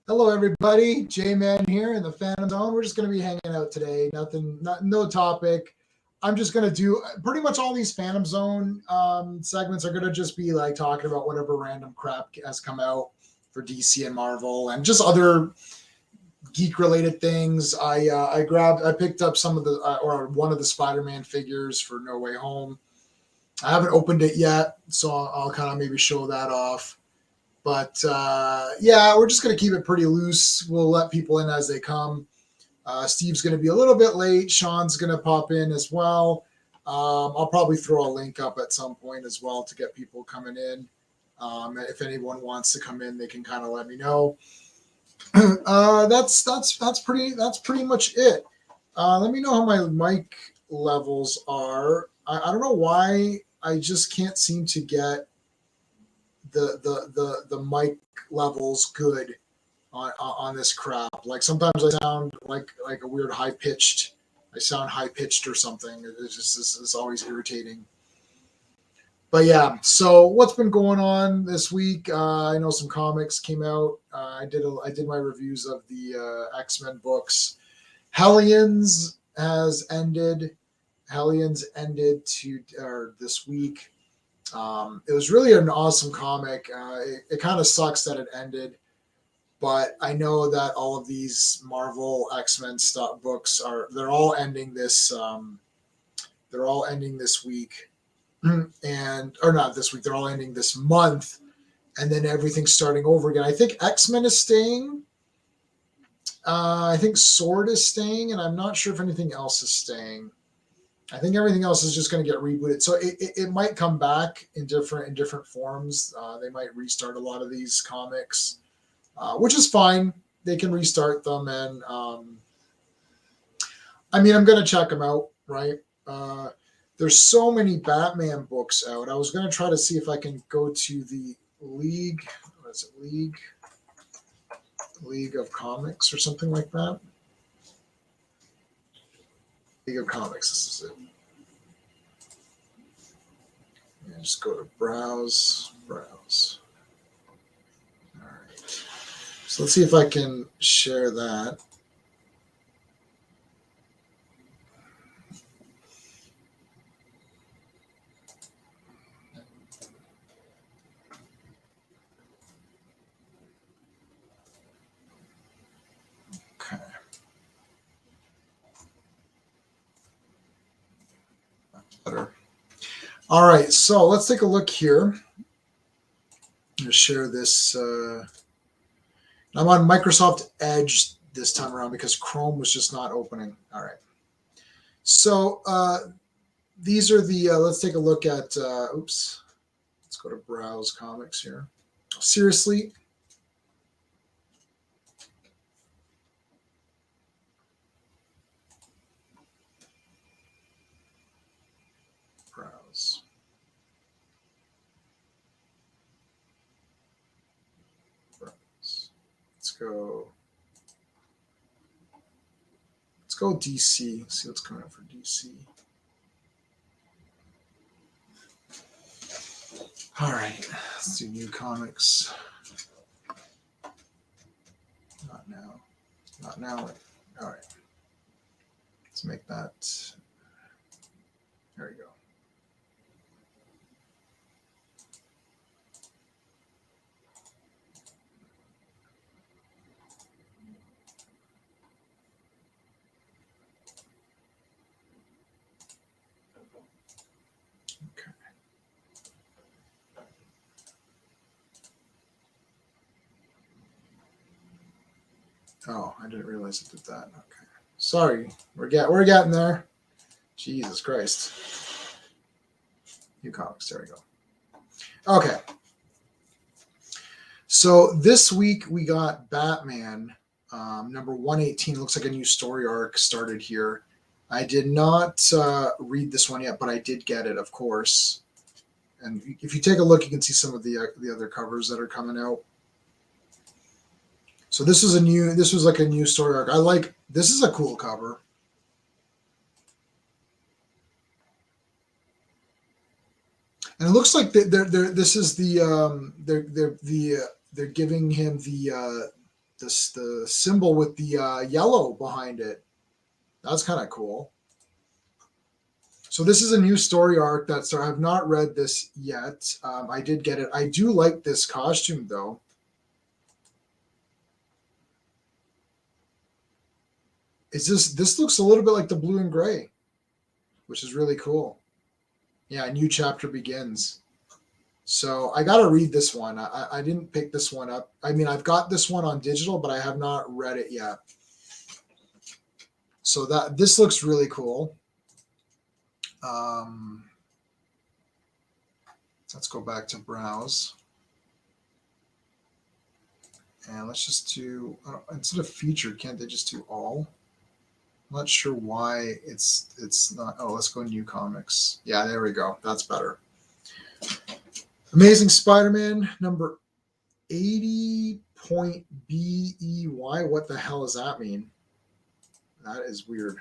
Hello, everybody. J-Man here in the Fantom Zone. We're just going to be hanging out today. No topic. I'm just going to do pretty much all these Fantom Zone segments are going to just be like talking about whatever random crap has come out for DC and Marvel and just other geek-related things. I picked up some of the or one of the Spider-Man figures for No Way Home. I haven't opened it yet, so I'll kind of maybe show that off. But yeah, we're just going to keep it pretty loose. We'll let people in as they come. Steve's going to be a little bit late. Sean's going to pop in as well. I'll probably throw a link up at some point as well to get people coming in. If anyone wants to come in, they can kind of let me know. That's pretty much it. Let me know how my mic levels are. I don't know why I just can't seem to get the mic levels good on this crap. Like sometimes I sound like a weird high pitched. I sound high pitched or something. It's always irritating. But yeah, so what's been going on this week? I know some comics came out. I did my reviews of the X-Men books. Hellions ended this week. It was really an awesome comic. It kind of sucks that it ended, but I know that all of these Marvel X-Men stuff books they're all ending this week, or not this week. They're all ending this month, and then everything's starting over again. I think X-Men is staying. I think Sword is staying, and I'm not sure if anything else is staying. I think everything else is just going to get rebooted. So it might come back in different forms. They might restart a lot of these comics, which is fine. They can restart them, and I mean, I'm going to check them out, right? There's so many Batman books out. I was going to try to see if I can go to the League. What is it? League of Comics or something like that. League of Comics. This is it. Yeah, just go to browse. All right. So let's see if I can share that. Okay. That's better. All right, so let's take a look here. I'm going to share this. I'm on Microsoft Edge this time around because Chrome was just not opening. All right. So these are the, let's take a look at, let's go to Browse Comics here. Seriously? Browse. Let's go DC. See what's coming up for DC. All right, let's do new comics. Not now. All right, let's make that. There we go. Oh, I didn't realize it did that. Okay. Sorry. We're getting there. Jesus Christ. New comics. There we go. Okay. So this week we got Batman number 118. Looks like a new story arc started here. I did not read this one yet, but I did get it, of course. And if you take a look, you can see some of the other covers that are coming out. So this was like a new story arc. This is a cool cover. And it looks like this is they're giving him the the symbol with the yellow behind it. That's kind of cool. So this is a new story arc I have not read this yet. I did get it. I do like this costume though. This looks a little bit like the blue and gray, which is really cool. Yeah, a new chapter begins. So I got to read this one. I didn't pick this one up. I mean, I've got this one on digital, but I have not read it yet. So this looks really cool. Let's go back to browse. And let's just do, instead of featured, can't they just do all? I'm not sure why it's not. Oh, let's go new comics. Yeah, there we go. That's better. Amazing Spider-Man number 80.BEY. What the hell does that mean? That is weird.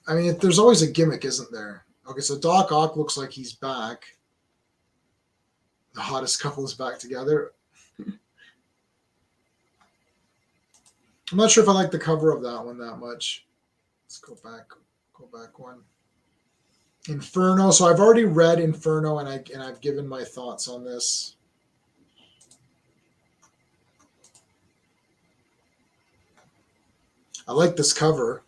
I mean, there's always a gimmick, isn't there? Okay, so Doc Ock looks like he's back. The hottest couple is back together. I'm not sure if I like the cover of that one that much. Let's go back one. Inferno. So I've already read Inferno, and I've given my thoughts on this. I like this cover.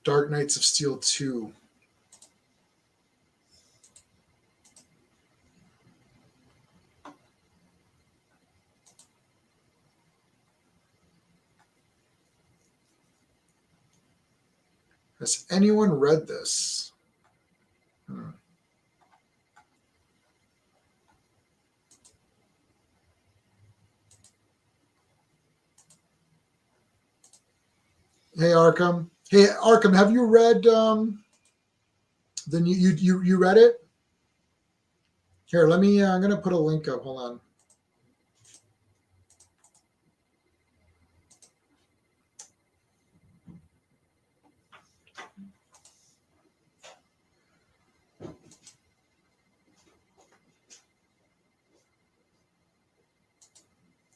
Dark Knights of Steel 2. Has anyone read this? Hey Arkham. Hey Arkham, have you read the new you read it? Here, let me I'm gonna put a link up. Hold on.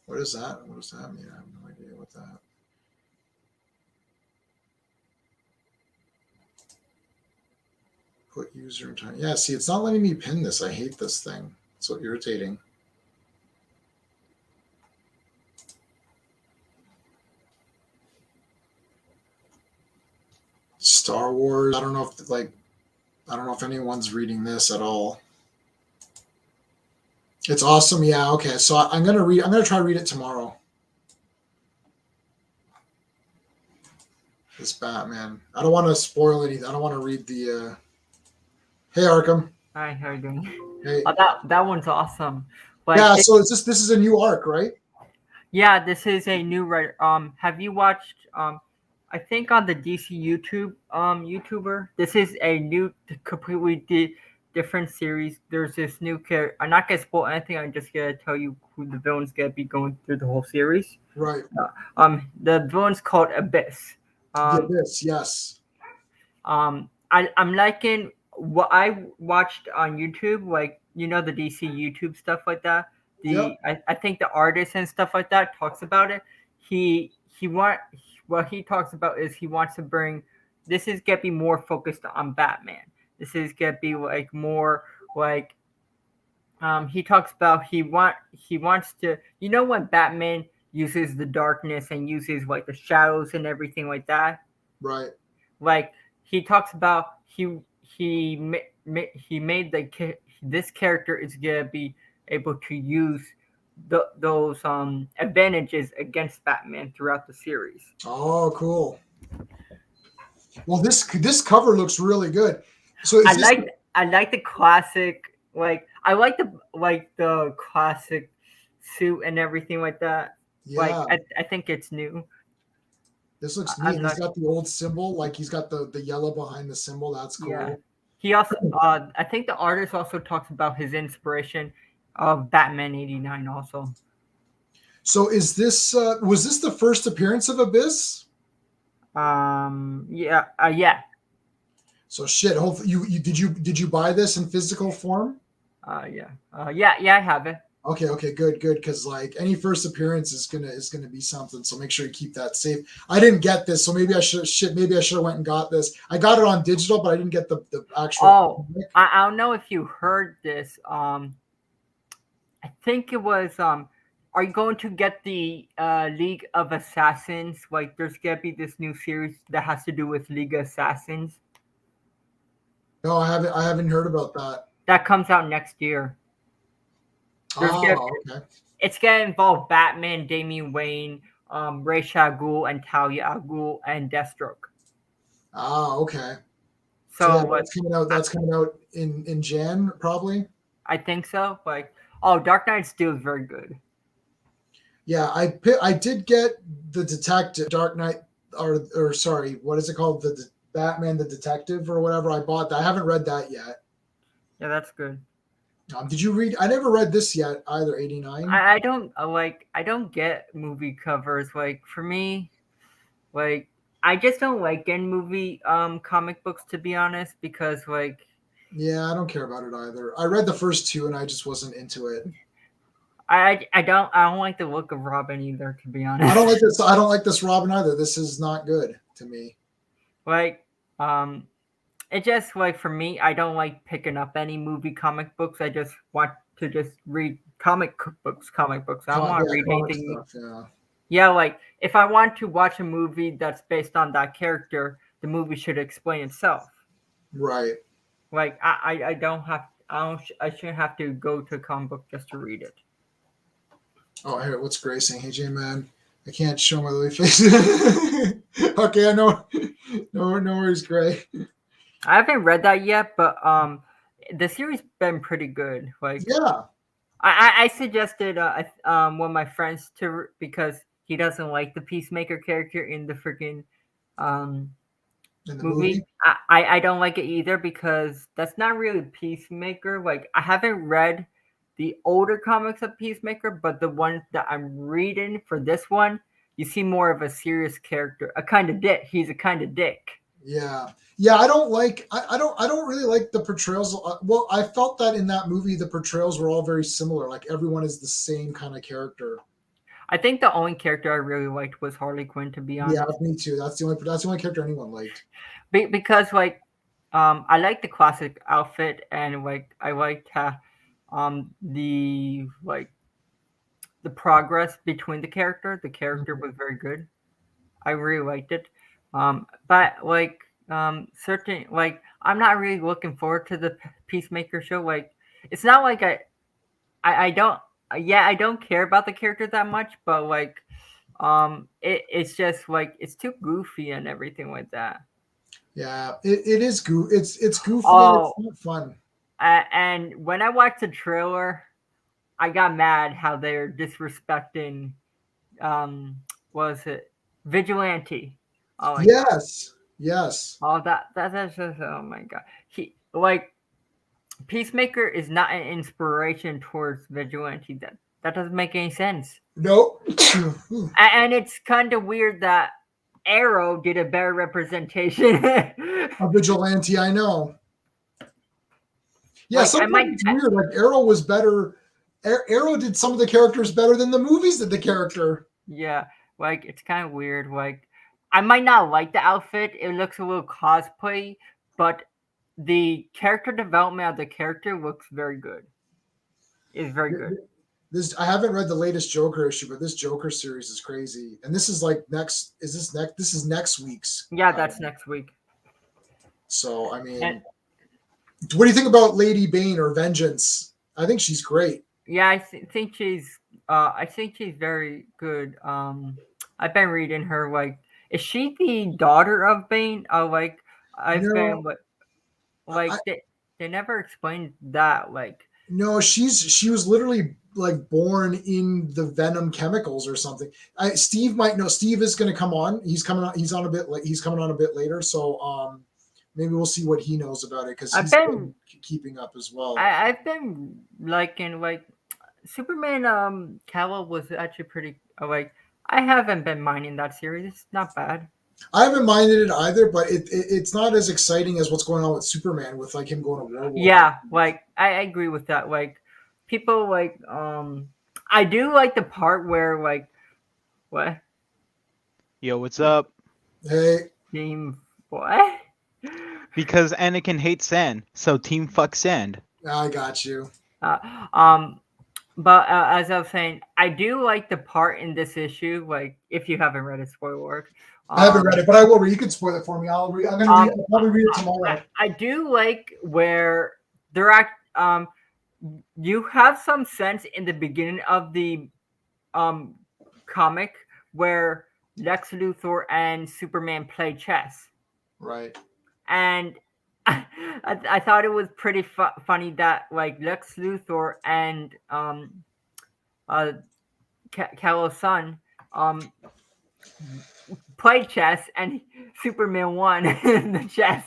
What is that? What does that mean? I have no idea what that. Put user in time. Yeah, see, it's not letting me pin this. I hate this thing. It's so irritating. Star Wars. I don't know if anyone's reading this at all. It's awesome. Yeah. Okay. So I'm gonna try to read it tomorrow. This Batman. I don't want to spoil anything. I don't want to read the. Hey Arkham. Hi. How are you doing? Hey. Oh, that one's awesome. But yeah. So this is a new arc, right? Yeah. This is a new writer. Have you watched? I think on the DC YouTuber. This is a new, completely different series. There's this new character. I'm not gonna spoil anything. I'm just gonna tell you who the villain's gonna be going through the whole series. Right. The villain's called Abyss. The Abyss, yes. I'm liking what I watched on YouTube, like the DC YouTube stuff like that. I think the artist and stuff like that talks about it. What he talks about is he wants to bring. This is gonna be more focused on Batman. This is gonna be like more like. He talks about he wants to. When Batman uses the darkness and uses like the shadows and everything like that. Right. Like he talks about he made this character is gonna be able to use those advantages against Batman throughout the series. Oh, cool. Well, this cover looks really good. So I like the classic, like I like the classic suit and everything like that. Yeah. Like I think it's new. This looks neat. He's got the old symbol, like he's got the yellow behind the symbol. That's cool. Yeah. He also, I think the artist also talks about his inspiration of Batman '89 also. So is this was this the first appearance of Abyss? Yeah. Yeah. So shit. Hopefully, you buy this in physical form? Yeah. Yeah. Yeah. I have it. Okay, good. Because like any first appearance is gonna be something. So make sure you keep that safe. I didn't get this, so maybe I should Maybe I should have went and got this. I got it on digital, but I didn't get the actual. Oh, I don't know if you heard this. I think it was. Are you going to get the League of Assassins? Like, there's gonna be this new series that has to do with League of Assassins No, I haven't. I haven't heard about that. that comes out next year. Okay. It's gonna involve Batman, Damian Wayne, Ra's al Ghul, and Talia al Ghul, and Deathstroke. Okay. So yeah, So what? That's coming out in Jan probably. I think so. Like, oh, Dark Knight still is very good. Yeah, I did get the detective Dark Knight or sorry, what is it called? The Batman the Detective or whatever. I bought that. I haven't read that yet. Yeah, that's good. Did you read? I never read this yet either. 89. I don't like. I don't get movie covers. Like, for me, like, I just don't like getting movie comic books, to be honest, because like Yeah, I don't care about it either. I read the first two and I just wasn't into it. I don't like the look of Robin either, to be honest. I don't like this. I don't like this Robin either. This is not good to me. Like, it just, like, for me, I don't like picking up any movie comic books. I just want to just read comic books. I don't want to read Comic anything. stuff, yeah. Yeah, like, if I want to watch a movie that's based on that character, the movie should explain itself. Right. Like, I don't have I shouldn't have to go to a comic book just to read it. Oh, here, what's Gray saying? Hey, J man, I can't show my little face. Okay, I know. No worries, Gray. I haven't read that yet, but the series been pretty good. Like, Yeah. I suggested one of my friends to, because he doesn't like the Peacemaker character in the freaking In the movie. I don't like it either, because that's not really Peacemaker. Like, I haven't read the older comics of Peacemaker, but the one that I'm reading for this one, you see more of a serious character, a kind of dick. He's a kind of dick. Yeah. I don't like. I don't really like the portrayals. Well, I felt that in that movie, the portrayals were all very similar. Like everyone is the same kind of character. I think the only character I really liked was Harley Quinn, to be honest. Yeah, me too. That's the only character anyone liked. Because like, I like the classic outfit, and like I liked how the like the progress between the character. The character was very good. I really liked it. But like certain, like, I'm not really looking forward to the Peacemaker show. Like, it's not like I don't, yeah, I don't care about the character that much, but like it's just like it's too goofy and everything like that. Yeah, it is it's goofy Oh, and it's not fun. and when I watched the trailer, I got mad how they're disrespecting was it Vigilante. Oh my god. Yes. Oh, that's just, oh my god. He, like, Peacemaker is not an inspiration towards Vigilante. That doesn't make any sense. Nope. And it's kind of weird that Arrow did a better representation. A vigilante, I know. Yeah, Like, sometimes it's weird. Like Arrow was better. Arrow did some of the characters better than the movies did the character. Yeah, like, it's kind of weird. Like, I might not like the outfit. It looks a little cosplay, but the character development of the character looks very good. It's very good. I haven't read the latest Joker issue, but this Joker series is crazy. And this is like next. This is next week's. Yeah, that's next week. So I mean, what do you think about Lady Bane or Vengeance? I think she's great. Yeah, I think she's. I think she's very good. I've been reading her. Like, is she the daughter of Bane? Like, I've been like they never explained that. Like, no, she was literally like born in the Venom chemicals or something. Steve might know. Steve is going to come on. He's coming on. He's coming on a bit later. So maybe we'll see what he knows about it, because he's been keeping up as well. I've been liking, like, Superman Cavill was actually pretty like I haven't been minding that series. It's not bad. I haven't minded it either, but it's not as exciting as what's going on with Superman with like him going to war. Yeah, like I agree with that. Like people like I do like the part where like what Yo, what's up? Hey, team what? Because Anakin hates sand, so team fuck sand. I got you. Uh, um, but as I was saying, I do like the part in this issue. Like, if you haven't read it, spoiler alert. I haven't read it, but I will read. You can spoil it for me. I'm gonna read. I'll probably read it tomorrow. I do like where they're you have some sense in the beginning of the comic where Lex Luthor and Superman play chess. Right. And I thought it was pretty funny that like Lex Luthor and Kal-El's son played chess and Superman won in the chess,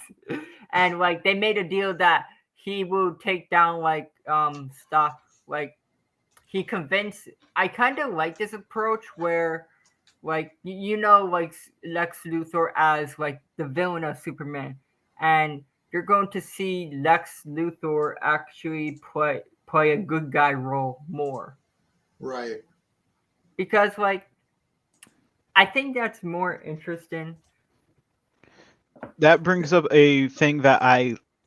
and like they made a deal that he will take down like stuff like he convinced. I kind of like this approach where like like Lex Luthor as like the villain of Superman, and you're going to see Lex Luthor actually play a good guy role more. Right. Because like I think that's more interesting. That brings up a thing that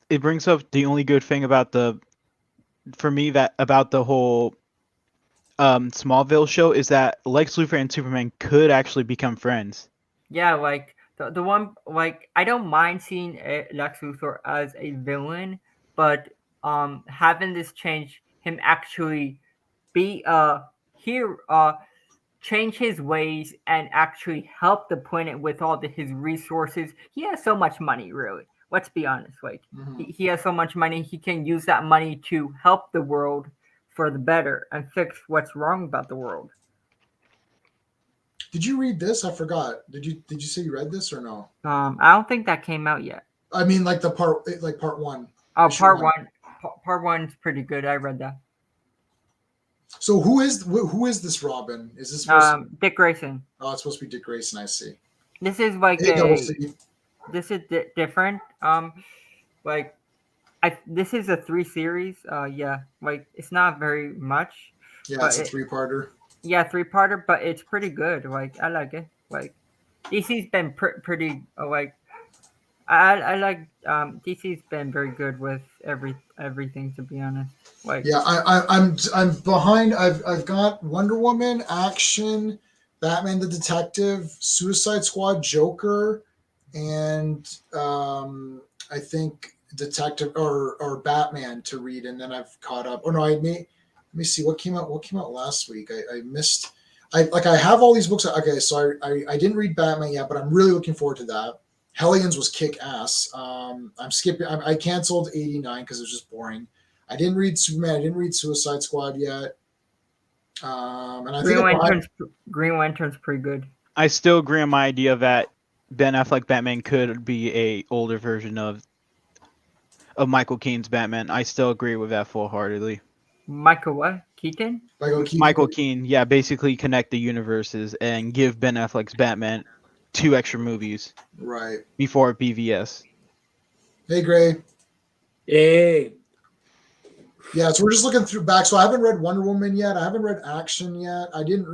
it brings up the only good thing about the whole Smallville show is that Lex Luthor and Superman could actually become friends. Yeah, like the one like I don't mind seeing Lex Luthor as a villain, but having this change him actually be hero, change his ways and actually help the planet with all his resources. He has so much money, really. Let's be honest. Like he has so much money, he can use that money to help the world for the better and fix what's wrong about the world. Did you read this? I forgot. Did you say you read this or no? I don't think that came out yet. I mean, like part one. Oh, part one. Part one's pretty good. I read that. So who is this Robin? Is this supposed Dick Grayson? Oh, it's supposed to be Dick Grayson. I see. This is like this is different. Like this is a 3 series. Yeah, like it's not very much. Yeah, it's a 3-parter. Yeah, 3-parter, but it's pretty good. Like I like it. Like DC's been pretty like I like DC's been very good with everything, to be honest. Like yeah, I'm behind. I've got Wonder Woman, Action, Batman the Detective, Suicide Squad, Joker, and I think Detective or Batman to read, and then I've caught up. Oh no, let me see what came out. What came out last week? I missed. I have all these books. Okay, so I didn't read Batman yet, but I'm really looking forward to that. Hellions was kick ass. I'm skipping. I canceled 89 because it was just boring. I didn't read Superman. I didn't read Suicide Squad yet. And I think Green Lantern's pretty good. I still agree on my idea that Ben Affleck Batman could be a older version of Michael Keaton's Batman. I still agree with that full-heartedly. Michael what? Keaton? Michael Keaton, yeah, basically connect the universes and give Ben Affleck's Batman 2 extra movies. Right. Before BVS. Hey, Gray. Hey. Yeah, so we're just looking through back. So I haven't read Wonder Woman yet. I haven't read Action yet. I did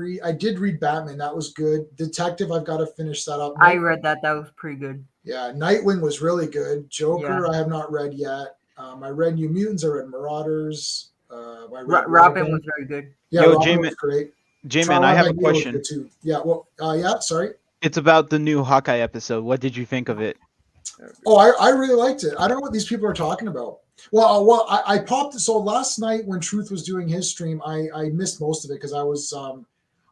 read Batman. That was good. Detective, I've got to finish that up. I read that. That was pretty good. Yeah, Nightwing was really good. Joker, I have not read yet. I read New Mutants. I read Marauders. Robin was very good. Yeah, Yo, Robin was great. J-Man, I have a question. Yeah, well, yeah, sorry. It's about the new Hawkeye episode. What did you think of it? Oh, I really liked it. I don't know what these people are talking about. Well, I popped. So last night when Truth was doing his stream, I missed most of it because I was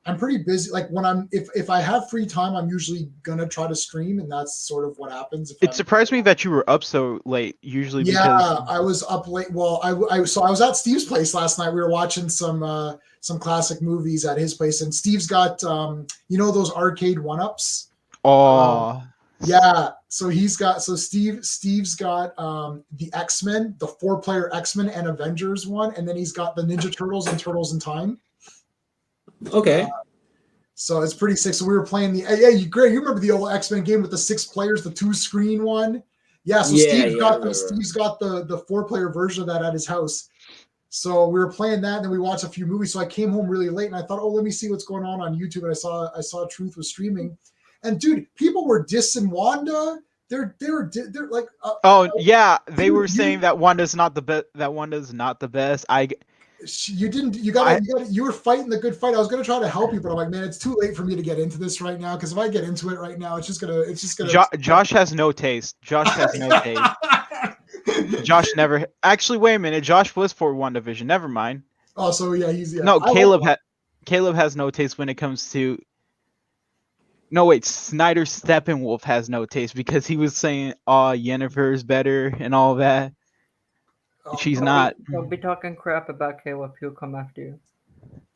I'm pretty busy. Like when if I have free time, I'm usually gonna try to stream, and that's sort of what happens. It surprised me that you were up so late. Usually, yeah, I was up late. Well, I was at Steve's place last night. We were watching some classic movies at his place, and Steve's got those arcade 1-ups. Oh. Yeah, so Steve's got the X-Men, the 4-player X-Men and Avengers one, and then he's got the Ninja Turtles and Turtles in Time. Okay. So it's pretty sick. So we were playing Greg, you remember the old X-Men game with the 6 players, the 2-screen one? Yeah, so Steve's got the 4-player version of that at his house. So we were playing that, and then we watched a few movies. So I came home really late, and I thought, let me see what's going on YouTube. And I saw Truth was streaming, and dude, people were dissing Wanda. They're like, they were saying that Wanda's not the best. That Wanda's not the best. You were fighting the good fight. I was gonna try to help you, but I'm like, man, it's too late for me to get into this right now. Because if I get into it right now, it's just gonna. Josh has no taste. Josh has no taste. Josh never. Actually, wait a minute. Josh was for WandaVision. Never mind. Oh, so yeah, he's no. Caleb has no taste when it comes to. No, wait. Snyder Steppenwolf has no taste because he was saying, Yennefer is better and all that. She's not. Don't be talking crap about Caleb. He'll come after you.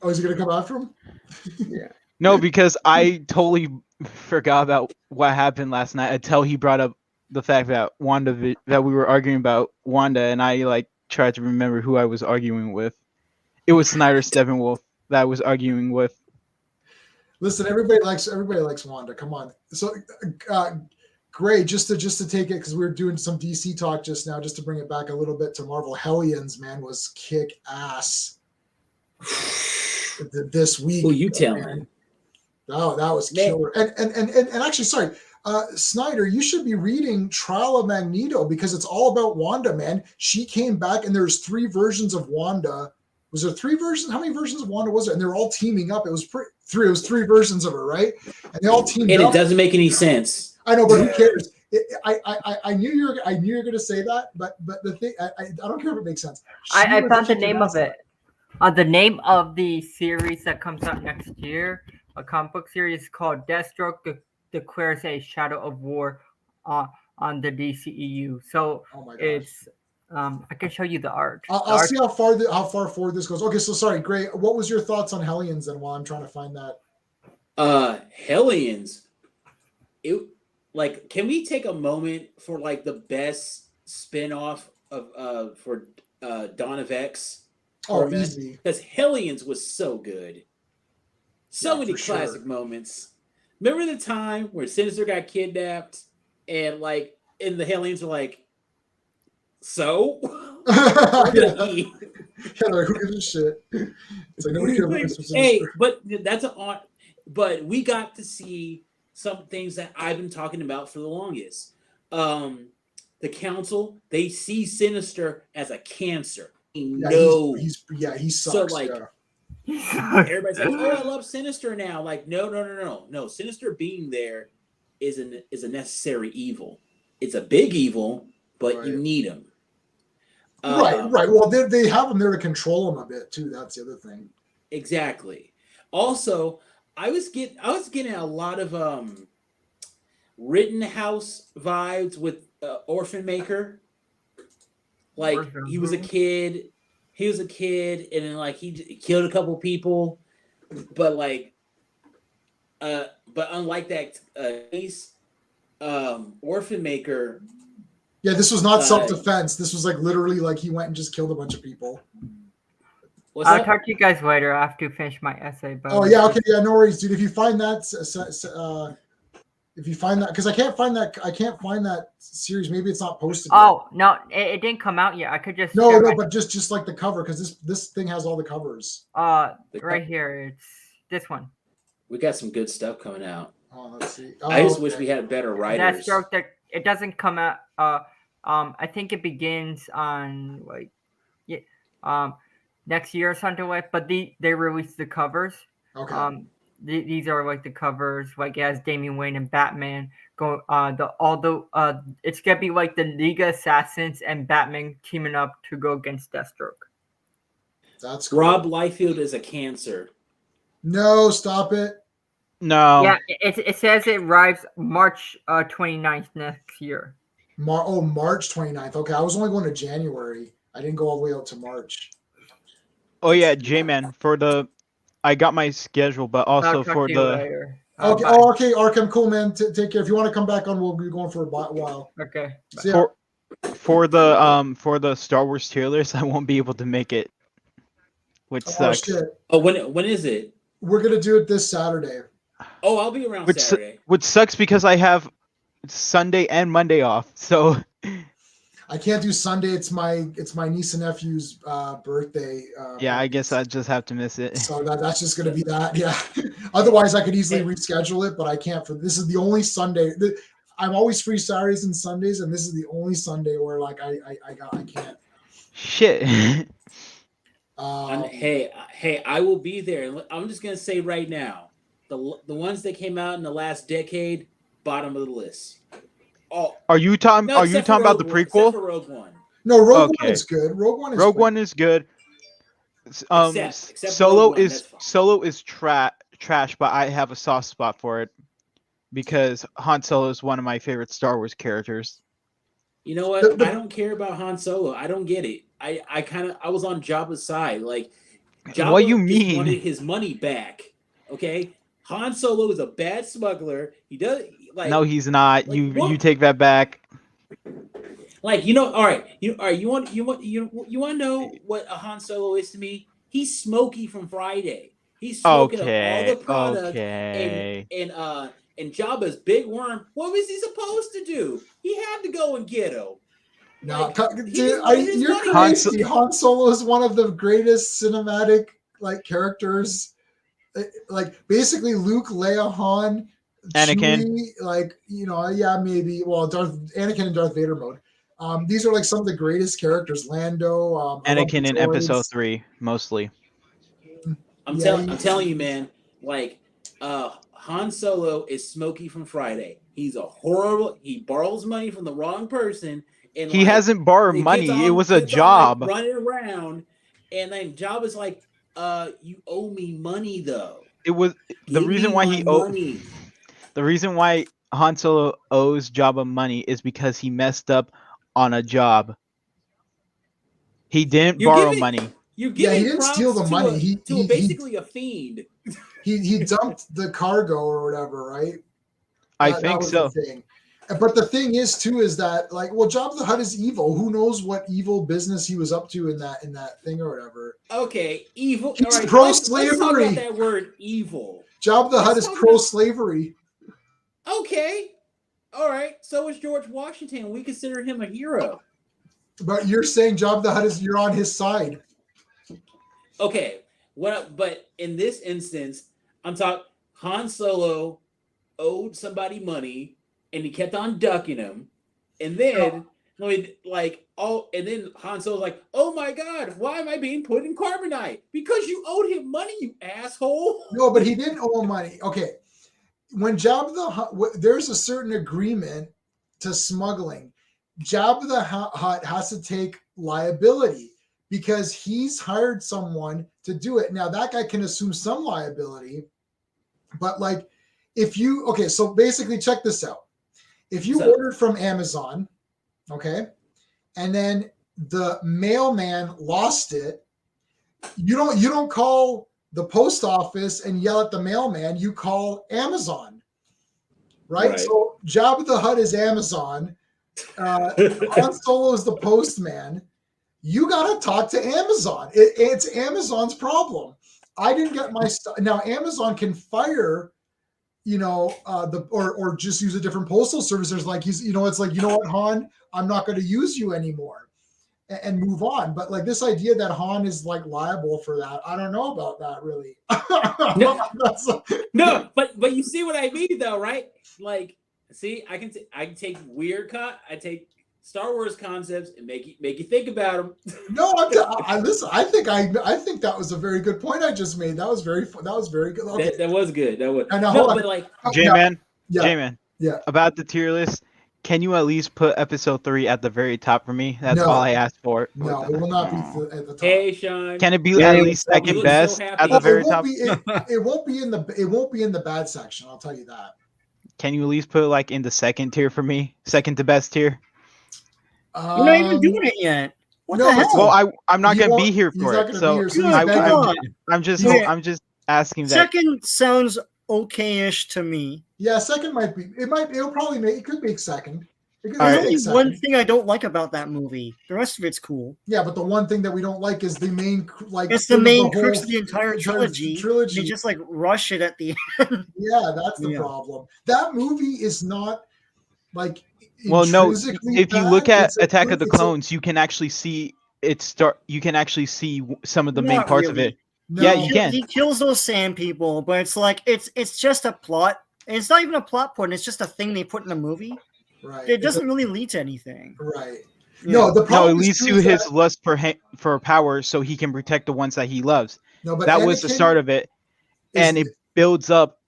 Oh, is he gonna come after him? Yeah. No, because I totally forgot about what happened last night until he brought up the fact that that we were arguing about Wanda, and I tried to remember who I was arguing with. It was Snyder Steppenwolf that I was arguing with. Listen, everybody likes Wanda. Come on. So, Gray, just to take it, because we were doing some DC talk just now, just to bring it back a little bit to Marvel. Hellions, man, was kick ass this week. Who you telling? Oh, that was killer. And actually, sorry, Snyder, you should be reading Trial of Magneto because it's all about Wanda, man. She came back, and there's 3 versions of Wanda. Was there 3 versions? How many versions of Wanda was there? And they're all teaming up. It was 3. It was 3 versions of her, right? And they all teamed up. And it doesn't make any sense. I know, but who cares? I knew you were going to say that, but the thing, I don't care if it makes sense. I found the name of it. The name of the series that comes out next year, a comic book series called Deathstroke declares a shadow of war on the DCEU. So it's I can show you the art. I'll see how far forward this goes. Okay, so sorry, Gray. What was your thoughts on Hellions then? While I'm trying to find that. Hellions. Can we take a moment for the best spinoff of for Dawn of X? Oh, easy. Because Hellions was so good. So many classic moments. Remember the time where Sinister got kidnapped and and the Hellions were like, so? Who gives a shit? It's like nobody cares. Hey, but that's but we got to see some things that I've been talking about for the longest. The council, they see Sinister as a cancer. He sucks. So everybody's like, I love Sinister now. No. Sinister being there is a necessary evil. It's a big evil, but you need him. Right. Well, they have him there to control him a bit too. That's the other thing. Exactly. Also, I was getting a lot of Rittenhouse vibes with Orphan Maker. He was a kid, and then he killed a couple people, but unlike that case, Orphan Maker. Yeah, this was not self-defense. This was literally he went and just killed a bunch of people. I'll talk to you guys later. I have to finish my essay. But okay, no worries, dude. If you find that, because I can't find that series. Maybe it's not posted. Oh yet. No, it didn't come out yet. I could just but just the cover, because this thing has all the covers. Right here, it's this one. We got some good stuff coming out. Oh, let's see. I just wish we had better writers. It doesn't come out. I think it begins on next year or something but they released the covers. Okay. These are the covers it has Damian Wayne and Batman go it's gonna be the League of Assassins and Batman teaming up to go against Deathstroke. That's cool. Rob Liefeld is a cancer. No, stop it. No. Yeah, it says it arrives March 29th next year. March 29th. Okay, I was only going to January. I didn't go all the way out to March. Oh yeah, J-Man, I got my schedule, but also for the Okay. Bye. Oh, okay. Arkham, cool, man. Take care. If you want to come back on, we'll be going for a while. Okay. See ya. For the Star Wars tier list, I won't be able to make it, which Oh sucks. shit. Oh, when is it? We're gonna do it this Saturday. Oh, I'll be around Which Saturday. which sucks because I have Sunday and Monday off. So I can't do Sunday. It's my niece and nephew's birthday. yeah, I guess I just have to miss it. So that's just gonna be that. Yeah. Otherwise, I could easily reschedule it, but I can't. This is the only Sunday. I'm always free Saturdays and Sundays, and this is the only Sunday where like I can't. Shit. Hey, I will be there. I'm just gonna say right now, the ones that came out in the last decade, bottom of the list. Oh, Are you talking about the prequel? For Rogue One. No, Rogue One is good. Rogue One is good. Except Solo Rogue One, Solo is trash, but I have a soft spot for it because Han Solo is one of my favorite Star Wars characters. You know what? I don't care about Han Solo. I don't get it. I was on Jabba's side. Like, Jabba what you just mean? wanted his money back. Okay, Han Solo is a bad smuggler. He does like. No, he's not. Like, you take that back. Like, you know, all right. You want to know what a Han Solo is to me? He's Smokey from Friday. He's smoking up all the product and Jabba's big worm. What was he supposed to do? He had to go and get him. No, Like, you're crazy. Han Solo is one of the greatest cinematic characters. Like basically Luke, Leia, Han, Anakin. Chewie, maybe. Well, Anakin and Darth Vader mode. These are like some of the greatest characters. Lando, Anakin in Episode 3 mostly. I'm telling you, man. Like, Han Solo is Smokey from Friday. He's a horrible. He borrows money from the wrong person. And he hasn't borrowed money. It was a job. Running around, and then Jabba's like, you owe me money though. It was the reason why he owed money. The reason why Han Solo owes Jabba money is because he messed up on a job. He didn't borrow money. He didn't steal the money. He basically a fiend. He dumped the cargo or whatever, right? I think so. But the thing is too is that Jabba the Hutt is evil. Who knows what evil business he was up to in that thing or whatever. Okay, evil. He's all right, pro-slavery. Let's talk about that word evil. Jabba the Hutt is pro-slavery. Okay. All right. So is George Washington. We consider him a hero. But you're saying Jabba the Hutt you're on his side. Okay. But in this instance, I'm talking Han Solo owed somebody money and he kept on ducking him. And then and then Han Solo's like, oh my God, why am I being put in carbonite? Because you owed him money, you asshole. No, but he didn't owe money. Okay. When Jabba the Hutt, there's a certain agreement to smuggling. Jabba the Hutt has to take liability because he's hired someone to do it. Now that guy can assume some liability, but so basically check this out. If you ordered from Amazon, okay, and then the mailman lost it, you don't call the post office and yell at the mailman, you call Amazon, right? So Jabba the Hutt is Amazon, Han Solo is the postman. You got to talk to Amazon. It's Amazon's problem. I didn't get my stuff. Now Amazon can fire, or just use a different postal service. There's it's like, you know what, Han, I'm not going to use you anymore. And move on. But this idea that Han is liable for that, I don't know about that really. No, but you see what I mean though, right? See, I can take I take Star Wars concepts and make you think about them. No, listen. I think that was a very good point I just made. That was very good. Okay. That was good. That was. J-Man. Yeah. J-Man. Yeah. About the tier list. Can you at least put Episode 3 at the very top for me? That's all I asked for. No, it will not be at the top. Hey, Sean. Can it be at least second best so at the very top? It won't be in the bad section. I'll tell you that. Can you at least put in the second tier for me? Second to best tier? You're not even doing it yet. What the hell? Well, I'm not going to be here for it. So I'm just asking that. Second sounds okay-ish to me. Yeah, second might be. It'll probably make. It could make second. It could, All There's right. only make one second. thing I don't like about that movie. The rest of it's cool. Yeah, but the one thing that we don't like is the main It's the thing main whole crux of the entire trilogy. trilogy. They just like rush it at the end. Yeah, that's the Yeah. problem. That movie is not like Well, no. intrinsically If you bad. look at It's a Attack good- of the it's a- Clones, you can actually see it start. You can actually see some of the main Not parts of really. it. no, Yeah, you can. He kills those sand people, but it's like it's just a plot. And it's not even a plot point. It's just a thing they put in a movie. right. It doesn't really lead to anything. Right. Yeah. No, the No, problem it is leads too to is his that- lust for power, so he can protect the ones that he loves. No, but That was the Anakin start of it, is- and it builds up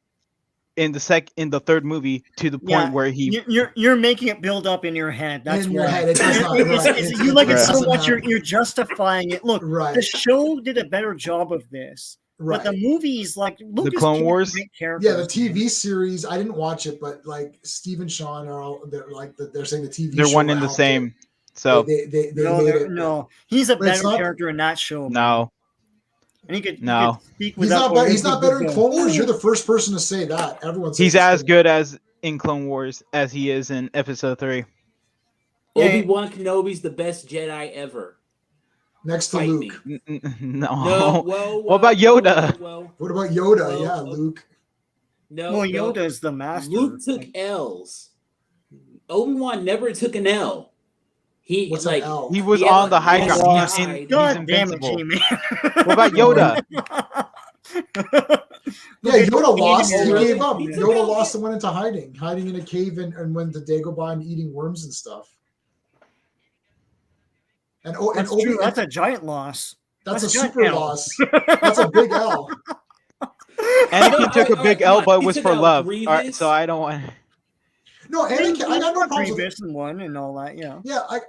in the third movie to the point Yeah, where he. You're making it build up in your head. That's in why. your head. It does not. It's- Right. it's- you like it so doesn't much. happen. You're justifying it. Look, Right. the show did a better job of this, Right. but the movies, like Lucas Clone gave Wars? great characters. Yeah, the TV series. I didn't watch it, but like Steve and Sean are all they're saying the TV. They're show one and the helped same. it. So They No, made it. no, he's a But it's better not- character in that show. man. no, And he could No. speak He's without not. He's not better in going, Clone Wars. You're the first person to say that. Everyone's. he's as good as in Clone Wars as he is in Episode 3. Yeah. Obi-Wan Kenobi's the best Jedi ever. next to Fight Luke. me. No. No, whoa, What about Yoda? Whoa. What about Yoda? Well, Yeah, Luke. No, Well, no. Yoda is the master. Luke took L's. Obi-Wan never took an L. He What's like an L? He was He had on the a- high he ground. had He's, a in, hide. he's God damn it, invincible. G-Man. What about Yoda? Yeah, Yoda lost. He Yoda. gave up. He took Yoda out- lost and went into hiding in a cave and went to Dagobah and eating worms and stuff. And That's Obi, true. That's a giant loss. that's a that's a giant super L. loss. That's a big L. Anakin took a Alright, big come L, on. but it He was took for out love. Grievous. All right, so I don't want. No, Anakin. I got no problems with Grievous and one and all that. Yeah. Yeah, I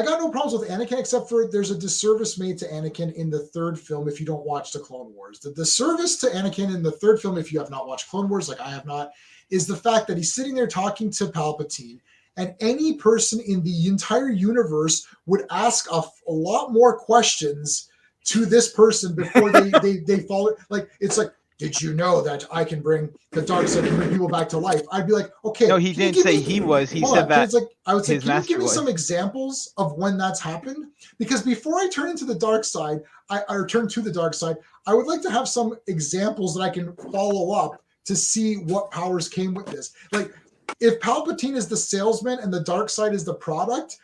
got no problems with Anakin except for there's a disservice made to Anakin in the third film if you don't watch the Clone Wars. The disservice to Anakin in the third film, if you have not watched Clone Wars like I have not, is the fact that he's sitting there talking to Palpatine, and any person in the entire universe would ask a lot more questions to this person before they follow it. Like it's like, did you know that I can bring the dark side and bring people back to life? I'd be like, okay. No, he can you didn't give say me- he was. He Hold said on, that it's like, I would say, his can you master give me was. some examples of when that's happened? Because before I turn into the dark side, I turn to the dark side, I would like to have some examples that I can follow up to see what powers came with this. Like, if Palpatine is the salesman and the dark side is the product,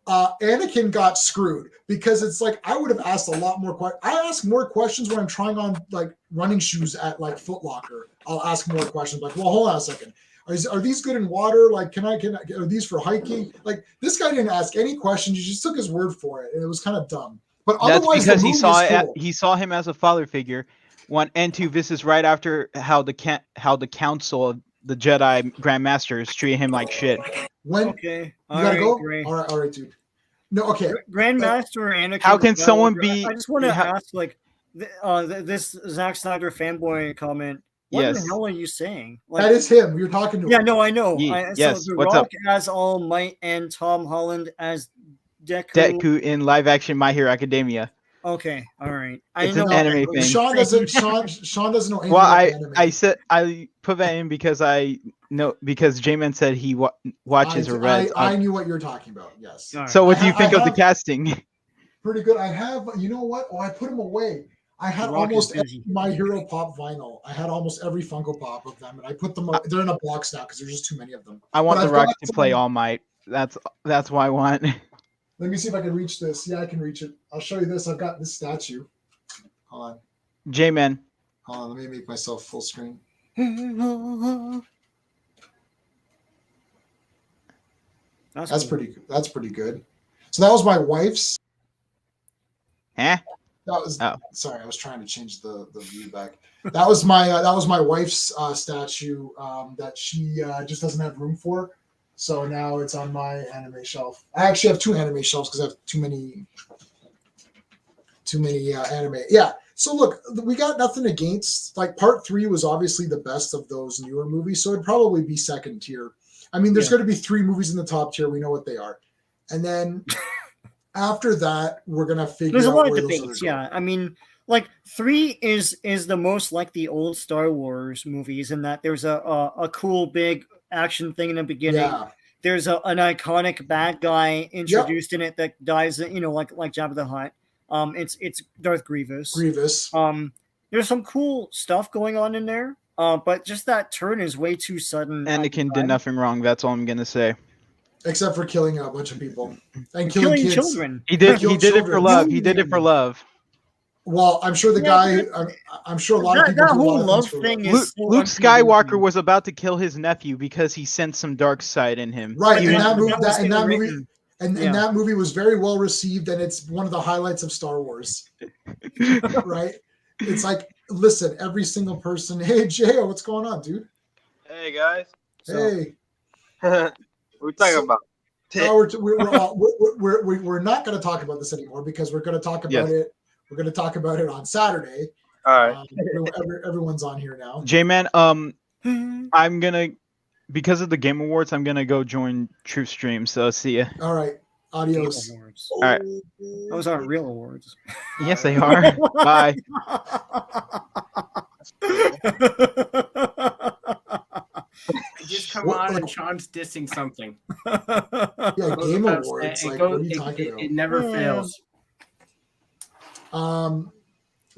Anakin got screwed because it's like I would have asked a lot more questions. I ask more questions when I'm trying on like running shoes at like Foot Locker. I'll ask more questions like, well, hold on a second. Are these good in water? Like, can I are these for hiking? Like, this guy didn't ask any questions. You just took his word for it, and it was kind of dumb. But that's otherwise, because the he movie saw is it. cool. He saw him as a father figure. One and two. This is right after how the council of the Jedi Grand Masters treat him like shit. When Okay. you gotta go. Great. All right, dude. No, okay. Grandmaster Anakin. How can someone Skywalker, be- I just want to how- ask, like, this Zack Snyder fanboy comment. What in Yes. the hell are you saying? Like, That is him. You're talking to him. yeah, no, I know. Yes, So The what's Rock up? as All Might and Tom Holland as Deku. Deku in live action My Hero Academia. Okay, all right. It's know an that, anime but- thing. Sean doesn't. Sean doesn't know anything Well, about anime. I said I put that in because I know because J-Man said he watches or read. I knew what you're talking about. Yes. All right. So what do you I think of the have- casting? Pretty good. I have. You know what? Oh, I put them away. I had The Rock is almost busy. every My Hero Pop vinyl. I had almost every Funko Pop of them, and I put them. They're in a box now because there's just too many of them. I want But The I've Rock got to some- play All Might. That's why I want. Let me see if I can reach this. Yeah, I can reach it. I'll show you this. I've got this statue. Hold on. J-Man. Hold on. Let me make myself full screen. That's cool. pretty. That's pretty good. So that was my wife's. Eh? That was. Oh. Sorry, I was trying to change the view back. That was my wife's statue that she just doesn't have room for. So now it's on my anime shelf. I actually have two anime shelves because I have too many anime. Yeah. So look, we got nothing against. Like part 3 was obviously the best of those newer movies, so it'd probably be second tier. I mean, there's Yeah. going to be 3 movies in the top tier. We know what they are, and then after that, we're gonna figure There's a out lot of where those debates. other go. Yeah, I mean, like 3 is the most like the old Star Wars movies in that there's a cool big action thing in the beginning. Yeah. There's an iconic bad guy introduced in it that dies, like Jabba the Hutt. It's Darth Grievous. There's some cool stuff going on in there. But just that turn is way too sudden. Anakin did nothing wrong. That's all I'm gonna say. Except for killing a bunch of people and killing kids. children. He did. Killed He did it for children. love. He did it for love. Well, I'm sure the guy. I'm sure a lot of people. That do a lot whole of love things for thing love. is Luke Skywalker was about to kill his nephew because he sensed some dark side in him. Right, He and was- that movie, that was and that kinda movie, written. and Yeah. that movie was very well received, and it's one of the highlights of Star Wars. Right? It's like, listen, every single person. Hey, Jay, what's going on, dude? Hey guys, Hey, we're talking So- about. no, we're not going to talk about this anymore because we're going to talk about it. We're going to talk about it on Saturday. All right. Everyone's on here now. J-Man, I'm gonna, because of the Game Awards, I'm gonna go join Truth Stream. So see ya. All right, adios. Awards. All right. Those aren't real awards. Yes, they are. Bye. Just come What- on like- and Sean's dissing something. Yeah, Goes Game without Awards. saying- Like, it what goes- are you it- talking it- about? It never Yeah. fails.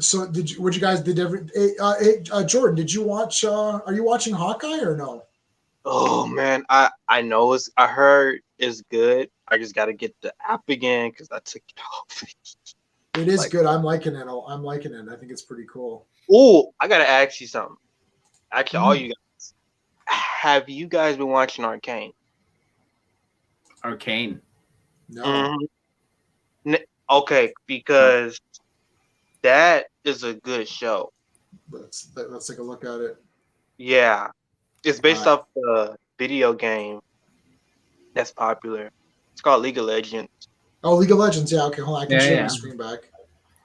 So what you guys did Jordan, did you watch are you watching Hawkeye or no? Oh man, I know I heard it's good. I just got to get the app again because I took it off. It is Like- good. I'm liking it. I think it's pretty cool. Oh, I gotta ask you something. Actually, all you guys, have you guys been watching Arcane? Arcane. No. Okay, because that is a good show. Let's take a look at it. Yeah, it's based Alright. off the video game that's popular. It's called League of Legends. Oh, League of Legends. Yeah, okay, hold on. I can Yeah, share yeah. my screen back.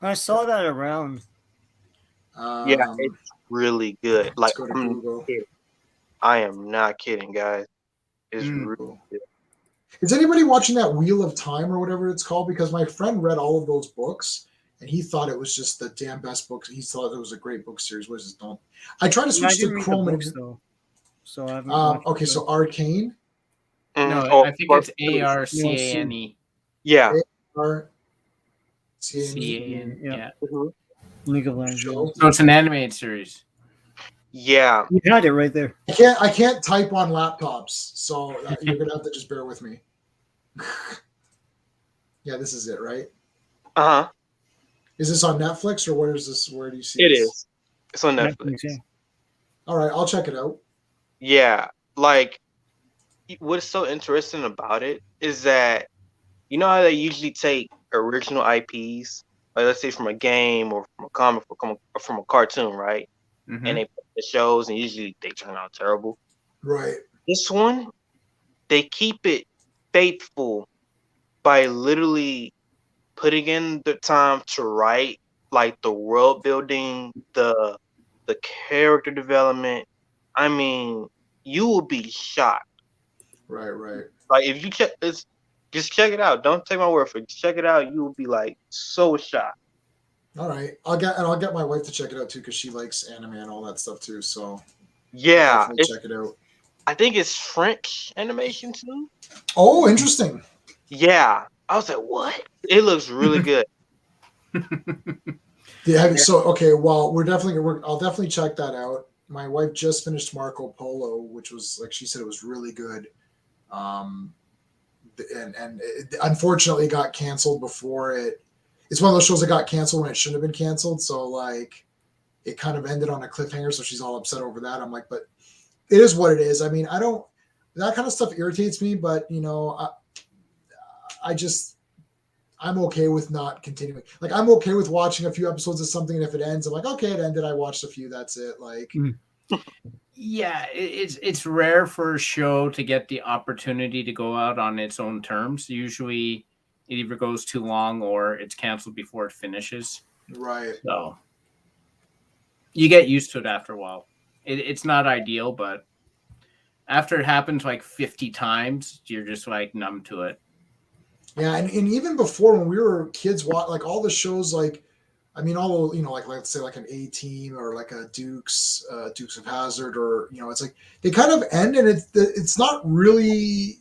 I saw that around. Yeah, it's really good. let's Like go to I'm Google. I am not kidding, guys. It's really good. Is anybody watching that Wheel of Time or whatever it's called? Because my friend read all of those books and he thought it was just the damn best books. He thought it was a great book series. What is this? Don't. I tried to I switch didn't to read the Chrome. books, though. So I haven't watched Okay, the- so Arcane. No, Oh, I think but- it's ARCANE. Yeah. Or CAN. Yeah. Yeah. Mhm. League of Legends. Show. So it's an animated series. Yeah. You had it right there. I can't type on laptops, so you're gonna have to just bear with me. Yeah, this is it, right? Uh-huh. Is this on Netflix or where is this? Where do you see It this? is. It's on Netflix. Netflix, yeah. All right, I'll check it out. Yeah. Like what's so interesting about it is that you know how they usually take original IPs, like let's say from a game or from a comic or from a cartoon, right? Mhm. And they put the shows and usually they turn out terrible. Right. This one, they keep it faithful by literally putting in the time to write, like the world building, the character development. I mean, you will be shocked. Right. Like if you check this, just check it out. Don't take my word for it. Just check it out. You will be like so shocked. All right. I'll get my wife to check it out too because she likes anime and all that stuff too. So Yeah, definitely check it out. I think it's French animation too. Oh, interesting. Yeah, I was like, what? It looks really good. Yeah. So okay. Well, I'll definitely check that out. My wife just finished Marco Polo, which was like she said it was really good. And it unfortunately got canceled before it. It's one of those shows that got canceled when it shouldn't have been canceled. So like, it kind of ended on a cliffhanger. So she's all upset over that. I'm like, but it is what it is. I mean, that kind of stuff irritates me, but you know, I'm okay with not continuing. Like, I'm okay with watching a few episodes of something, and if it ends, I'm like, okay, it ended. I watched a few. That's it. Like, Yeah, it's rare for a show to get the opportunity to go out on its own terms. Usually, it either goes too long or it's canceled before it finishes. right. So you get used to it after a while. It's not ideal, but after it happens like 50 times, you're just like numb to it. Yeah, and even before when we were kids, like all the shows, like I mean, all like let's say like an A-Team or like a Dukes of Hazzard, or it's like they kind of end, and it's not really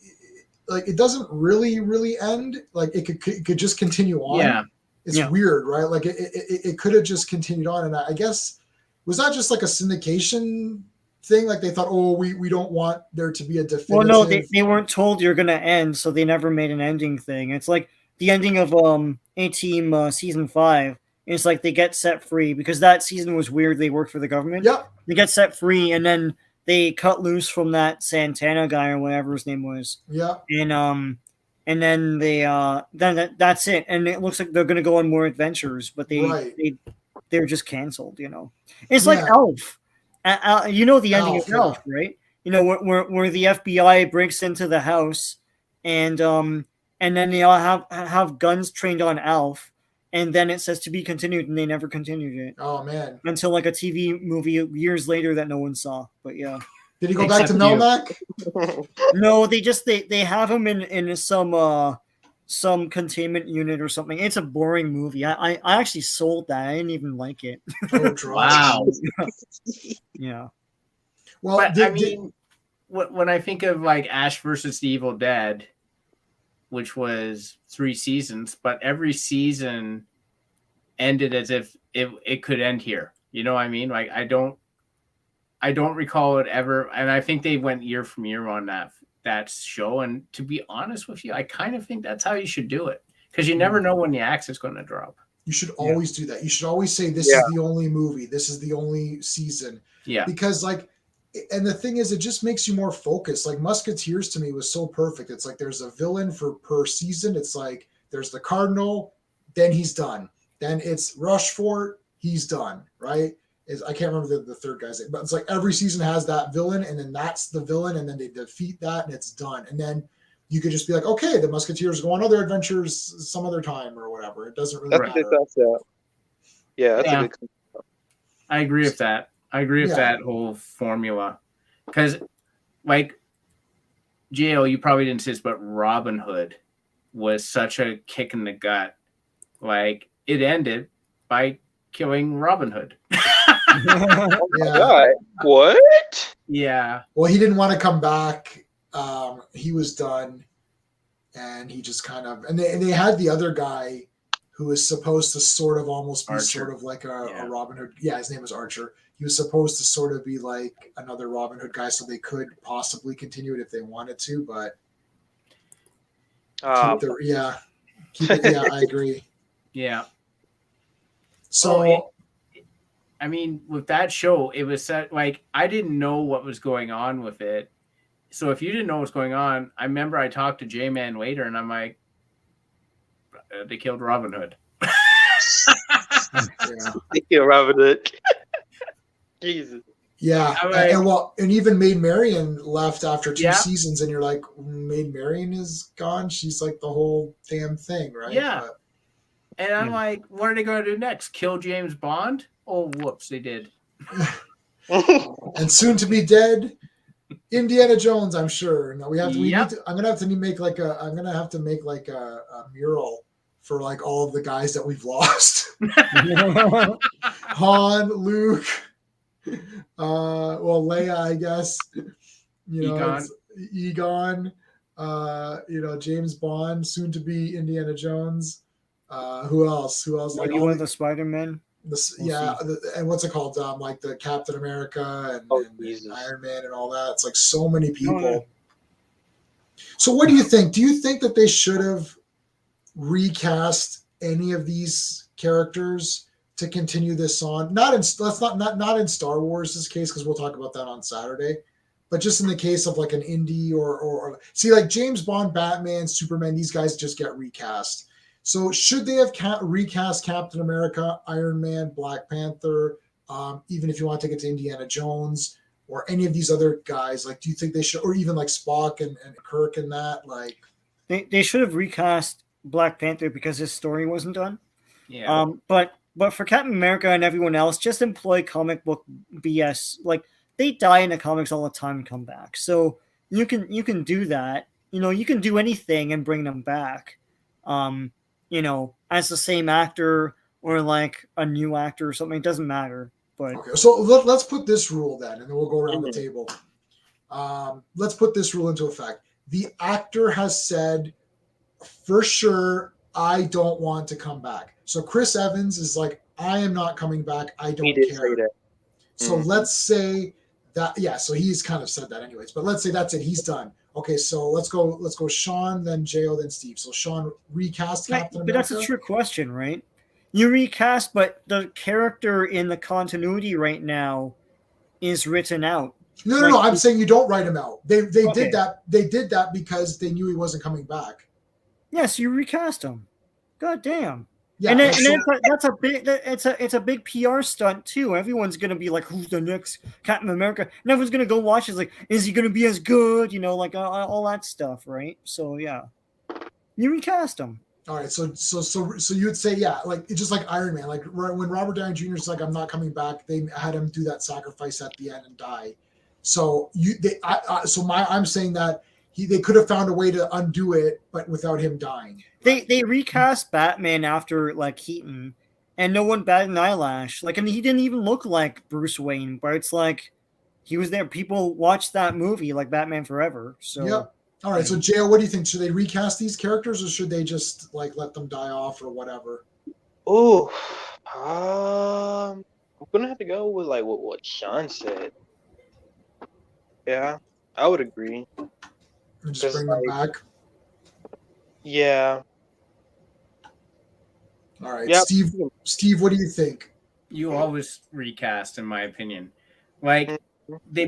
like it doesn't really end. Like it could just continue on. Yeah, it's weird, right? Like it could have just continued on, and I guess was that just like a syndication thing? Like they thought, oh, we don't want there to be a definitive. Well, no, they weren't told you're gonna end, so they never made an ending thing. It's like the ending of A-Team season 5. It's like they get set free because that season was weird. They worked for the government. Yep. They get set free, and then they cut loose from that Santana guy or whatever his name was. Yeah. And then they that's it. And it looks like they're gonna go on more adventures, but they're just canceled. It's like Elf. The ending of Elf, right? Where the FBI breaks into the house, and then they all have guns trained on Elf. And then it says to be continued, and they never continued it. Oh man! Until like a TV movie years later that no one saw. But yeah, did he go back to Melmac? No, they have him in some containment unit or something. It's a boring movie. I actually sold that. I didn't even like it. Oh, wow. Yeah. Well, when I think of like Ash versus the Evil Dead, which was 3 seasons, but every season ended as if it could end here. You know what I mean? Like I don't recall it ever, and I think they went year from year on that show. And to be honest with you, I kind of think that's how you should do it, because you never know when the axe is going to drop. You should always do that. You should always say this is the only movie, this is the only season. Yeah, because like. And the thing is, it just makes you more focused. Like Musketeers to me was so perfect. It's like there's a villain per season. It's like there's the Cardinal, then he's done. Then it's Rushfort, he's done. Right? I can't remember the third guy's name, but it's like every season has that villain, and then that's the villain, and then they defeat that, and it's done. And then you could just be like, okay, the Musketeers go on other adventures some other time or whatever. It doesn't really matter. That's a big. I agree with that. I agree with that whole formula, because, like, J.O., you probably didn't see this, but Robin Hood was such a kick in the gut. Like, it ended by killing Robin Hood. Oh my God. What? Yeah. Well, he didn't want to come back. He was done, and he just kind of and they had the other guy who was supposed to sort of almost be Archer. Sort of like a Robin Hood. Yeah, his name was Archer. He was supposed to sort of be like another Robin Hood guy, so they could possibly continue it if they wanted to. But keep it. Yeah, I agree. Yeah. So, I mean, with that show, it was set, like I didn't know what was going on with it. So if you didn't know what's going on, I remember I talked to J-Man later, and I'm like, they killed Robin Hood. They killed Robin Hood. Jesus. Yeah, and even Maid Marian left after 2 seasons, and you're like, Maid Marian is gone. She's like the whole damn thing, right? Yeah. And I'm like, what are they going to do next? Kill James Bond? Oh, whoops, they did. And soon to be dead, Indiana Jones. I'm sure. No, we have to. I'm gonna have to make like a mural for like all of the guys that we've lost. Han, Luke. Leia, I guess. Egon. James Bond, soon to be Indiana Jones. Who else? Like one of the Spider-Men. And what's it called? Like the Captain America and Iron Man and all that. It's like so many people. So what do you think? Do you think that they should have recast any of these characters to continue this on? Not in Star Wars' case, because we'll talk about that on Saturday, but just in the case of like an indie or see, like James Bond, Batman, Superman, these guys just get recast. So should they have recast Captain America, Iron Man, Black Panther, even if you want to take it to Indiana Jones or any of these other guys? Like, do you think they should, or even like Spock and Kirk and that? Like, they should have recast Black Panther because his story wasn't done. Yeah. But for Captain America and everyone else, just employ comic book BS. Like, they die in the comics all the time and come back. So you can do that. You can do anything and bring them back. As the same actor or like a new actor or something. It doesn't matter. But okay, so let's put this rule then, and then we'll go around the table. Let's put this rule into effect. The actor has said, for sure, I don't want to come back. So Chris Evans is like, I am not coming back. I don't care. So let's say that, yeah, so he's kind of said that anyways, but let's say that's it. He's done. Okay, so let's go Sean, then Jo, then Steve. So Sean recast Captain America. But that's a trick question, right? You recast, but the character in the continuity right now is written out. No. I'm saying you don't write him out. They did that. They did that because they knew he wasn't coming back. Yes, you recast him. God damn. Yeah, and that's a big. It's a big PR stunt too. Everyone's gonna be like, "Who's the next Captain America?" And everyone's gonna go watch. It's like, is he gonna be as good? You know, like all that stuff, right? So yeah, you recast him. All right, so you'd say, yeah, like it's just like Iron Man, like when Robert Downey Jr. is like, I'm not coming back, they had him do that sacrifice at the end and die. So I'm saying that they could have found a way to undo it, but without him dying. They recast Batman after like Keaton, and no one batted an eyelash. Like, and he didn't even look like Bruce Wayne, but it's like he was there. People watched that movie, like Batman Forever. So yep. All right, so Jo, what do you think? Should they recast these characters, or should they just like let them die off or whatever? Oh, I'm gonna have to go with like what Sean said. Yeah, I would agree. And just bring them back. Yeah. All right, yep. Steve, what do you think? You always recast, in my opinion. Like they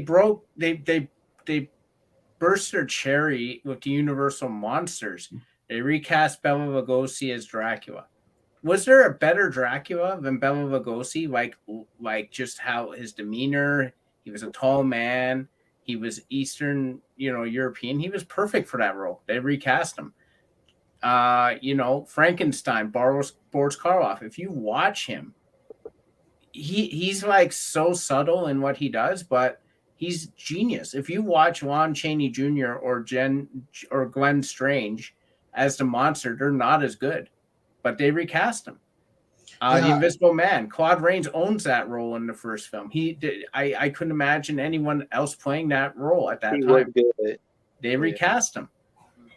burst their cherry with the Universal monsters. They recast Bela Lugosi as Dracula. Was there a better Dracula than Bela Lugosi? Like just how his demeanor, he was a tall man, he was Eastern, European. He was perfect for that role. They recast him. Frankenstein, Boris Karloff. If you watch him, he's like so subtle in what he does, but he's genius. If you watch Lon Chaney Jr. or Glenn Strange as the monster, they're not as good, but they recast him. The Invisible Man, Claude Rains owns that role in the first film. I couldn't imagine anyone else playing that role at that time. They recast him.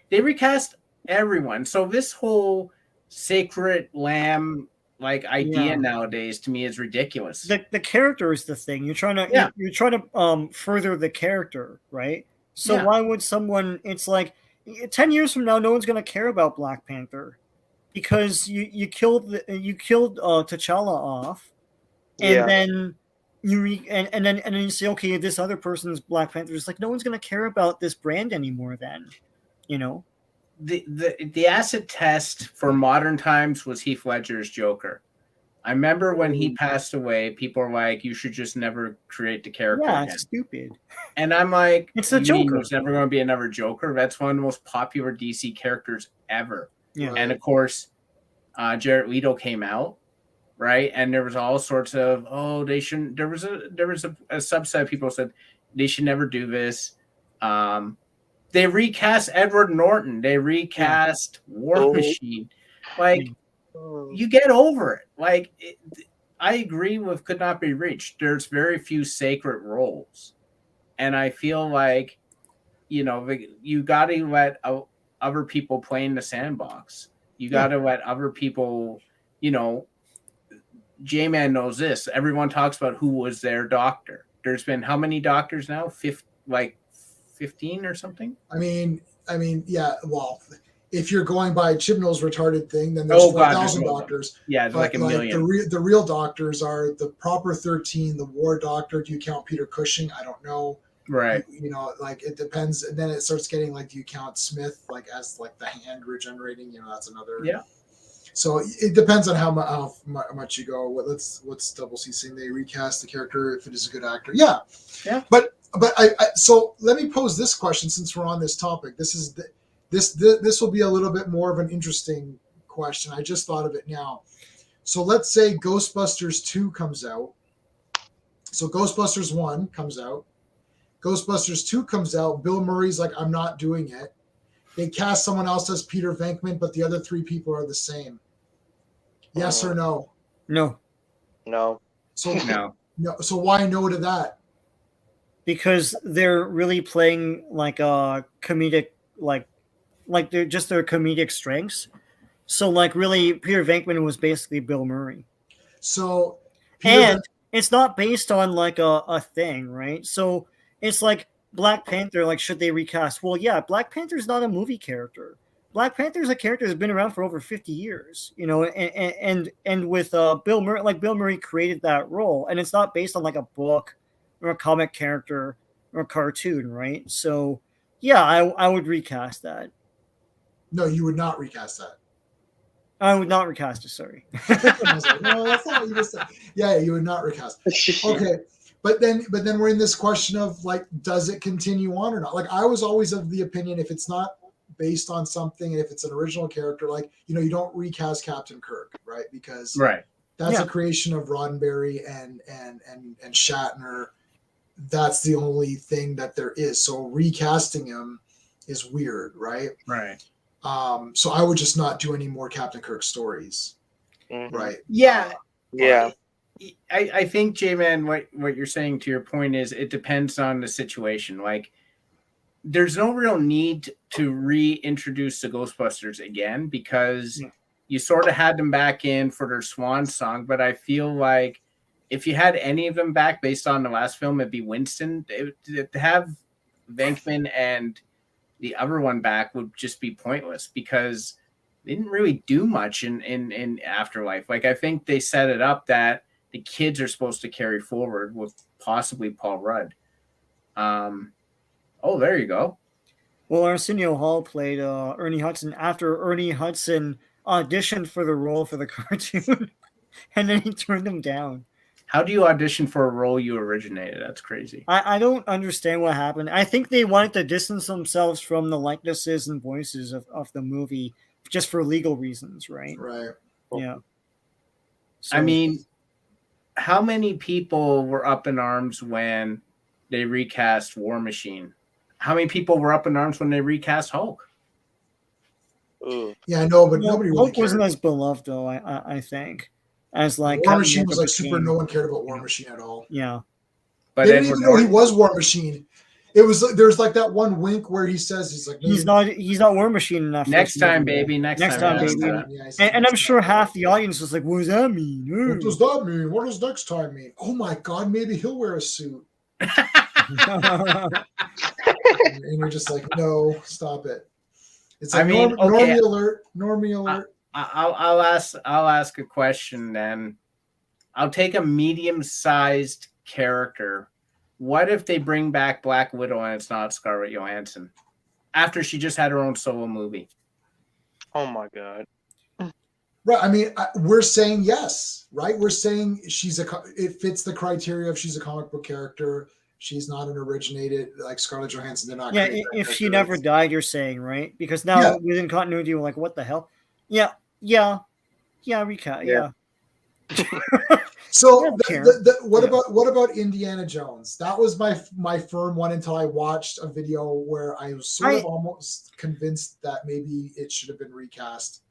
They recast everyone. So this whole sacred lamb idea nowadays to me is ridiculous. The character is the thing. You're trying to further the character, right? So why would someone? It's like 10 years from now, no one's going to care about Black Panther because you killed T'Challa off, and then and then you say, okay, this other person's Black Panther. It's like no one's going to care about this brand anymore. Then, The acid test for modern times was Heath Ledger's Joker. I remember when he passed away, people were like, you should just never create the character again. It's stupid. And I'm like, it's a Joker. There's never going to be another Joker. That's one of the most popular DC characters ever. Yeah. And of course, Jared Leto came out, right? And there was all sorts of, they shouldn't. There was a subset of people said they should never do this. They recast Edward Norton. They recast War Machine. You get over it. I agree with Could Not Be Reached. There's very few sacred roles. And I feel like, you got to let other people play in the sandbox. You got to let other people, J-Man knows this. Everyone talks about who was their doctor. There's been how many doctors now? 15 or something? I mean, yeah. Well, if you're going by Chibnall's retarded thing, then there's 4,000 doctors. Yeah, it's like a million. The real doctors are the proper 13. The war doctor. Do you count Peter Cushing? I don't know. Right. It depends. And then it starts getting do you count Smith as the hand regenerating? That's another. Yeah. So it depends on how much you go. What's Double C saying? They recast the character if it is a good actor. Yeah. Yeah. But so let me pose this question since we're on this topic. This will be a little bit more of an interesting question. I just thought of it now. So let's say Ghostbusters 2 comes out. So Ghostbusters 1 comes out. Ghostbusters 2 comes out. Bill Murray's like, I'm not doing it. They cast someone else as Peter Venkman, but the other three people are the same. Yes or no? No. No. So No. no. So why no to that? Because they're really playing like a comedic, like they're just their comedic strengths. So like really, Peter Venkman was basically Bill Murray. So and it's not based on like a thing, right? So it's like Black Panther, like should they recast? Well, yeah, Black Panther's not a movie character. Black Panther's a character that's been around for over 50 years, you know, and with Bill Murray, like Bill Murray created that role, and it's not based on like a book or a comic character or a cartoon, right? So yeah, I would recast that. No, you would not recast that. I would not recast it. Sorry. I was like, no, that's not what you just said. Yeah, you would not recast. Okay, but then we're in this question of like, does it continue on or not? Like, I was always of the opinion if it's not based on something, if it's an original character, like you don't recast Captain Kirk, right? Because that's a creation of Roddenberry and Shatner. That's the only thing that there is. So recasting him is weird, right? Right. So I would just not do any more Captain Kirk stories. Mm-hmm. Right. Yeah. Yeah. I think, J-Man, what you're saying to your point is it depends on the situation. Like, there's no real need to reintroduce the Ghostbusters again because you sort of had them back in for their swan song. But I feel like if you had any of them back based on the last film, it'd be Winston. To have Venkman and the other one back would just be pointless because they didn't really do much in Afterlife. Like, I think they set it up that the kids are supposed to carry forward with possibly Paul Rudd. Oh, there you go. Well, Arsenio Hall played Ernie Hudson after Ernie Hudson auditioned for the role for the cartoon, and then he turned him down. How do you audition for a role you originated? That's crazy. I don't understand what happened. I think they wanted to distance themselves from the likenesses and voices of the movie just for legal reasons, right? Right. Yeah. So, I mean, how many people were up in arms when they recast War Machine? How many people were up in arms when they recast Hulk? Ooh. Yeah, I know, but nobody really Hulk wasn't as beloved, though, I think. As like War Machine was like super. No one cared about War Machine at all. Yeah, but they didn't even know he was War Machine. It was there's like that one wink where he says he's not War Machine enough. Next time, baby. Next time, baby. Yeah, and I'm sure half the audience was like, "What does that mean? What does that mean? What does next time mean? Oh my God, maybe he'll wear a suit." And you're just like, no, stop it. It's like normie alert. I'll ask a question then. I'll take a medium-sized character. What if they bring back Black Widow and it's not Scarlett Johansson after she just had her own solo movie? Oh my God. Right. I mean, we're saying yes, right? We're saying it fits the criteria of she's a comic book character. She's not an originated like Scarlett Johansson. They're not. Yeah, if she never died, you're saying, right? Because now within continuity, we're like, what the hell? Yeah, recap. Yeah. So what about Indiana Jones? That was my firm one until I watched a video where I was sort of almost convinced that maybe it should have been recast.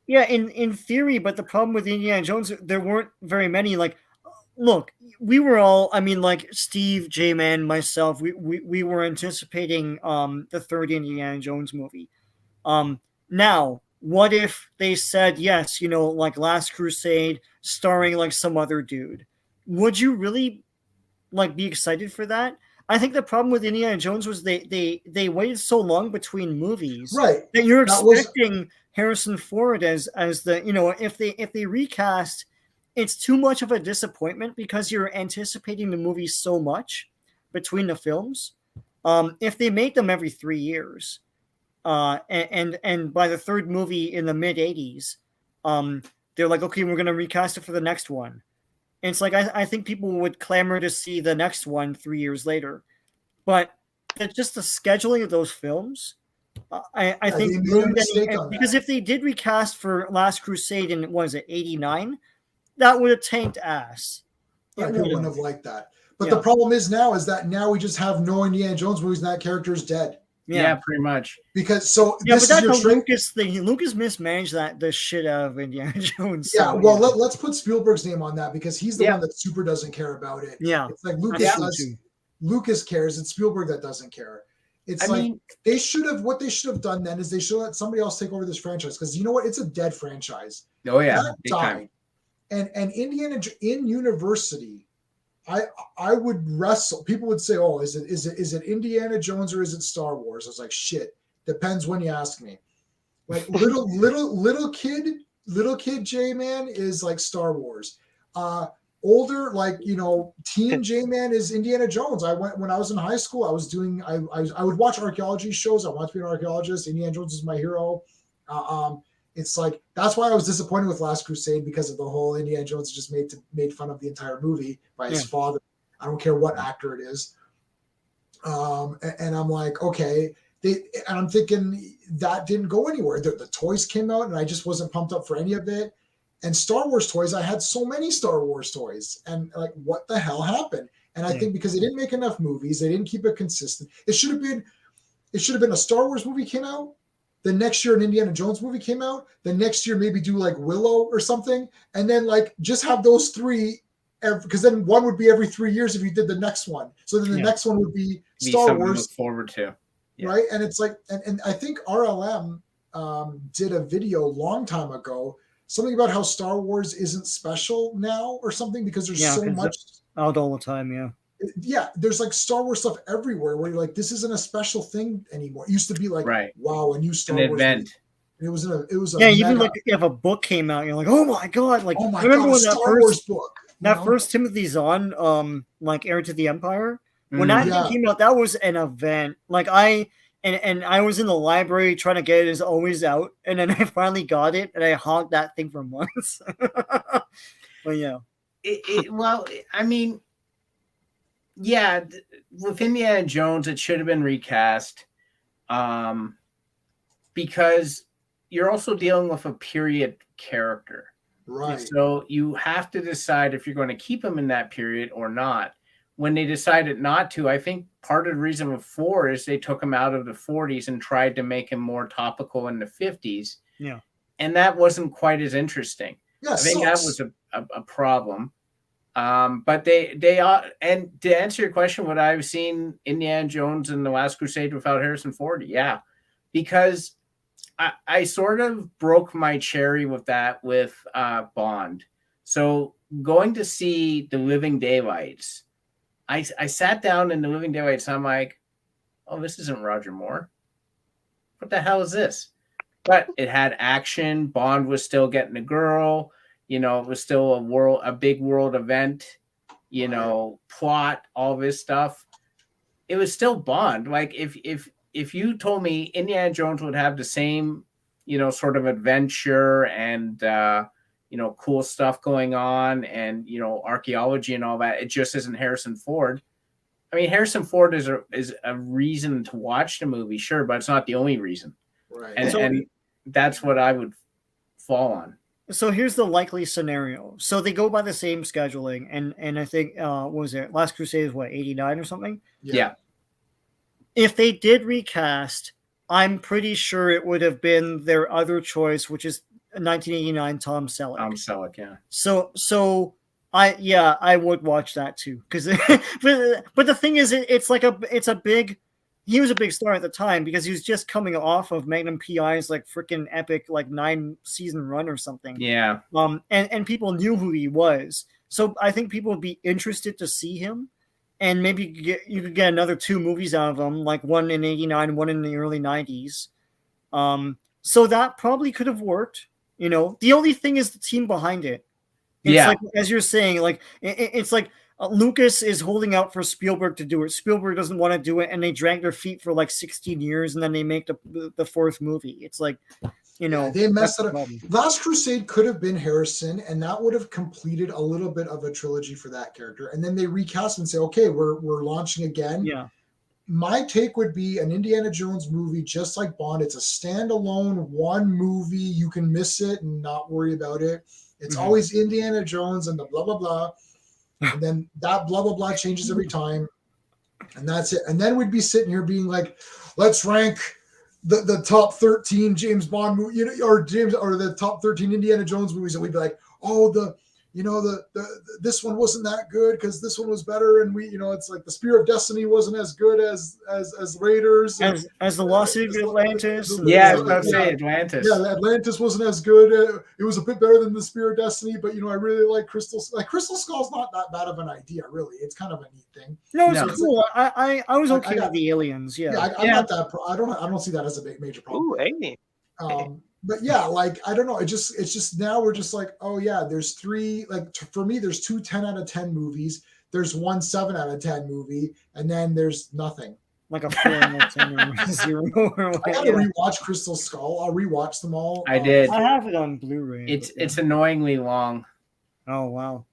Yeah, in theory, but the problem with Indiana Jones, there weren't very many. Like, look, we were all, I mean, like Steve, J-Man, myself, we were anticipating the third Indiana Jones movie. Now, what if they said yes, like Last Crusade, starring like some other dude? Would you really like be excited for that? I think the problem with Indiana Jones was they waited so long between movies, right? That you're expecting Harrison Ford as the if they recast, it's too much of a disappointment because you're anticipating the movie so much between the films. If they make them every 3 years, and by the third movie in the mid 80s, they're like, okay, we're gonna recast it for the next one. And it's like I think people would clamor to see the next one 3 years later, but just the scheduling of those films, I think because if they did recast for Last Crusade in what is it 89, that would have tanked ass. I wouldn't have liked that. But the problem is now that we just have no Indiana Jones movies and that character is dead. Yeah, pretty much. Because but this that's is a Lucas thing. Lucas mismanaged the shit out of Indiana Jones. Yeah, so, well, let's put Spielberg's name on that because he's the one that super doesn't care about it. Yeah, it's like Lucas cares. It's Spielberg that doesn't care. It's they should have. What they should have done then is they should let somebody else take over this franchise because you know what? It's a dead franchise. Oh yeah, that died. And Indiana in University, I would wrestle. People would say, "Oh, is it Indiana Jones or is it Star Wars?" I was like, "Shit, depends when you ask me." Like little kid J-Man is like Star Wars. Older, like teen J-Man is Indiana Jones. When I was in high school, I would watch archaeology shows. I wanted to be an archaeologist. Indiana Jones is my hero. It's like that's why I was disappointed with Last Crusade because of the whole Indiana Jones just made fun of the entire movie by his father. I don't care what actor it is. And I'm like, okay. And I'm thinking that didn't go anywhere. The toys came out and I just wasn't pumped up for any of it. And Star Wars toys, I had so many Star Wars toys. And like, what the hell happened? And I think because they didn't make enough movies, they didn't keep it consistent. It should have been a Star Wars movie came out. The next year an Indiana Jones movie came out. The next year maybe do like Willow or something. And then like just have those three because then one would be every 3 years if you did the next one. So then the next one would be Star Wars. To look forward to. Yeah. Right. And it's like, and I think RLM did a video a long time ago, something about how Star Wars isn't special now or something because there's so much out all the time. Yeah. Yeah. There's like Star Wars stuff everywhere where you're like, this isn't a special thing anymore. It used to be like, wow, a new Star Wars event. Movie. It was a even like if a book came out, you're like, oh my God. Like, oh my remember God, when that Star Wars book. That first Timothy Zahn, like Heir to the Empire, when that thing came out, that was an event. Like I was in the library trying to get it. It's always out, and then I finally got it, and I hogged that thing for months. But yeah, well, I mean, yeah, with Indiana Jones, it should have been recast, because you're also dealing with a period character. Right. So you have to decide if you're going to keep him in that period or not. When they decided not to, I think part of the reason with 4 is they took him out of the 40s and tried to make him more topical in the 50s. Yeah. And that wasn't quite as interesting. Yeah, I think that was a problem. But and to answer your question, would I have seen Indiana Jones and the Last Crusade without Harrison Ford? Yeah, because I sort of broke my cherry with that with Bond. So going to see The Living Daylights, I sat down in The Living Daylights and I'm like, oh, this isn't Roger Moore. What the hell is this? But it had action. Bond was still getting a girl. It was still a big world event, plot, all this stuff. It was still Bond. Like if you told me Indiana Jones would have the same, sort of adventure and, cool stuff going on and, archaeology and all that, it just isn't Harrison Ford. I mean, Harrison Ford is a reason to watch the movie, sure, but it's not the only reason. Right. And that's what I would fall on. So here's the likely scenario. So they go by the same scheduling, and I think what was it? Last Crusade is what, 89 or something? Yeah. If they did recast, I'm pretty sure it would have been their other choice, which is 1989 Tom Selleck. Tom Selleck, yeah. So I would watch that too, because but the thing is, he was a big star at the time because he was just coming off of Magnum PI's like freaking epic like 9-season run or something. Yeah. And people knew who he was, so I think people would be interested to see him, and maybe you could get another 2 movies out of him, like one in 89, one in the early 90s. So that probably could have worked. The only thing is the team behind it. It's like, as you're saying, like it's like Lucas is holding out for Spielberg to do it. Spielberg doesn't want to do it, and they drag their feet for like 16 years, and then they make the 4th movie. It's like, they messed it up. Last Crusade could have been Harrison, and that would have completed a little bit of a trilogy for that character. And then they recast and say, okay, we're launching again. Yeah. My take would be an Indiana Jones movie, just like Bond. It's a standalone one movie. You can miss it and not worry about it. It's always Indiana Jones and the blah, blah, blah. And then that blah, blah, blah changes every time. And that's it. And then we'd be sitting here being like, let's rank the top 13 James Bond movie, or the top 13 Indiana Jones movies, and we'd be like, oh, this one wasn't that good because this one was better, and it's like the Spear of Destiny wasn't as good as Raiders, as the Lost City of Atlantis. Yeah, I was about to say Atlantis. Yeah, Atlantis wasn't as good. It was a bit better than the Spear of Destiny, but I really like Crystal. Like Crystal Skull's not that bad of an idea, really. It's kind of a neat thing. No, it's cool. I was okay with the aliens. Yeah, I'm not that. I don't see that as a major problem. Ooh, alien. But yeah, like I don't know. It's just now we're just like, oh yeah, there's three. Like for me, there's 2 10 out of 10 movies. There's 1 7 out of 10 movie, and then there's nothing. Like a 4 out of 10 or 0. I gotta rewatch Crystal Skull. I'll rewatch them all. I did. I have it on Blu-ray. It's annoyingly long. Oh wow.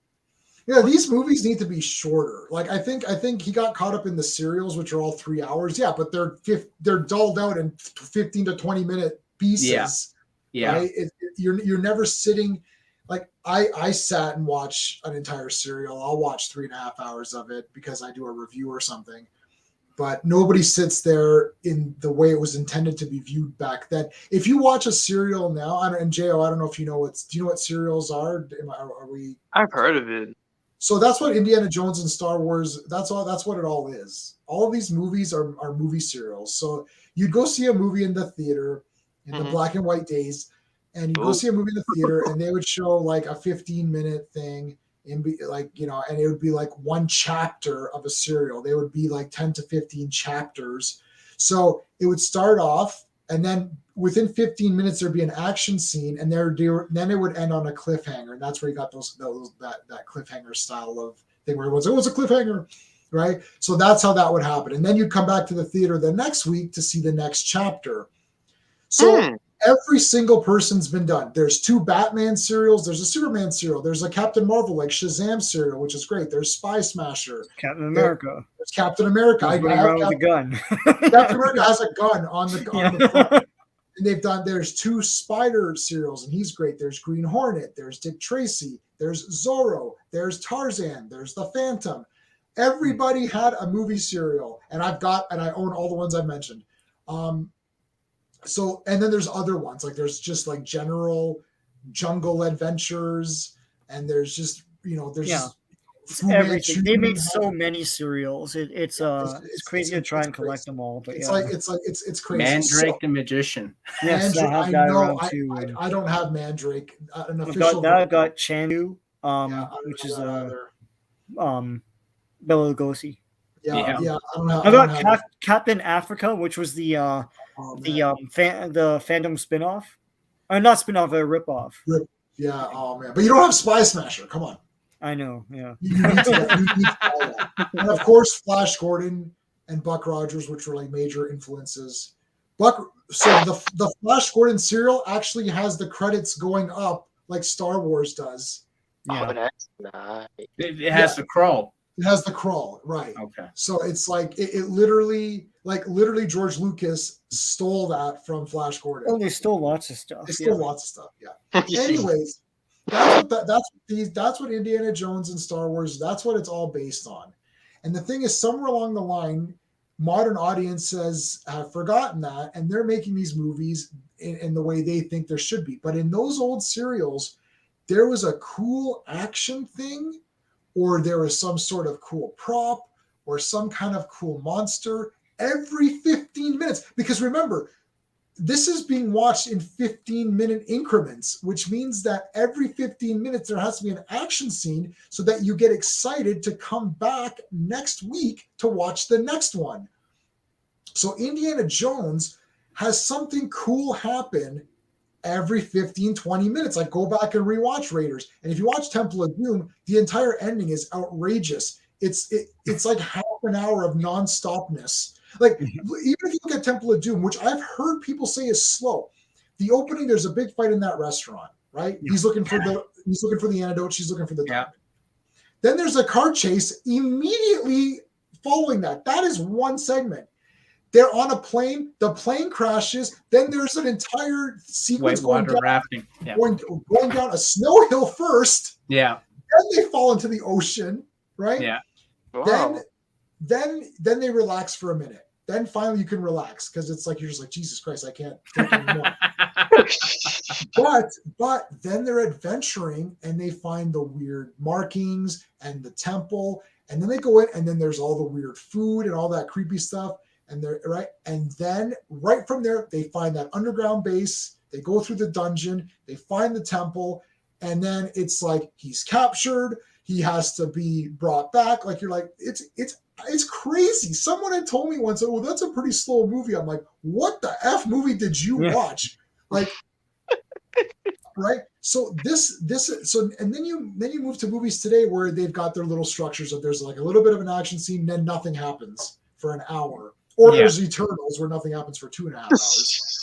Yeah, these movies need to be shorter. Like I think he got caught up in the serials, which are all 3 hours. Yeah, but they're dulled out in 15 to 20 minute pieces. Yeah. Right? You're never sitting. Like I sat and watched an entire serial. I'll watch 3.5 hours of it because I do a review or something. But nobody sits there in the way it was intended to be viewed back then. If you watch a serial now, and Jo, I don't know if do you know what serials are? Are we? I've heard of it. So that's what Indiana Jones and Star Wars. That's what it all is. All of these movies are movie serials. So you'd go see a movie in the theater in the black and white days, and you go see a movie in the theater, and they would show like a 15-minute thing, and it would be like one chapter of a serial. They would be like 10 to 15 chapters. So it would start off, and then within 15 minutes there'd be an action scene, and then it would end on a cliffhanger, and that's where you got that cliffhanger style of thing where everyone's like, oh, it's a cliffhanger, right? So that's how that would happen, and then you'd come back to the theater the next week to see the next chapter. So every single person's been done. There's 2 Batman serials. There's a Superman serial. There's a Captain Marvel, like Shazam serial, which is great. There's Spy Smasher. Captain America. There's Captain America. I have with a gun. Captain America has a gun on the front. And there's 2 Spider serials, and he's great. There's Green Hornet. There's Dick Tracy. There's Zorro. There's Tarzan. There's the Phantom. Everybody had a movie serial, and I own all the ones I mentioned. So, and then there's other ones, like there's just like general jungle adventures, and there's just, it's everything. They made so many serials. It's crazy to try and collect them all, but it's crazy. Mandrake the Magician. Yes, I know. I don't have Mandrake. An official. I've got Chandu, which is Bela Lugosi. Yeah. I got Captain Africa, which was the Phantom spinoff, or not spinoff, a ripoff. Yeah. Oh man, but you don't have Spy Smasher. Come on. I know. Yeah. You need to follow that. And of course, Flash Gordon and Buck Rogers, which were like major influences. So the Flash Gordon serial actually has the credits going up like Star Wars does. Yeah. Oh, that's nice. It has the crawl. It has the crawl, right? Okay. So it's like it literally George Lucas stole that from Flash Gordon. Oh, they stole lots of stuff. They stole lots of stuff. Yeah. Anyways, that's what Indiana Jones and Star Wars. That's what it's all based on. And the thing is, somewhere along the line, modern audiences have forgotten that, and they're making these movies in the way they think there should be. But in those old serials, there was a cool action thing, or there was some sort of cool prop, or some kind of cool monster every 15 minutes. Because remember, this is being watched in 15-minute increments, which means that every 15 minutes there has to be an action scene so that you get excited to come back next week to watch the next one. So Indiana Jones has something cool happen every 15, 20 minutes. Like, go back and rewatch Raiders. And if you watch Temple of Doom, the entire ending is outrageous. It's like half an hour of non-stopness. Like, even if you look at Temple of Doom, which I've heard people say is slow, the opening, there's a big fight in that restaurant, right? Yeah. He's looking for the antidote. She's looking for the diamond. Then there's a car chase immediately following that. That is one segment. They're on a plane. The plane crashes. Then there's an entire sequence going down a snow hill first. Yeah. Then they fall into the ocean, right? Yeah. Wow. then they relax for a minute. Then finally you can relax because it's like you're just like, Jesus Christ, I can't take anymore. but then they're adventuring and they find the weird markings and the temple, and then they go in and then there's all the weird food and all that creepy stuff, and they're right, and then right from there they find that underground base. They go through the dungeon, they find the temple, and then it's like he's captured. He has to be brought back. Like you're like, it's crazy. Someone had told me once, "Well, that's a pretty slow movie." I'm like, "What the F movie did you watch?" Like, right? So and then you move to movies today where they've got their little structures of there's like a little bit of an action scene, then nothing happens for an hour, or there's Eternals where nothing happens for 2.5 hours.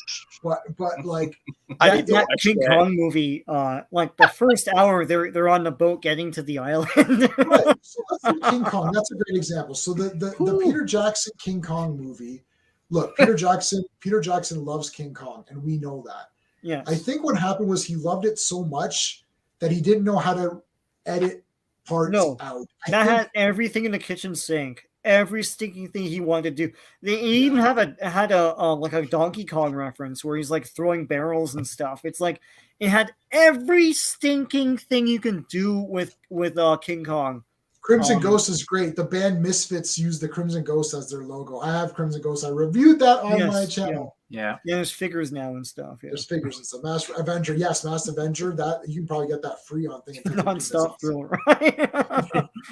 But like that King Kong movie, like the first hour, they're on the boat getting to the island. Right. So that's King Kong. That's a great example. So the Peter Jackson King Kong movie. Look, Peter Jackson loves King Kong, and we know that. Yeah. I think what happened was he loved it so much that he didn't know how to edit parts out. Had everything in the kitchen sink. Every stinking thing he wanted to do. They even had a like a Donkey Kong reference where he's like throwing barrels and stuff. It's like it had every stinking thing you can do with King Kong. Crimson Ghost is great. The band Misfits used the Crimson Ghost as their logo. I have Crimson Ghost. I reviewed that on my channel. Yeah, there's figures now and stuff. Yeah. There's figures and stuff. Masked Avenger, Masked Avenger. That you can probably get that free on thing. Non-stop thriller, right?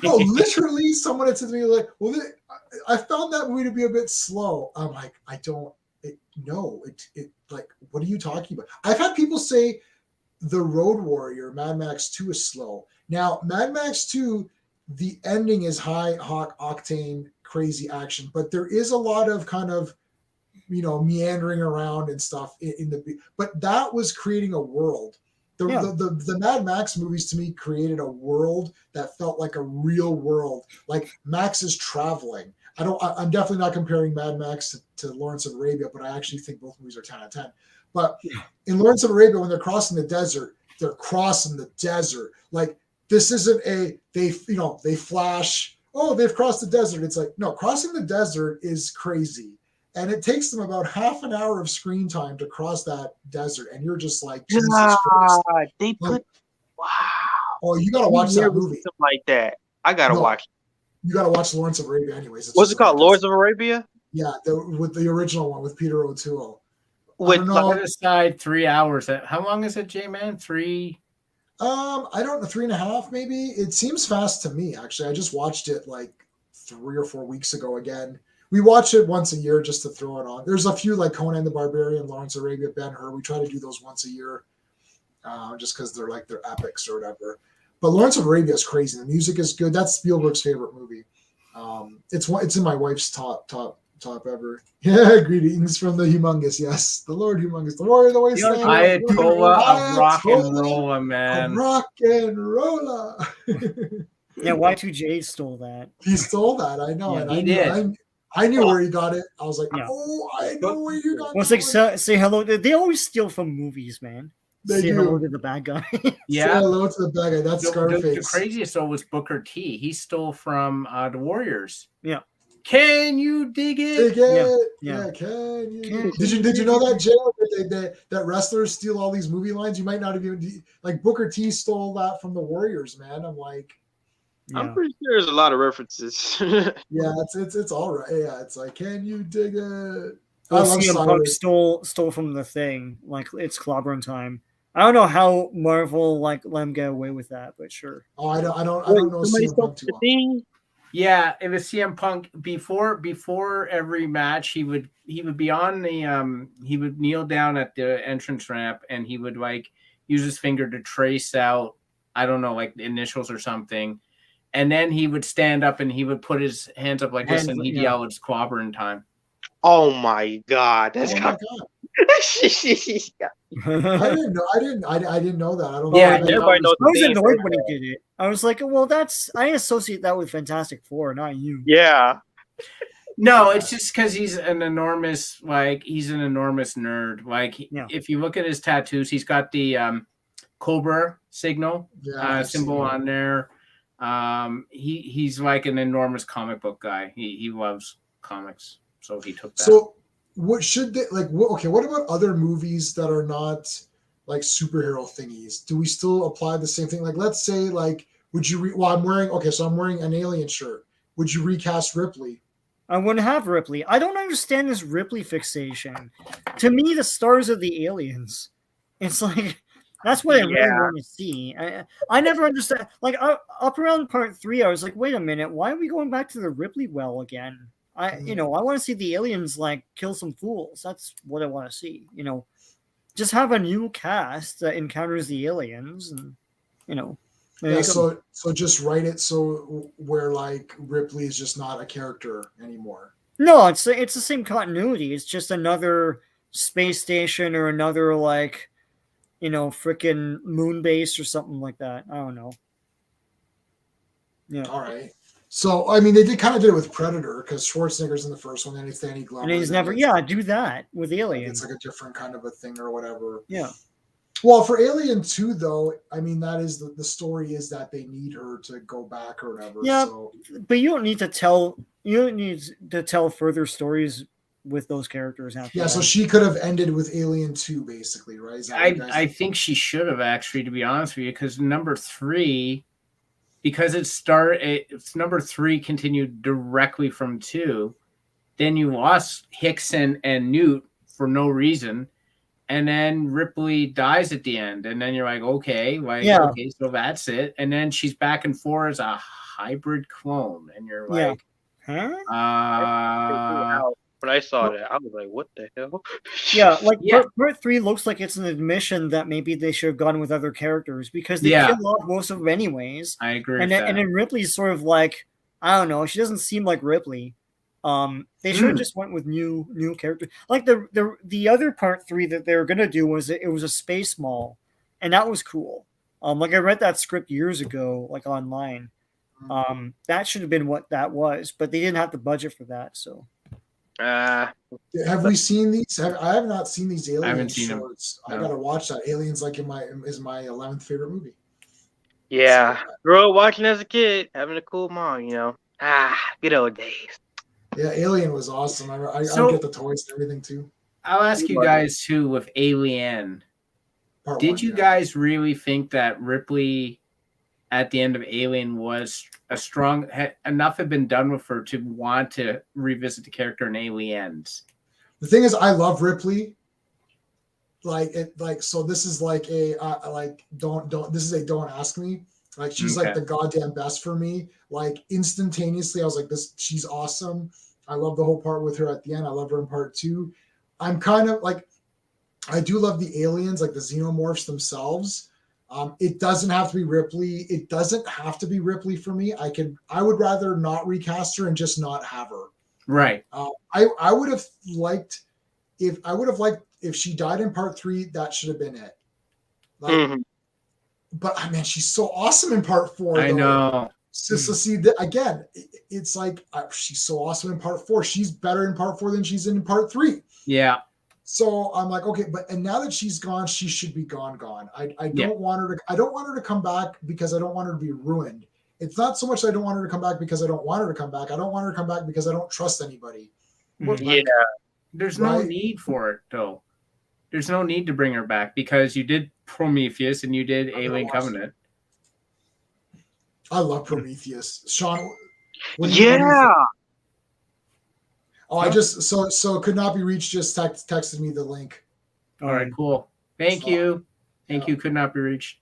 No, literally, someone had said to me like, "Well, I found that movie to be a bit slow." I'm like, I don't. Like, what are you talking about? I've had people say The Road Warrior, Mad Max 2 is slow. Now, Mad Max 2, the ending is high octane, crazy action, but there is a lot of kind of, meandering around and stuff but that was creating a world. The Mad Max movies to me created a world that felt like a real world. Like Max is traveling. I'm definitely not comparing Mad Max to Lawrence of Arabia, but I actually think both movies are 10 out of 10. But in Lawrence of Arabia, when they're crossing the desert, they're crossing the desert. Like this isn't they flash, oh, they've crossed the desert. It's like, no, crossing the desert is crazy. And it takes them about half an hour of screen time to cross that desert. And you're just like, Jesus Christ. Wow. Oh, you got to watch that movie. Something like that. I got to watch it. You got to watch Lawrence of Arabia anyways. What's it called? Lords of Arabia? Yeah, with the original one with Peter O'Toole. Set aside 3 hours. How long is it, J-Man? 3? I don't know, 3.5 maybe. It seems fast to me, actually. I just watched it like 3 or 4 weeks ago again. We watch it once a year just to throw it on. There's a few like Conan the Barbarian, Lawrence of Arabia, Ben-Hur. We try to do those once a year just because they're epics or whatever. But Lawrence of Arabia is crazy. The music is good. That's Spielberg's favorite movie. It's in my wife's top ever. Yeah, greetings from the humongous. Yes, the Lord humongous, the warrior, the wasteland. Ayatollah of rock and rolla, man. Rock and rolla. Yeah, Y2J stole that. He stole that. I know. Yeah, and he did. I knew where he got it. I was like, oh, I know where you got it. Well, it's like say hello. They always steal from movies, man. Say hello to the bad guy. Yeah. Say hello to the bad guy. That's Scarface. The craziest though was Booker T. He stole from the Warriors. Yeah. Can you dig it? Dig it. Yeah. Can you? Did you know that, Jay? That wrestlers steal all these movie lines? You might not have even like Booker T stole that from the Warriors, man. I'm like, I'm pretty sure there's a lot of references. Yeah, it's all right. Yeah, it's like, can you dig it? CM Punk stole from the Thing. Like it's Clobberin time. I don't know how Marvel let him get away with that, but sure. Oh, I don't know CM Punk too well. Yeah, it was CM Punk before every match. He would be on the he would kneel down at the entrance ramp and he would like use his finger to trace out, I don't know, like the initials or something. And then he would stand up and he would put his hands up like this and he'd yell, "It's Clobberin time." Oh my God. That's I didn't know that. I don't know. Yeah, everybody knows. I was annoyed when he did it. I was like, well, I associate that with Fantastic Four, not you. Yeah. No, it's just because he's an enormous nerd. Like, if you look at his tattoos, he's got the Cobra symbol on there. He's like an enormous comic book guy. He loves comics, so he took that. So what should they like? Okay, what about other movies that are not like superhero thingies? Do we still apply the same thing? Like, let's say, like, would you? I'm wearing an Alien shirt. Would you recast Ripley? I wouldn't have Ripley. I don't understand this Ripley fixation. To me, the stars are the aliens. It's like that's what I really want to see. I never understand. Like up around part 3, I was like, wait a minute, why are we going back to the Ripley well again? I want to see the aliens like kill some fools. That's what I want to see. Just have a new cast that encounters the aliens, and so just write it so where like Ripley is just not a character anymore. No, it's the same continuity. It's just another space station or another like freaking moon base or something like that. I don't know. Yeah. All right. So I mean, they kind of did it with Predator because Schwarzenegger's in the first one, and it's Danny Glover. And he's never do that with Alien. It's like a different kind of a thing or whatever. Yeah. Well, for Alien 2, though, I mean, that is the story is that they need her to go back or whatever. Yeah, so. But you don't need to tell further stories with those characters. So she could have ended with Alien 2, basically, right? I think she should have, actually, to be honest with you, because number 3, because it's number 3 continued directly from 2, then you lost Hicks and Newt for no reason. And then Ripley dies at the end, and then you're like, okay, so that's it. And then she's back and forth as a hybrid clone, and you're like, when I saw that, I was like, what the hell? Part 3 looks like it's an admission that maybe they should have gone with other characters because they kill off most of them anyways. I agree. And then Ripley's sort of like, I don't know, she doesn't seem like Ripley. They should have just went with new characters. Like the other part 3 that they were gonna do was it was a space mall, and that was cool. Like I read that script years ago, like online. That should have been what that was, but they didn't have the budget for that. So, have we seen these? I have not seen these Alien I haven't seen shorts. them. No. I gotta watch that. Aliens like is my 11th favorite movie. Yeah, grew up watching as a kid, having a cool mom. Good old days. Yeah, Alien was awesome. I get the toys and everything too. I'll ask you guys too with Alien. Did you guys really think that Ripley at the end of Alien was enough had been done with her to want to revisit the character in Aliens? The thing is, I love Ripley. So this is like a don't ask me. Like she's like the goddamn best for me. Like instantaneously, I was like, she's awesome. I love the whole part with her at the end. I love her in part 2. I'm kind of like, I do love the aliens, like the xenomorphs themselves. It doesn't have to be Ripley. It doesn't have to be Ripley for me. I would rather not recast her and just not have her. Right. I would have liked if she died in part 3, that should have been it. But man, she's so awesome in part 4. I know. So see again, it's like she's so awesome in part 4. She's better in part 4 than she's in part 3. Yeah. So I'm like, okay, and now that she's gone, she should be gone. I don't want her to. I don't want her to come back because I don't want her to be ruined. It's not so much I don't want her to come back because I don't want her to come back. I don't want her to come back because I don't trust anybody. There's no need for it though. There's no need to bring her back because you did Prometheus and you did Alien Covenant. I love Prometheus. Sean, I just so could not be reached. Just texted me the link. All right, cool. Thank you. Could not be reached.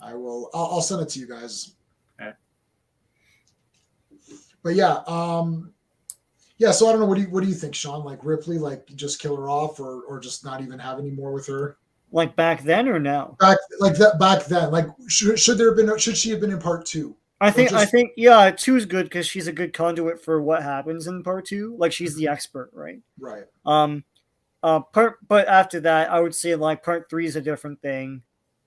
I will. I'll send it to you guys. Okay. But yeah, So I don't know. What do you think, Sean? Like Ripley, like just kill her off, or just not even have any more with her? Like back then or now? Back then. Like should she have been in part 2? I think 2 is good because she's a good conduit for what happens in part 2. Like she's the expert, right? Right. But after that, I would say like part 3 is a different thing.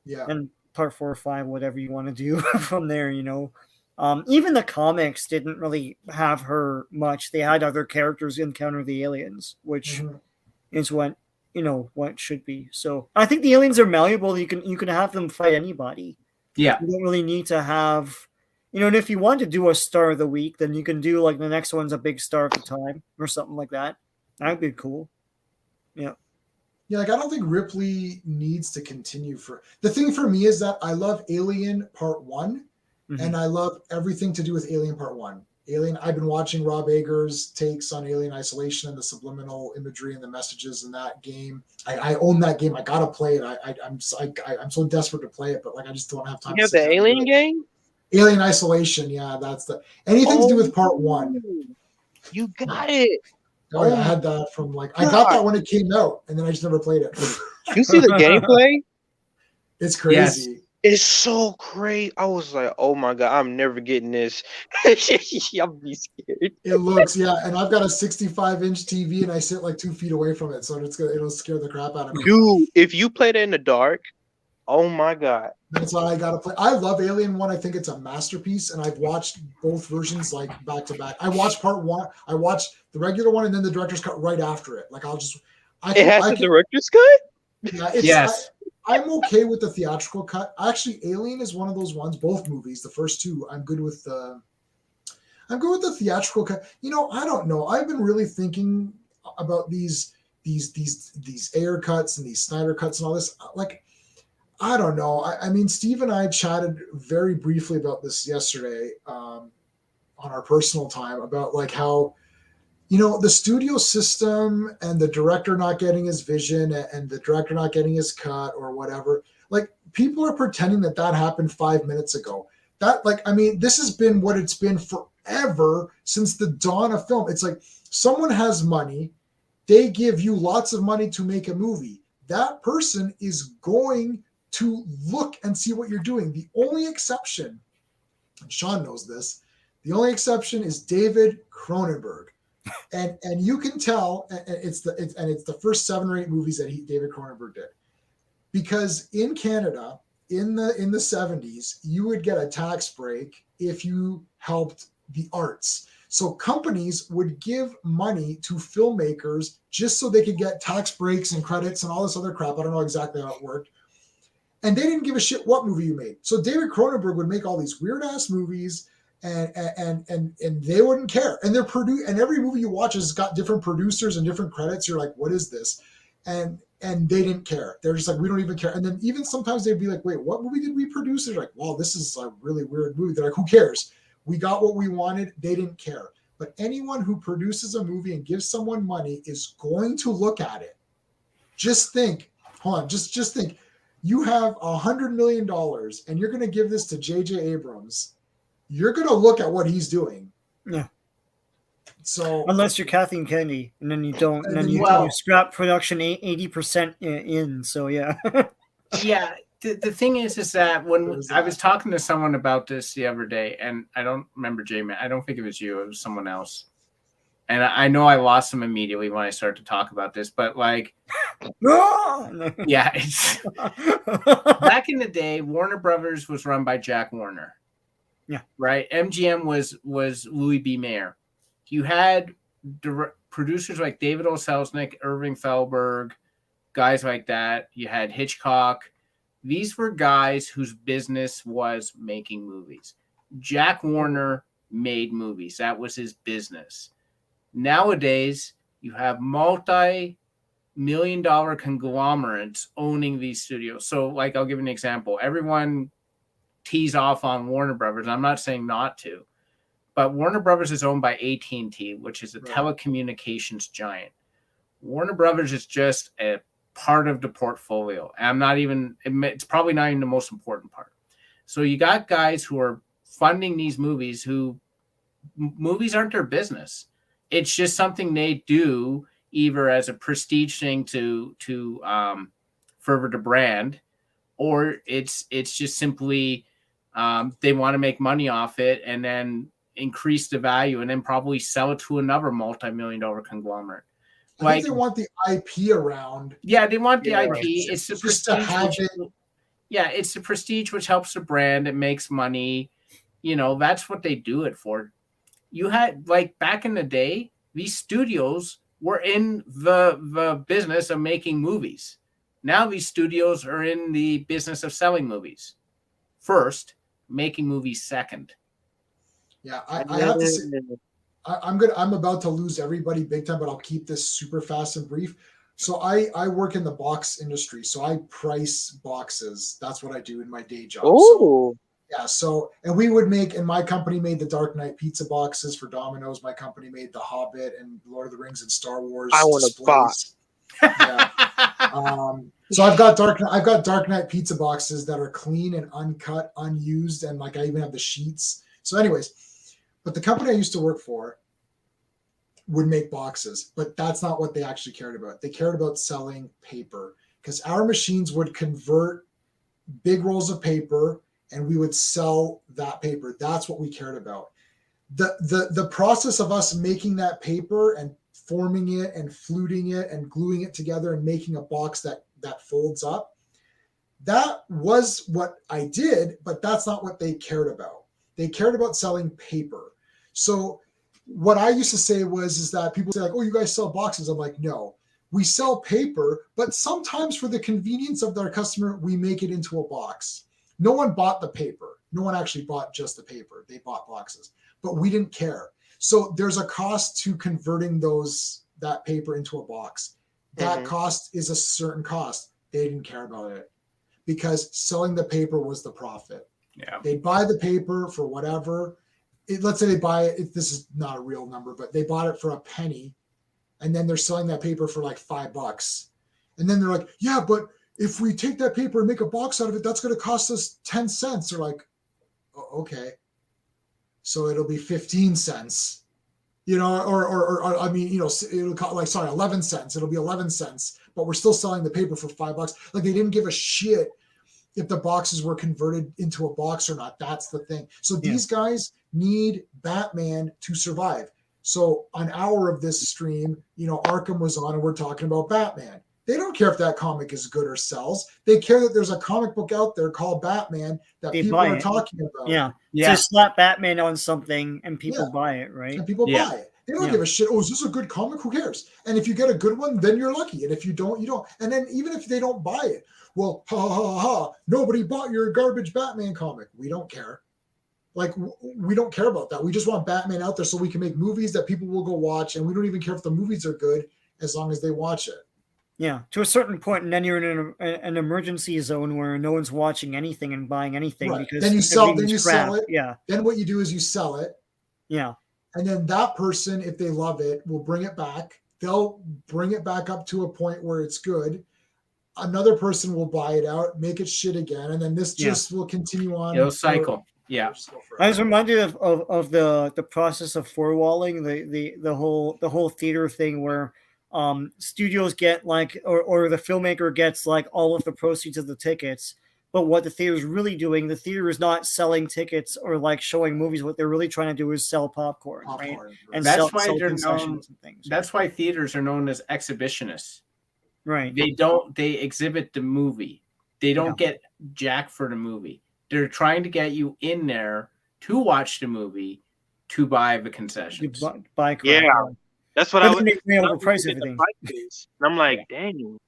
Yeah. And part 4 or 5, whatever you want to do from there, Even the comics didn't really have her much. They had other characters encounter the aliens, which is what it should be. So I think the aliens are malleable. You can have them fight anybody. Yeah. You don't really need to have, and if you want to do a star of the week, then you can do like the next one's a big star of the time or something like that. That'd be cool. Yeah. Yeah, like I don't think Ripley needs to continue for the thing for me is that I love Alien Part 1 and I love everything to do with Alien Part 1. Alien, I've been watching Rob Eger's takes on Alien Isolation and the subliminal imagery and the messages in that game. I own that game. I gotta play it. I'm so desperate to play it, but like I just don't have time. You have the Alien game? Alien Isolation, yeah, that's the anything to do with Part 1. You got it. Oh yeah, I had that from like I got that when it came out, and then I just never played it. You see the gameplay? It's crazy. Yes. It's so great. I was like, oh my god, I'm never getting this. I'll be scared. It looks, yeah, and I've got a 65-inch TV, and I sit like 2 feet away from it, so it'll scare the crap out of me. Dude, if you played it in the dark, oh my god. That's why I gotta play. I love Alien 1. I think it's a masterpiece, and I've watched both versions like back to back. I watched Part 1. I watched the regular one, and then the director's cut right after it. Like It has the director's cut? Yeah, Yes. I'm okay with the theatrical cut. Actually, Alien is one of those ones. Both movies, the first two, I'm good with the theatrical cut. I don't know. I've been really thinking about these Ayer cuts and these Snyder cuts and all this. Like, I don't know. I mean, Steve and I chatted very briefly about this yesterday on our personal time about like how, the studio system and the director not getting his vision and the director not getting his cut or whatever. Like people are pretending that happened 5 minutes ago. This has been what it's been forever since the dawn of film. It's like someone has money. They give you lots of money to make a movie. That person is going to look and see what you're doing. The only exception, and Sean knows this, the only exception is David Cronenberg. And you can tell, and it's the first 7 or 8 movies that David Cronenberg did, because in Canada in the 70s you would get a tax break if you helped the arts. So companies would give money to filmmakers just so they could get tax breaks and credits and all this other crap. I don't know exactly how it worked, and they didn't give a shit what movie you made. So David Cronenberg would make all these weird ass movies. And they wouldn't care. And and every movie you watch has got different producers and different credits. You're like, what is this? And they didn't care. They're just like, we don't even care. And then even sometimes they'd be like, wait, what movie did we produce? They're like, well, this is a really weird movie. They're like, who cares? We got what we wanted. They didn't care. But anyone who produces a movie and gives someone money is going to look at it. Just think, hold on, just think. You have $100 million and you're going to give this to J.J. Abrams. You're going to look at what he's doing. Yeah. So unless you're Kathleen Kennedy, and then you don't, and then you scrap production 80% in. So yeah. Yeah. The thing is that when I was talking to someone about this the other day, and I don't remember J-Man. I don't think it was you. It was someone else. And I know I lost them immediately when I started to talk about this, but like, yeah, it's back in the day, Warner Brothers was run by Jack Warner. Yeah. Right. MGM was Louis B. Mayer. You had producers like David O. Selznick, Irving Thalberg, guys like that. You had Hitchcock. These were guys whose business was making movies. Jack Warner made movies. That was his business. Nowadays, you have multi-million-dollar conglomerates owning these studios. So, like, I'll give an example. Everyone tease off on Warner Brothers. I'm not saying not to, but Warner Brothers is owned by AT&T, which is a telecommunications giant. Warner Brothers is just a part of the portfolio. And it's probably not even the most important part. So you got guys who are funding these movies who movies aren't their business. It's just something they do either as a prestige thing to further the brand, or it's just simply they want to make money off it and then increase the value and then probably sell it to another multi-million-dollar conglomerate. I think they want the IP around. Yeah, they want the IP. It's the just to have it. Yeah, it's the prestige which helps the brand. It makes money. That's what they do it for. You had, like, back in the day, these studios were in the business of making movies. Now these studios are in the business of selling movies first, making movies second. Yeah, I have to say, I'm about to lose everybody big time, but I'll keep this super fast and brief. So I work in the box industry, so I price boxes. That's what I do in my day job. Oh. Yeah, so and we would make, and my company made the Dark Knight pizza boxes for Domino's. My company made the Hobbit and Lord of the Rings and Star Wars. I want a box. Yeah. So I've got Dark Knight pizza boxes that are clean and uncut, unused, and like I even have the sheets. So, anyways, but the company I used to work for would make boxes, but that's not what they actually cared about. They cared about selling paper because our machines would convert big rolls of paper and we would sell that paper. That's what we cared about. The process of us making that paper and forming it and fluting it and gluing it together and making a box that folds up, that was what I did, but that's not what they cared about. They cared about selling paper. So what I used to say is that people say like, oh, you guys sell boxes. I'm like, no, we sell paper, but sometimes for the convenience of their customer, we make it into a box. No one bought the paper. No one actually bought just the paper. They bought boxes, but we didn't care. So there's a cost to converting that paper into a box. That cost is a certain cost. They didn't care about it because selling the paper was the profit. Yeah. They buy the paper for whatever. Let's say they buy it. This is not a real number, but they bought it for a penny, and then they're selling that paper for like $5. And then they're like, yeah, but if we take that paper and make a box out of it, that's going to cost us 10 cents. They're like, oh, okay. So it'll be 15 cents, or I mean, it'll cost like, 11 cents. It'll be 11 cents, but we're still selling the paper for $5. Like they didn't give a shit if the boxes were converted into a box or not. That's the thing. So these guys need Batman to survive. So an hour of this stream, Arkham was on and we're talking about Batman. They don't care if that comic is good or sells. They care that there's a comic book out there called Batman that people are talking about. Yeah. Just slap Batman on something and people buy it, right? And people buy it. They don't give a shit. Oh, is this a good comic? Who cares? And if you get a good one, then you're lucky. And if you don't, you don't. And then even if they don't buy it, well, ha, ha, ha, ha, nobody bought your garbage Batman comic. We don't care. Like, we don't care about that. We just want Batman out there so we can make movies that people will go watch. And we don't even care if the movies are good as long as they watch it. Yeah, to a certain point, and then you're in an emergency zone where no one's watching anything and buying anything because then you sell it. Yeah. Then what you do is you sell it. Yeah. And then that person, if they love it, will bring it back. They'll bring it back up to a point where it's good. Another person will buy it out, make it shit again, and then this just will continue on. It'll cycle. Yeah. I was reminded of the process of four-walling, the whole theater thing where studios get like, or the filmmaker gets like all of the proceeds of the tickets, but what the theater is really doing, the theater is not selling tickets or like showing movies. What they're really trying to do is sell popcorn, right? And that's sell why they're concessions known. And things. That's why theaters are known as exhibitionists. Right. They exhibit the movie. They don't get jack for the movie. They're trying to get you in there to watch the movie, to buy the concessions. Buy that's what I would overprice everything. And I'm like, dang,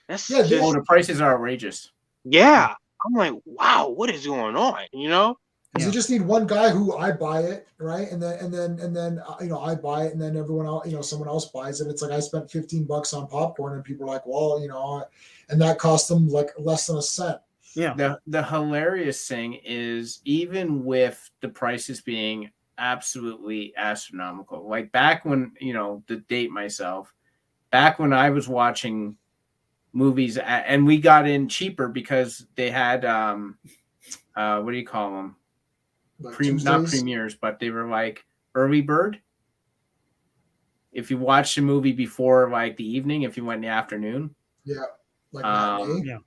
that's the prices are outrageous. Yeah. I'm like, wow, what is going on? Because you just need one guy who I buy it, right? And then I buy it, and then everyone else, someone else buys it. It's like I spent $15 on popcorn, and people are like, well, and that cost them like less than a cent. Yeah. The hilarious thing is, even with the prices being absolutely astronomical, like back when, to date myself, back when I was watching movies and we got in cheaper because they had what do you call them? Like not premieres, but they were like early bird. If you watched a movie before like the evening, if you went in the afternoon. Yeah. Like matinee. Yeah.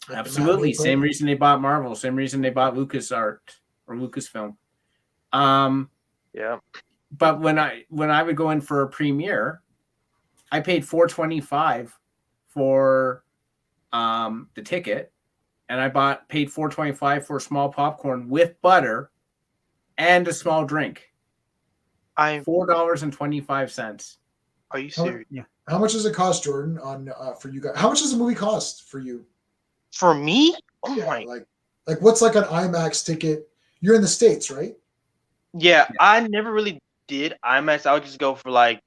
Like absolutely. Same reason they bought Marvel, same reason they bought LucasArts or Lucasfilm. Yeah. But when I would go in for a premiere, I paid $4.25 for the ticket, and I paid $4.25 for a small popcorn with butter and a small drink. $4.25. Are you serious? Yeah. How much does it cost, Jordan, on for you guys? How much does the movie cost for you? For me? Oh yeah, my! Like what's like an IMAX ticket? You're in the States, right? Yeah, I never really did IMAX. I would just go for like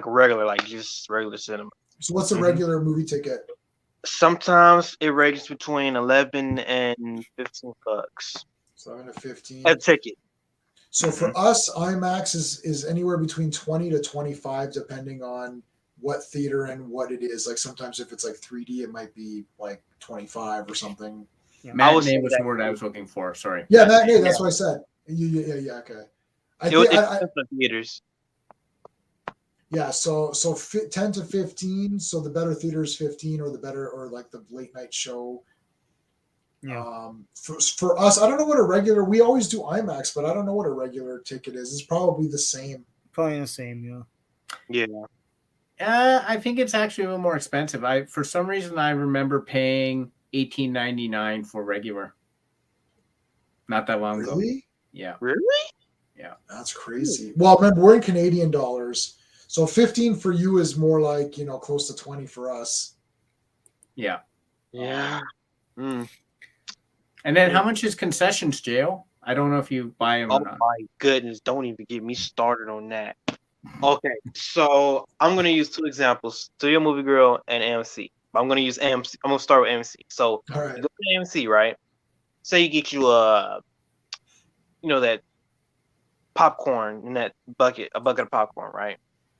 regular, like just regular cinema. So what's a regular movie ticket? Sometimes it ranges between 11 and $15. 7 to 15. A ticket. So for us, IMAX is anywhere between 20 to 25, depending on what theater and what it is. Like sometimes if it's like 3D, it might be like 25 or something. Yeah. Matinee was the word I was looking for. Sorry. Yeah, matinee. That's what I said. Yeah. Okay. It depends on theaters. Yeah, so 10 to 15. So the better theater is 15, or like the late night show. Yeah. For us, I don't know what a regular. We always do IMAX, but I don't know what a regular ticket is. It's probably the same. Probably the same. Yeah. I think it's actually a little more expensive. For some reason I remember paying $18.99 for regular. Not that long ago. Really? Yeah. Really? Yeah. That's crazy. Well, remember, we're in Canadian dollars, so 15 for you is more like close to 20 for us. Yeah. Yeah. And then how much is concessions, Jail? I don't know if you buy them or not. Oh my goodness! Don't even get me started on that. Okay, so I'm gonna use two examples: Studio Movie Grill and AMC. I'm gonna use AMC. I'm gonna start with AMC. So All right. you go to AMC, right? Say you get you that popcorn in that bucket, a bucket of popcorn, right?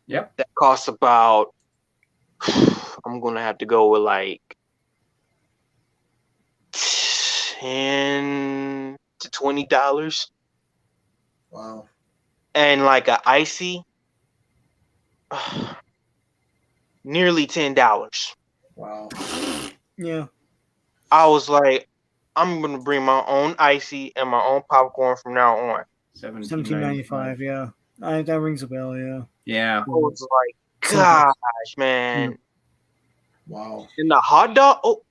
Yep. That costs about. I'm gonna have to go with like $10 to $20. Wow. And like a icy, nearly $10. Wow. Yeah. I was like, I'm gonna bring my own icy and my own popcorn from now on. $17.95. Yeah. That rings a bell. Yeah. Yeah. I was like, gosh, man. Wow. And the hot dog.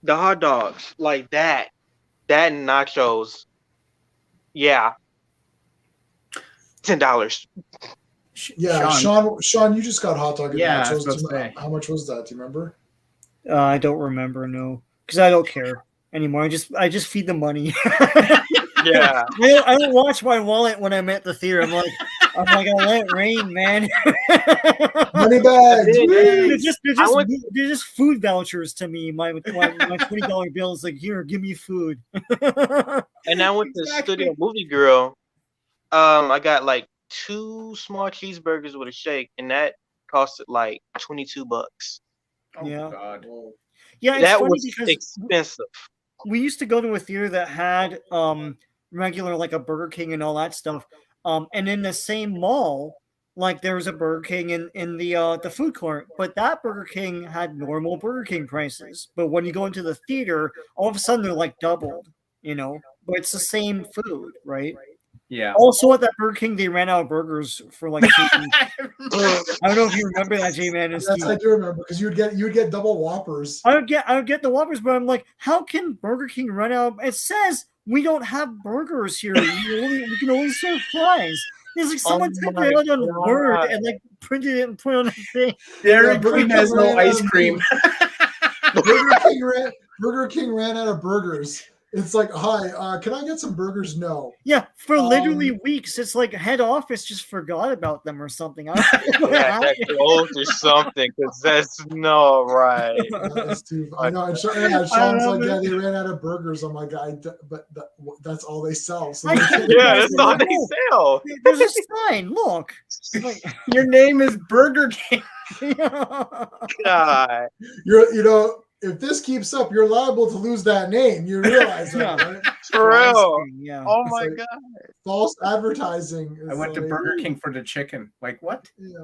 The hot dogs like that and nachos. Yeah. $10. Yeah, Sean, you just got hot dog and Yeah, nachos. How much was that? Do you remember? I don't remember. No, because I don't care anymore. I just feed the money. Yeah. I don't watch my wallet when I'm at the theater. I'm like, I let it rain, man. Money bags. They're just food vouchers to me. My $20 bill is like, here, give me food. And I went to Studio Movie Grill. I got like 2 small cheeseburgers with a shake, and that costed like $22. Oh Yeah. God. Yeah, it's That funny was because expensive. we used to go to a theater that had regular like a Burger King and all that stuff. And in the same mall, like there was a Burger King in the food court, but that Burger King had normal Burger King prices. But when you go into the theater, all of a sudden they're like doubled, but it's the same food, right? Yeah. Also at that Burger King, they ran out of burgers for like 2 weeks. I don't know if you remember that, J-Man. Yes, I do remember, because you would get double Whoppers. I would get the Whoppers, but I'm like, how can Burger King run out? It says we don't have burgers here. We can only serve fries. It's like someone took it out on Word and like printed it and put it on a thing. Dairy Queen has no ice cream. Burger King ran out of burgers. It's like, hi, can I get some burgers? No. Yeah, for literally weeks. It's like head office just forgot about them or something. Yeah, that closed or something, because that's no right. That's too. I know. And Sean's like, yeah, they ran out of burgers. I'm like, but that's all they sell. So Yeah, that's all they sell. There's a sign. Look, Your name is Burger King. God. If this keeps up, you're liable to lose that name. You realize that, right? For real. Yeah. Oh my God. False advertising. I went to Burger King for the chicken. Like what? Yeah,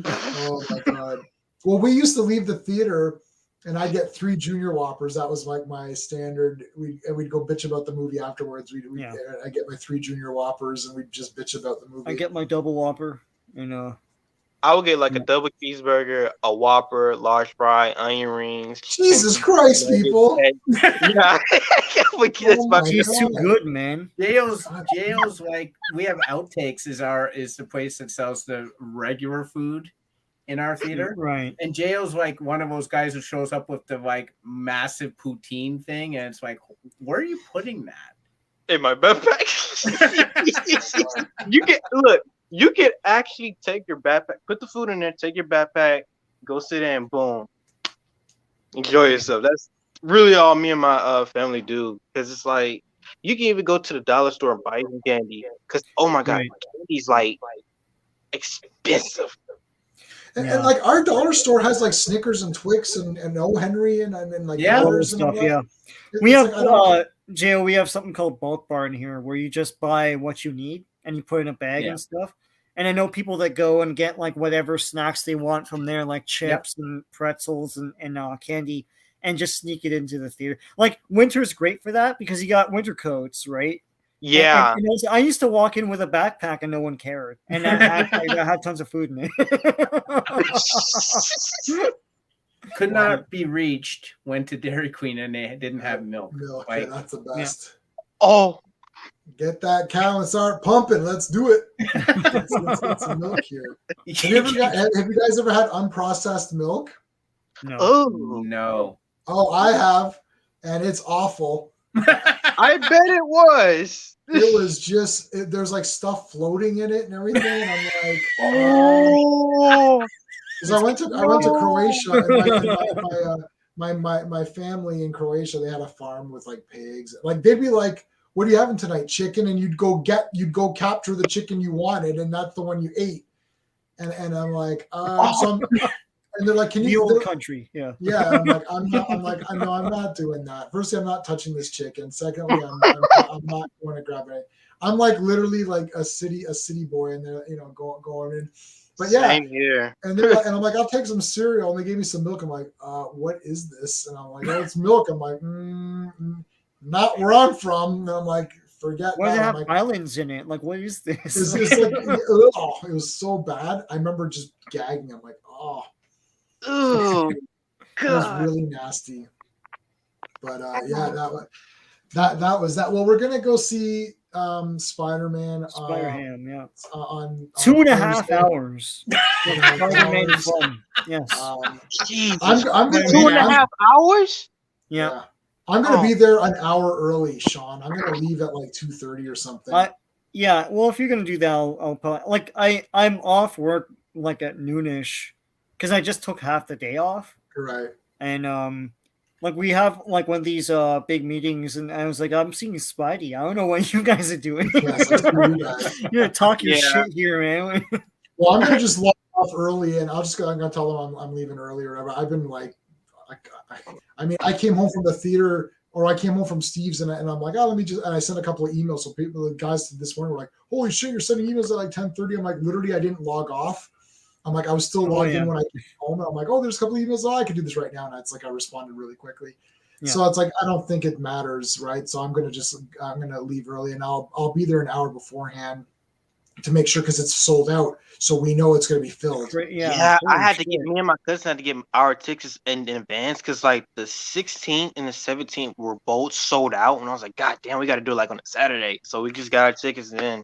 oh my God. Well, we used to leave the theater and I'd get 3 junior Whoppers. That was like my standard. We'd go bitch about the movie afterwards. I get my 3 junior Whoppers and we'd just bitch about the movie. I get my double Whopper I would get like a double cheeseburger, a Whopper, large fry, onion rings. Jesus Christ, people! Yeah, He's too good, man. Jail's like, we have Outtakes is the place that sells the regular food in our theater, right? And Jail's like one of those guys who shows up with the like massive poutine thing, and it's like Where are you putting that? In my backpack. You can actually take your backpack, put the food in there, take your backpack, go sit in, boom, enjoy yourself. That's really all me and my family do. Because it's like you can even go to the dollar store and buy some candy. Because oh my god, candy's like expensive. And like our dollar store has like Snickers and Twix and O. Henry and like other stuff. Yeah, we have Joe. We have something called bulk bar in here where you just buy what you need and you put it in a bag and stuff. And I know people that go and get like whatever snacks they want from there, like chips and pretzels and candy, and just sneak it into the theater. Like winter's great for that because you got winter coats, right? Yeah. And I used to walk in with a backpack and no one cared. And I had tons of food in it. Could not be reached. Went to Dairy Queen and they didn't have milk. Yeah, that's the best. Yeah. Oh, get that cow and start pumping. Let's do it. Let's get some milk here. Have you guys ever had unprocessed milk? No. Oh no. Oh, I have, and it's awful. I bet it was. It was just there's like stuff floating in it and everything. And I'm like, oh. Because I went to Croatia, and my family in Croatia, they had a farm with like pigs. Like they'd be like, "What are you having tonight? Chicken?" And you'd go capture the chicken you wanted, and that's the one you ate. And I'm like, and they're like, "Can you?" The old country, yeah. Yeah, I'm like, I'm not doing that. Firstly, I'm not touching this chicken. Secondly, I'm not going to grab it. I'm like literally like a city boy, and they're going in. But yeah, same here. And I'm like, I'll take some cereal, and they gave me some milk. I'm like, what is this? And I'm like, oh, it's milk. I'm like, not where I'm from. And I'm like, forget. Why does it have islands in it? Like, what is this? It's like, it was so bad. I remember just gagging. I'm like, oh. Oh, God. It was really nasty. But yeah, that was that. Well, we're gonna go see Spider-Man. Spider-Man, yeah. On 2.5 hours. Spider-Man fun. Yes. I'm 2.5 hours. Yeah. I'm gonna be there an hour early, Sean. I'm gonna leave at like 2:30 or something. Yeah. Well, if you're gonna do that, I'll probably like I'm off work like at noonish. Because I just took half the day off. Right. And like we have like one of these big meetings, and I was like, I'm seeing Spidey. I don't know what you guys are doing. Yes, You're talking shit here, man. Well, I'm gonna just log off early, and I'm gonna tell them I'm leaving early or whatever. I've been like, I came home from the theater, or I came home from Steve's, and I'm like, let me just, and I sent a couple of emails. So the guys this morning were like, holy shit, you're sending emails at like 10:30. I'm like, literally, I didn't log off. I'm like, I was still logged in when I came home. And I'm like, there's a couple of emails. I could do this right now. And it's like, I responded really quickly. Yeah. So it's like, I don't think it matters. Right. So I'm going to leave early, and I'll be there an hour beforehand to make sure, because it's sold out. So we know it's going to be filled. Yeah. I had to me and my cousin had to get our tickets in advance, because like the 16th and the 17th were both sold out. And I was like, God damn, we got to do it like on a Saturday. So we just got our tickets in.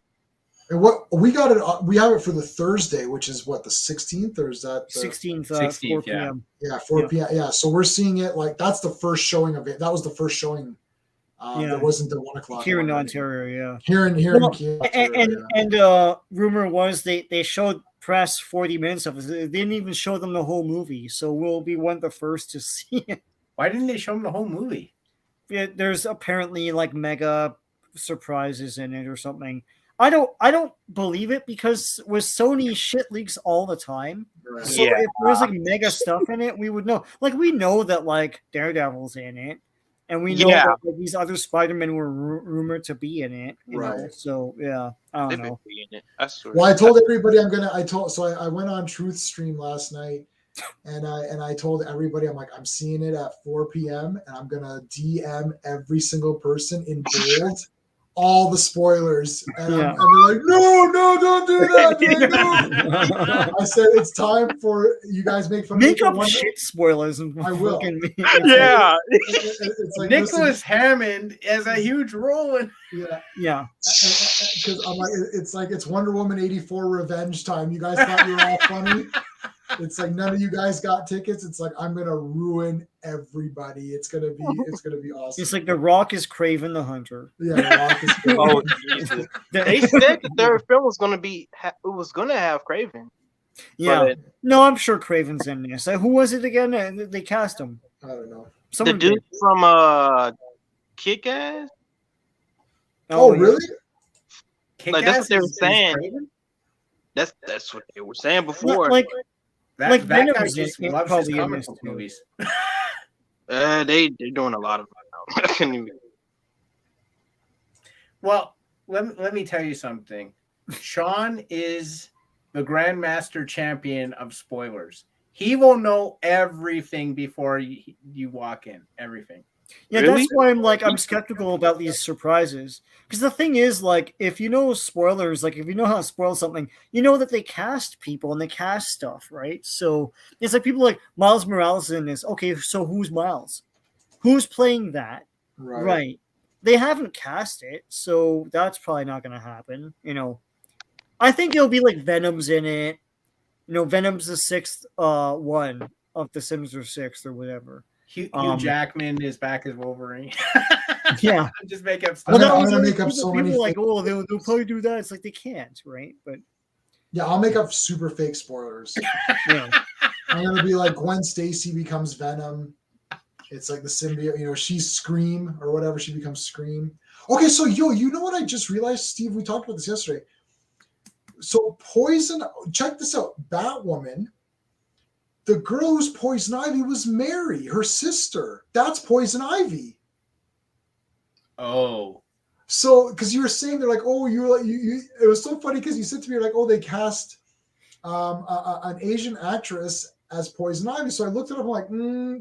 And what we got it, we have it for the Thursday, which is what, the 16th, or is that the 16th? 4 p.m. Yeah, 4 p.m. Yeah, so we're seeing it like that's the first showing of it. That was the first showing. There wasn't the 1 o'clock here in Ontario. Yeah, here in Ontario. And rumor was they showed press 40 minutes of it. They didn't even show them the whole movie, so we'll be one of the first to see it. Why didn't they show them the whole movie? Yeah, there's apparently like mega surprises in it or something. I don't believe it, because with Sony, shit leaks all the time. Right. So if there's like mega stuff in it, we would know. Like we know that like Daredevil's in it, and we know that like, these other Spider-Men were rumored to be in it. You know? So yeah, I don't know. Well, I told everybody I went on Truth Stream last night, and I told everybody, I'm like, I'm seeing it at 4 p.m. and I'm gonna DM every single person in bold all the spoilers, and they're like, no, don't do that. No. I said it's time for you guys make fun. Make up shit spoilers. And I will. Yeah, it's like Nicholas Hammond has a huge role in. Yeah. Because I'm like, it's Wonder Woman 84 revenge time. You guys thought you were all funny. It's like none of you guys got tickets. It's like I'm gonna ruin everybody. It's gonna be awesome. It's like The Rock is Craven the Hunter. Yeah, The Rock is Craven. Oh, Jesus. They said the third film was gonna have Craven. Yeah. But No, I'm sure Craven's in this. Who was it again? They cast him. I don't know. the dude from Kick-Ass? Oh, really? Like that's what they were saying. That's what they were saying before. That Venom guy is just in- loves probably his in comic this book too. movies. They're doing a lot of it now. I couldn't even- Well, let me tell you something. Sean is the Grandmaster Champion of spoilers. He will know everything before you walk in. Everything. Yeah, Really? that's why I'm skeptical about these surprises. Because the thing is, like, if you know spoilers, like if you know how to spoil something, you know that they cast people and they cast stuff, right? So it's like people like Miles Morales in this. Okay, so who's Miles? Who's playing that? Right. They haven't cast it, so that's probably not going to happen. I think it'll be like Venom's in it. Venom's the sixth one of the Sinister Six or whatever. Hugh Jackman is back as Wolverine. Yeah. I'm just making up stuff. I'm gonna make up so many. People like, oh, they'll probably do that. It's like they can't, right? But yeah, I'll make up super fake spoilers. yeah, I'm gonna be like Gwen Stacy becomes Venom. It's like the symbiote. She's Scream or whatever. She becomes Scream. Okay, so you know what I just realized, Steve? We talked about this yesterday. So Poison. Check this out. Batwoman. The girl who's Poison Ivy was Mary, her sister. That's Poison Ivy. Oh. So, because you were saying they're like, oh, you. It was so funny because you said to me, like, oh, they cast an Asian actress as Poison Ivy. So I looked it up. I'm like,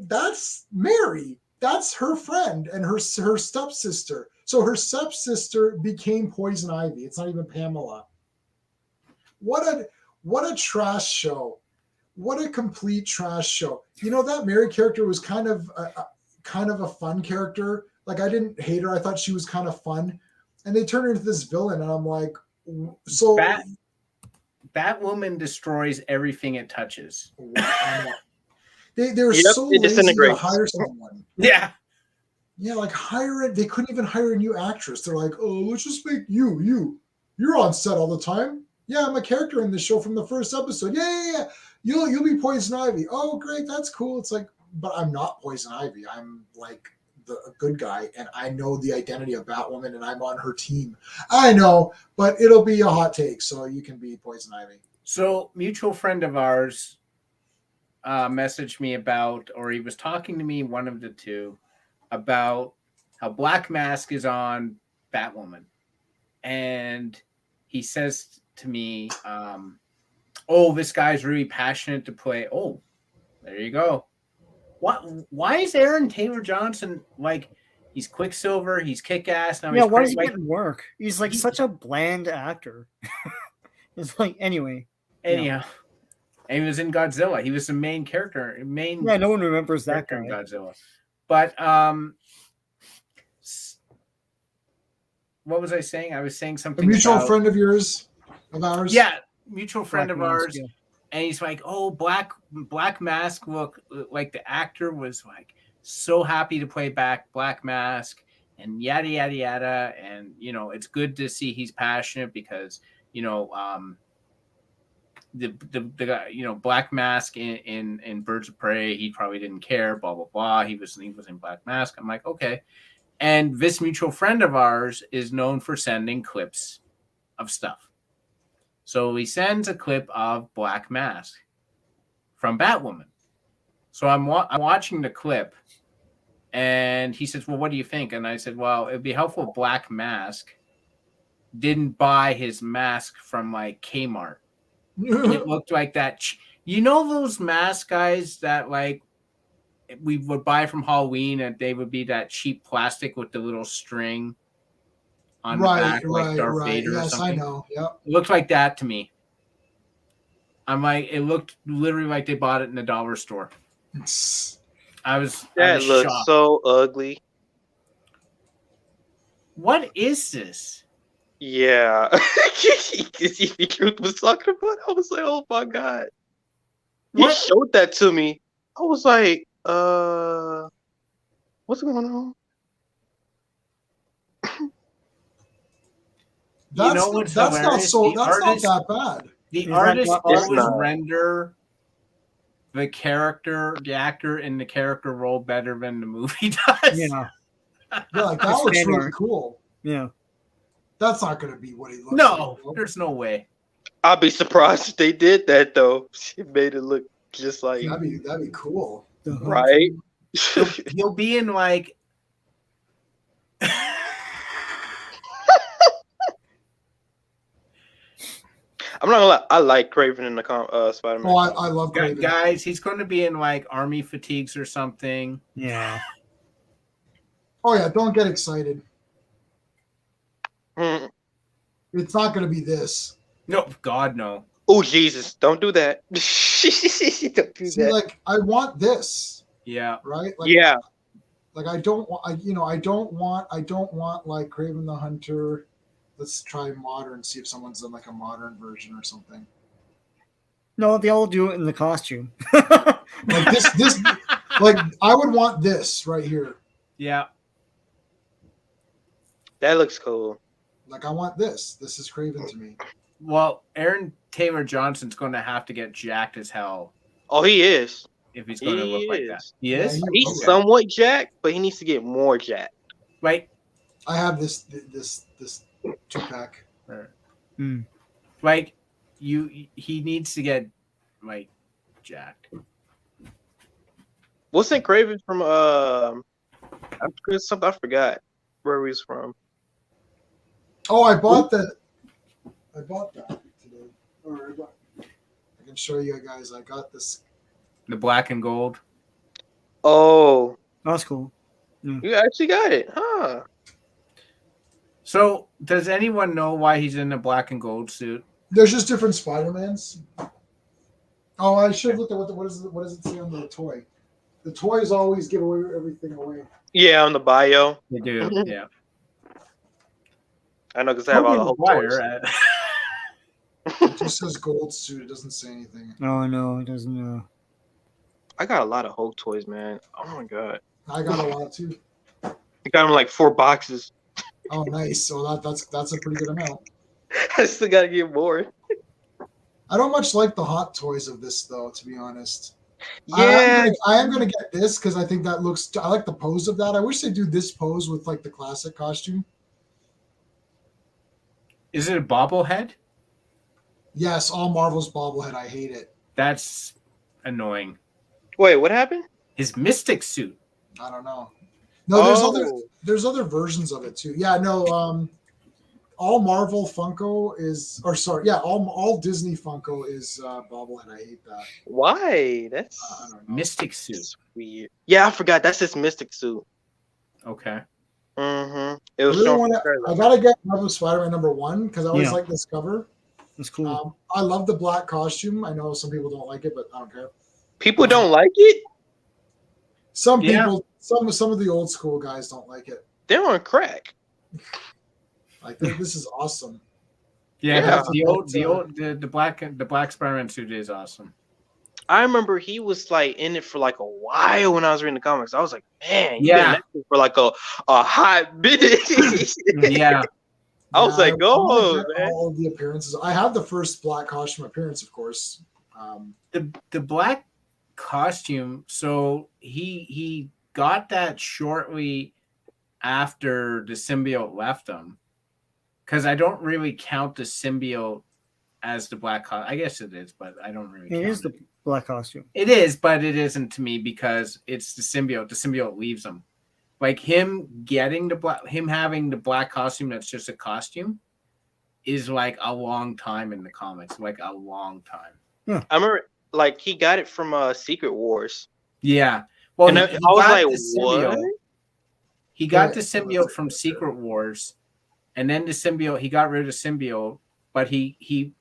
that's Mary. That's her friend and her stepsister. So her stepsister became Poison Ivy. It's not even Pamela. What a trash show. What a complete trash show. That Mary character was kind of a fun character. Like, I didn't hate her. I thought she was kind of fun. And they turned her into this villain. And I'm like, so. Batwoman destroys everything it touches. They were so lazy to hire someone. Yeah. Yeah, like hire it. They couldn't even hire a new actress. They're like, oh, let's just make you. You're on set all the time. Yeah, I'm a character in the show from the first episode. Yeah. You'll be Poison Ivy. Oh, great, that's cool. It's like, but I'm not Poison Ivy. I'm like a good guy, and I know the identity of Batwoman, and I'm on her team. I know, but it'll be a hot take, so you can be Poison Ivy. So, mutual friend of ours messaged me about, or he was talking to me, one of the two, about how Black Mask is on Batwoman, and he says to me, oh, this guy's really passionate to play. Oh, there you go. Why is Aaron Taylor Johnson like, he's Quicksilver, he's Kick-Ass now? Yeah, why is he getting work? He's like such a bland actor. It's like anyhow. And he was in Godzilla. He was the main character. Yeah, no one remembers that guy. In Godzilla. But what was I saying? I was saying something. A mutual friend of ours. Yeah, mutual friend of ours. Yeah. And he's like, oh, Black Mask, look, like the actor was like so happy to play back Black Mask and yada, yada, yada. And, it's good to see he's passionate because, the guy, Black Mask in Birds of Prey, he probably didn't care, blah, blah, blah. He was in Black Mask. I'm like, okay. And this mutual friend of ours is known for sending clips of stuff. So he sends a clip of Black Mask from Batwoman. So I'm watching the clip, and he says, well, what do you think? And I said, well, it'd be helpful if Black Mask didn't buy his mask from, like, Kmart. It looked like that. Those mask guys that, like, we would buy from Halloween, and they would be that cheap plastic with the little string on the back, like Darth Vader or something. Yes, I know. Yep. It looked like that to me. I'm like, it looked literally like they bought it in the dollar store. I was looks shocked. So ugly. What is this? Yeah. Truth was talking about. I was like, oh my god. He showed that to me. I was like, what's going on? That's not that bad. The artist always render the actor in the character role better than the movie does. Yeah, like that looks really cool. Yeah, that's not going to be what he looks. No, like, there's no way. I'd be surprised if they did that though. It made it look just like that'd be cool, right? He'll be in like. I'm not gonna lie. I like Craven in the Spider-Man. Oh, I love Craven. Guys, he's going to be in like army fatigues or something. Yeah. Oh yeah, don't get excited. It's not going to be this. No, God, no. Oh Jesus! Don't do that. Don't do that. Like I want this. Yeah. Right. Like, yeah. Like I don't want. I don't want like Craven the Hunter. Let's try modern. See if someone's done like a modern version or something. No, they all do it in the costume. Like this. Like I would want this right here. Yeah. That looks cool. Like I want this. This is Craven to me. Well, Aaron Taylor Johnson's going to have to get jacked as hell. Oh, he is. If he's going to look like that. He is? He's somewhat jacked, but he needs to get more jacked. Right. I have this 2-pack. Like he needs to get like jacked. Wasn't Craven from something I forgot where he was from. Oh, I bought that today. Or I can show you guys. I got this. The black and gold. Oh, that's cool. Yeah. You actually got it, huh? So, does anyone know why he's in a black and gold suit? There's just different Spider-Mans. Oh, I should have looked at what does it say on the toy? The toys always give away everything away. Yeah, on the bio. They do, yeah. I know because I have all the whole toys. It just says gold suit. It doesn't say anything. Oh, no, it doesn't. I got a lot of Hulk toys, man. Oh, my God. I got a lot, too. I got them like 4 boxes. Oh, nice. So that's a pretty good amount. I still got to get more. I don't much like the hot toys of this, though, to be honest. Yeah. I am going to get this because I think that looks... I like the pose of that. I wish they do this pose with, like, the classic costume. Is it a bobblehead? Yes, all Marvel's bobblehead. I hate it. That's annoying. Wait, what happened? His Mystic suit. I don't know. No, there's other versions of it too. Yeah, no. All Marvel Funko is, or sorry, yeah, all Disney Funko is bobblehead. I hate that. Why? That's I don't know. Mystic suit. It's weird. Yeah, I forgot. That's his Mystic suit. Okay. Mm-hmm. It was. I gotta get Marvel Spider-Man #1 because I always like this cover. It's cool. I love the black costume. I know some people don't like it, but I don't care. People don't like it. Some people, some of the old school guys don't like it. They're on crack. Like this is awesome. Yeah. The black Spider-Man suit is awesome. I remember he was like in it for like a while when I was reading the comics. I was like, man, yeah, for like a hot minute. Yeah. I was like, go, man. All of the appearances. I have the first black costume appearance, of course. The black costume. So he got that shortly after the symbiote left him. Because I don't really count the symbiote as the black costume. I guess it is, but I don't really. It is the black costume. It is, but it isn't to me because it's the symbiote. The symbiote leaves him. Like him having the black costume that's just a costume is like a long time in the comics. Like a long time. Yeah. I remember like he got it from Secret Wars. Yeah. Well, and I was like, what? He got the symbiote from Secret Wars, and then the symbiote, he got rid of the symbiote, but he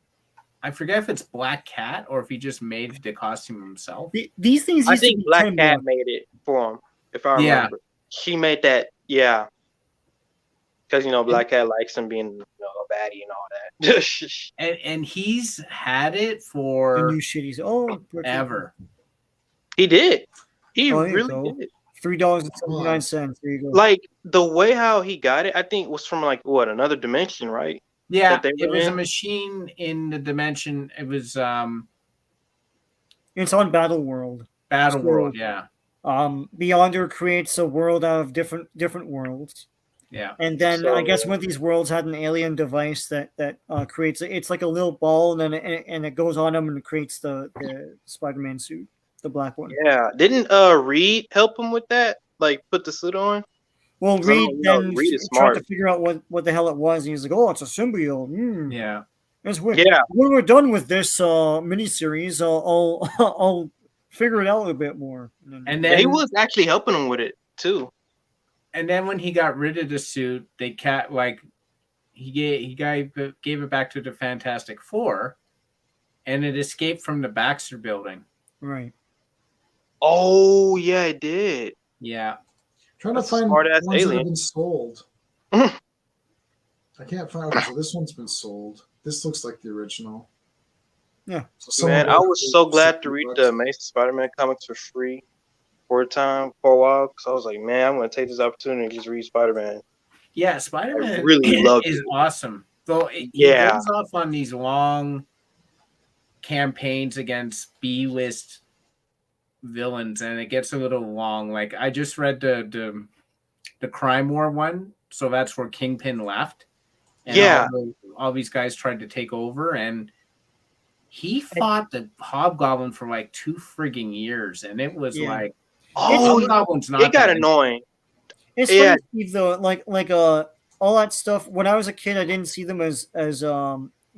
I forget if it's Black Cat or if he just made the costume himself. These things I think Black Cat made it for him, if I remember. She made that, yeah. Because Black Cat likes him being a baddie and all that. And he's had it The for new shitties. ever. He did. He Oh, there you really go. did. $3.79. There you go. Like the way how he got it, I think was from like another dimension, right? Yeah, That they it were was a in? machine in the dimension. It was It's on Battle World. Battle So, World. Yeah, Beyonder creates a world out of different worlds. yeah. And then I guess one of these worlds had an alien device that creates it's like a little ball, and then it goes on him and creates the Spider-Man suit, the black one. Yeah. Didn't Reed help him with that? Like put the suit on? Well, Reed then Reed is tried to smart. figure out what the hell it was, and he's like, "Oh, it's a symbiote." Yeah. That's weird. Yeah. When we're done with this miniseries, I'll figure it out a bit more. And Yeah, then he was actually helping him with it too. And then when he got rid of the suit, he gave it back to the Fantastic Four, and it escaped from the Baxter Building. Right. Oh yeah, it did. Yeah. Trying That's to a find smart-ass ones that alien. have been sold. I can't find. Okay, so this one's been sold. This looks like the original. Yeah. So Man, I was so glad to read the Amazing Spider-Man comics for free for a while, because I was like, man, I'm going to take this opportunity and just read Spider-Man. Yeah, Spider-Man I really loved is it. awesome. Though he Yeah. goes off on these long campaigns against B-list villains, and it gets a little long. Like I just read the Crime War one, so that's where Kingpin left. And Yeah. all these guys tried to take over, and he fought the Hobgoblin for like 2 frigging years, and it was like, Oh, Hobgoblin's not it got that annoying. It's Yeah. funny, Steve, though. Like all that stuff. When I was a kid, I didn't see them as B-list.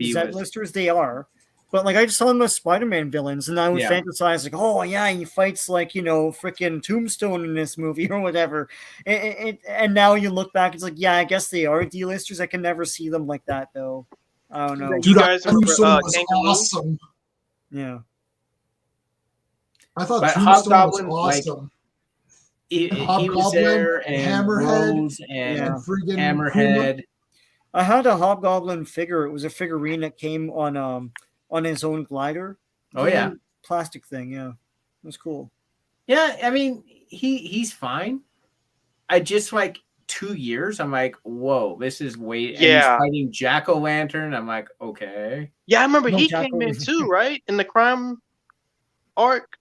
Z-listers. They are, but like I just saw them as Spider-Man villains, and I would Yeah. fantasize like, oh yeah, he fights like freaking Tombstone in this movie or whatever. And now you look back, it's like, yeah, I guess they are D-listers. I can never see them like that though. I don't know. You guys remember Tombstone was Kangaroo? awesome. Yeah. I thought But Tombstone was Hobgoblin, like, awesome. he was Hobgoblin, there, and Hammerhead, Rose and and friggin' Hammerhead. I had a Hobgoblin figure. It was a figurine that came on his own glider. Oh yeah, Plastic thing. Yeah, it was cool. yeah. I mean, he's fine. I just like 2 years. I'm like, whoa, this is way. And Yeah. he's fighting Jack-O-Lantern. I'm like, okay. Yeah, I remember No, he Jack came in was- too, right? In the crime arc?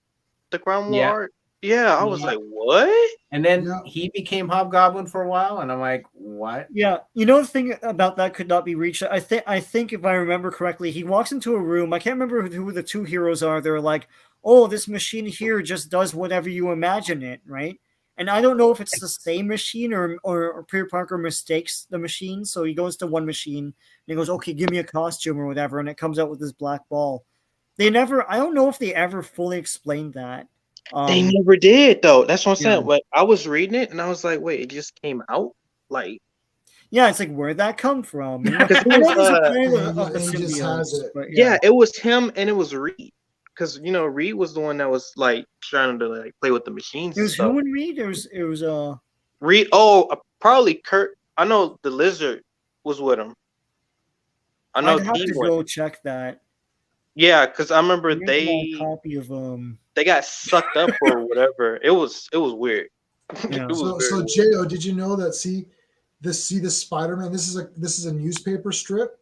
The crime war Yeah. arc? Yeah, I was Yeah. like, what? And then Yeah. he became Hobgoblin for a while, and I'm like, what? Yeah, the thing about that could not be reached. I think if I remember correctly, he walks into a room. I can't remember who the two heroes are. They're like, "Oh, this machine here just does whatever you imagine it," right? And I don't know if it's the same machine or Peter Parker mistakes the machine. So he goes to one machine and he goes, "Okay, give me a costume or whatever," and it comes out with this black ball. I don't know if they ever fully explained that. They never did, though. That's what I'm yeah. saying. But I was reading it, and I was like, wait, it just came out? Like, Yeah, it's like, where'd that come from? You know? Because I know there's a uh, plan Yeah, of the he just has symbiotes, it. but yeah, it was him and it was Reed. Because, Reed was the one that was, like, trying to, like, play with the machines It and was stuff. who and Reed? It was Reed, probably Kurt. I know the Lizard was with him. I know I'd have he to went. go check that. Yeah, because I remember Here's my they copy of got sucked up or whatever. It was weird. Yeah. It was So very weird. Jo, did you know that? See the Spider-Man. This is a newspaper strip.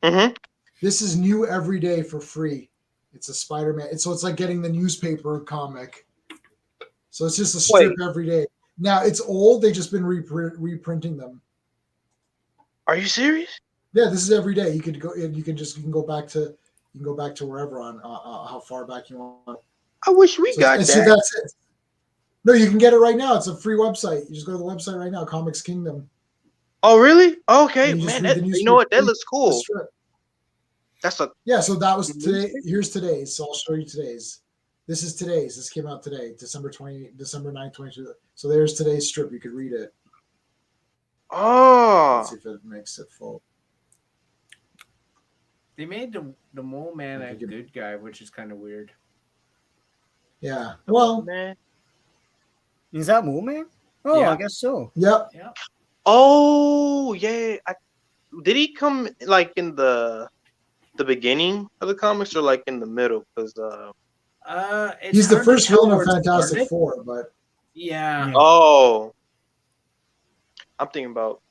Mhm. This is new every day for free. It's a Spider-Man. So it's like getting the newspaper comic. So it's just a strip every day. Now it's old. They've just been reprinting them. Are you serious? Yeah, this is every day. You could go. You can go back to wherever on how far back you want. I wish we got that. So that's it. No, you can get it right now. It's a free website. You just go to the website right now, Comics Kingdom. Oh, really? Okay, And you just man. read the You know what? That newspaper. looks cool. The strip. That's a Yeah, so that was today. Here's today's. So I'll show you today's. This is today's. This came out today, December 9th, 22. So there's today's strip. You could read it. oh. Let's see if it makes it full. They made the Mole Man I a think it- good guy, which is kind of weird. Yeah. Well, man. Is that Mole Man? Oh, Yeah. I guess so. yep. Yeah. Oh yeah, did he come like in the beginning of the comics or like in the middle? Because he's the first villain of where it Fantastic started. Four, but Yeah. oh, I'm thinking about.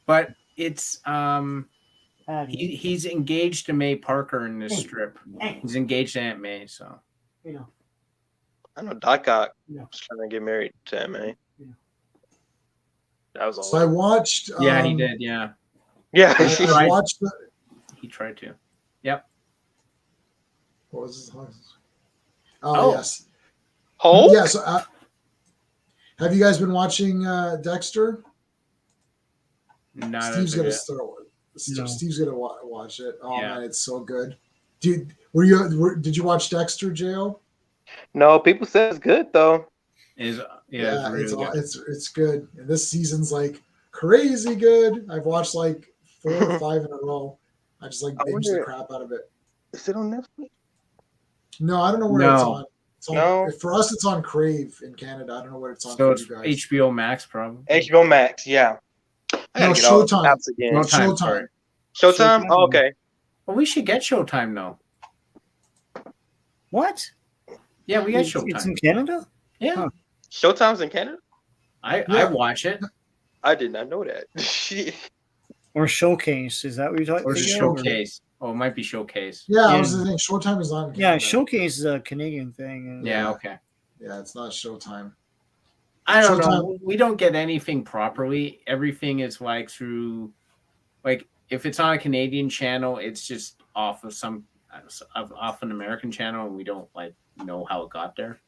But it's he's engaged to May Parker in this strip. He's engaged to Aunt May, so I know Doc Ock was trying to get married to Aunt May. That was all. So I watched. Yeah, he did. Yeah. Yeah. I watched. He tried to. Yep. What was his? Oh yes. Hulk? Yeah. So, have you guys been watching Dexter? Not Steve's as a gonna bit. start. No. Steve's gonna watch it. Oh Yeah. man, it's so good. Dude, did you watch Dexter, Jo? No, people say it's good though. Is Yeah, really it's good. it's good. And this season's like crazy good. I've watched like 4 or 5 in a row. I just like binge the crap out of it. Is it on Netflix? No, I don't know where No. it's on. It's on. No. For us, it's on Crave in Canada. I don't know where it's on So for it's you guys. HBO Max, probably. HBO Max, yeah. I gotta No, get all the Showtime. apps again. Showtime. Showtime. Sorry. Showtime? Oh, okay. Well, we should get Showtime though. What? Yeah, we got It's in Showtime. Canada? Yeah, Huh. Showtime's in Canada? I Yeah. watch it. I did not know that. Shit. Or Showcase? Is that what you're talking Or about? Showcase. Oh, it might be Showcase. Yeah, I Yeah. was thinking Showtime is on. Yeah, Canada. Showcase is a Canadian thing. and- Yeah, okay. Yeah, it's not Showtime. I don't know. Showtime. We don't get anything properly. Everything is like through, like if it's on a Canadian channel, it's just off of off an American channel, and we don't like know how it got there.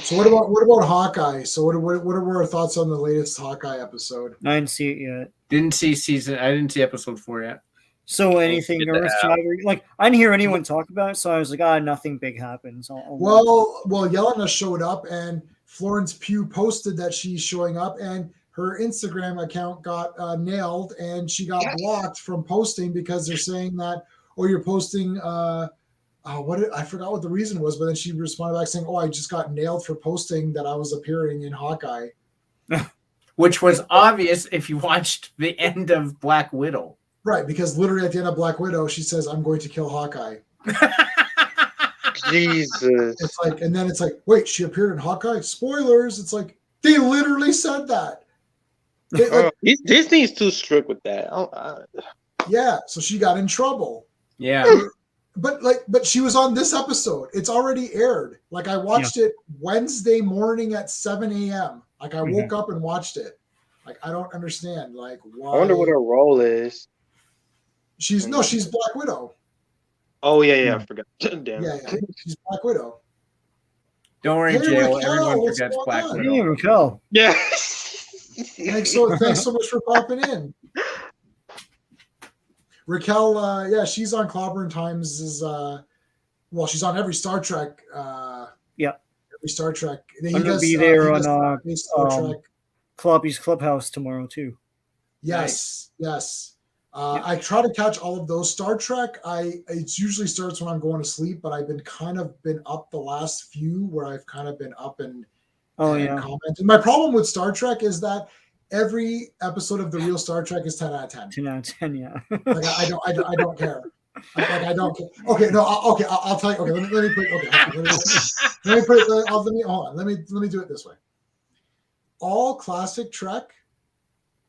So what about Hawkeye? So what are our thoughts on the latest Hawkeye episode? I didn't see it yet. Didn't see episode 4 yet. So anything Get the earth app. shattering? Like I didn't hear anyone talk about it, so I was like, nothing big happens. I'll Well, Yelena showed up, and Florence Pugh posted that she's showing up, and her Instagram account got nailed, and she got blocked from posting because they're saying that, oh, you're posting. I forgot what the reason was, but then she responded back saying, "Oh, I just got nailed for posting that I was appearing in Hawkeye." Which was obvious if you watched the end of Black Widow. Right, because literally at the end of Black Widow, she says, "I'm going to kill Hawkeye." Jesus. It's like, and then it's like, wait, she appeared in Hawkeye? Spoilers! It's like they literally said that. Disney's too strict with that. Yeah, so she got in trouble. Yeah. But she was on this episode. It's already aired. Like I watched it Wednesday morning at 7 a.m. Like I woke up and watched it. Like I don't understand. Like why? I wonder what her role is. She's Black Widow. Oh yeah, I forgot. Damn. Yeah, she's Black Widow. Don't worry, Hey, Jail. Raquel, Everyone what's forgets going Black on? Widow. Hey, Raquel. Yeah. Thanks so much for popping in. Raquel, she's on Clobberin Times. She's on every Star Trek. Every Star Trek. I'm gonna be there on Star Trek. Kloppy's Clubhouse tomorrow too. Yes. I try to catch all of those Star Trek. It usually starts when I'm going to sleep, but I've been up the last few where I've kind of been up and commented. My problem with Star Trek is that every episode of the real Star Trek is 10 out of 10. 10 out of 10, yeah. Like I don't care. I don't care. Okay, no, I'll tell you. Okay, let me put. Okay, let me put it. Hold on. Let me do it this way. All classic Trek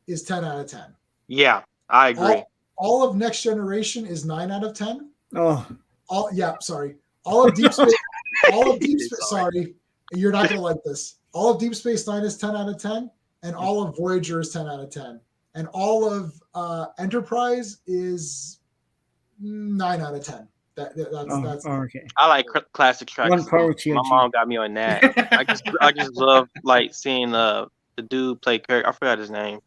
is 10 out of 10. Yeah, I agree. All of Next Generation is 9 out of 10. Oh, All of Deep Space. Sorry, you're not gonna like this. All of Deep Space Nine is 10 out of 10, and all of Voyager is 10 out of 10, and all of Enterprise is 9 out of 10. That's okay. I like classic tracks. One power My TNG. mom got me on that. I just love like seeing the dude play Kirk. I forgot his name.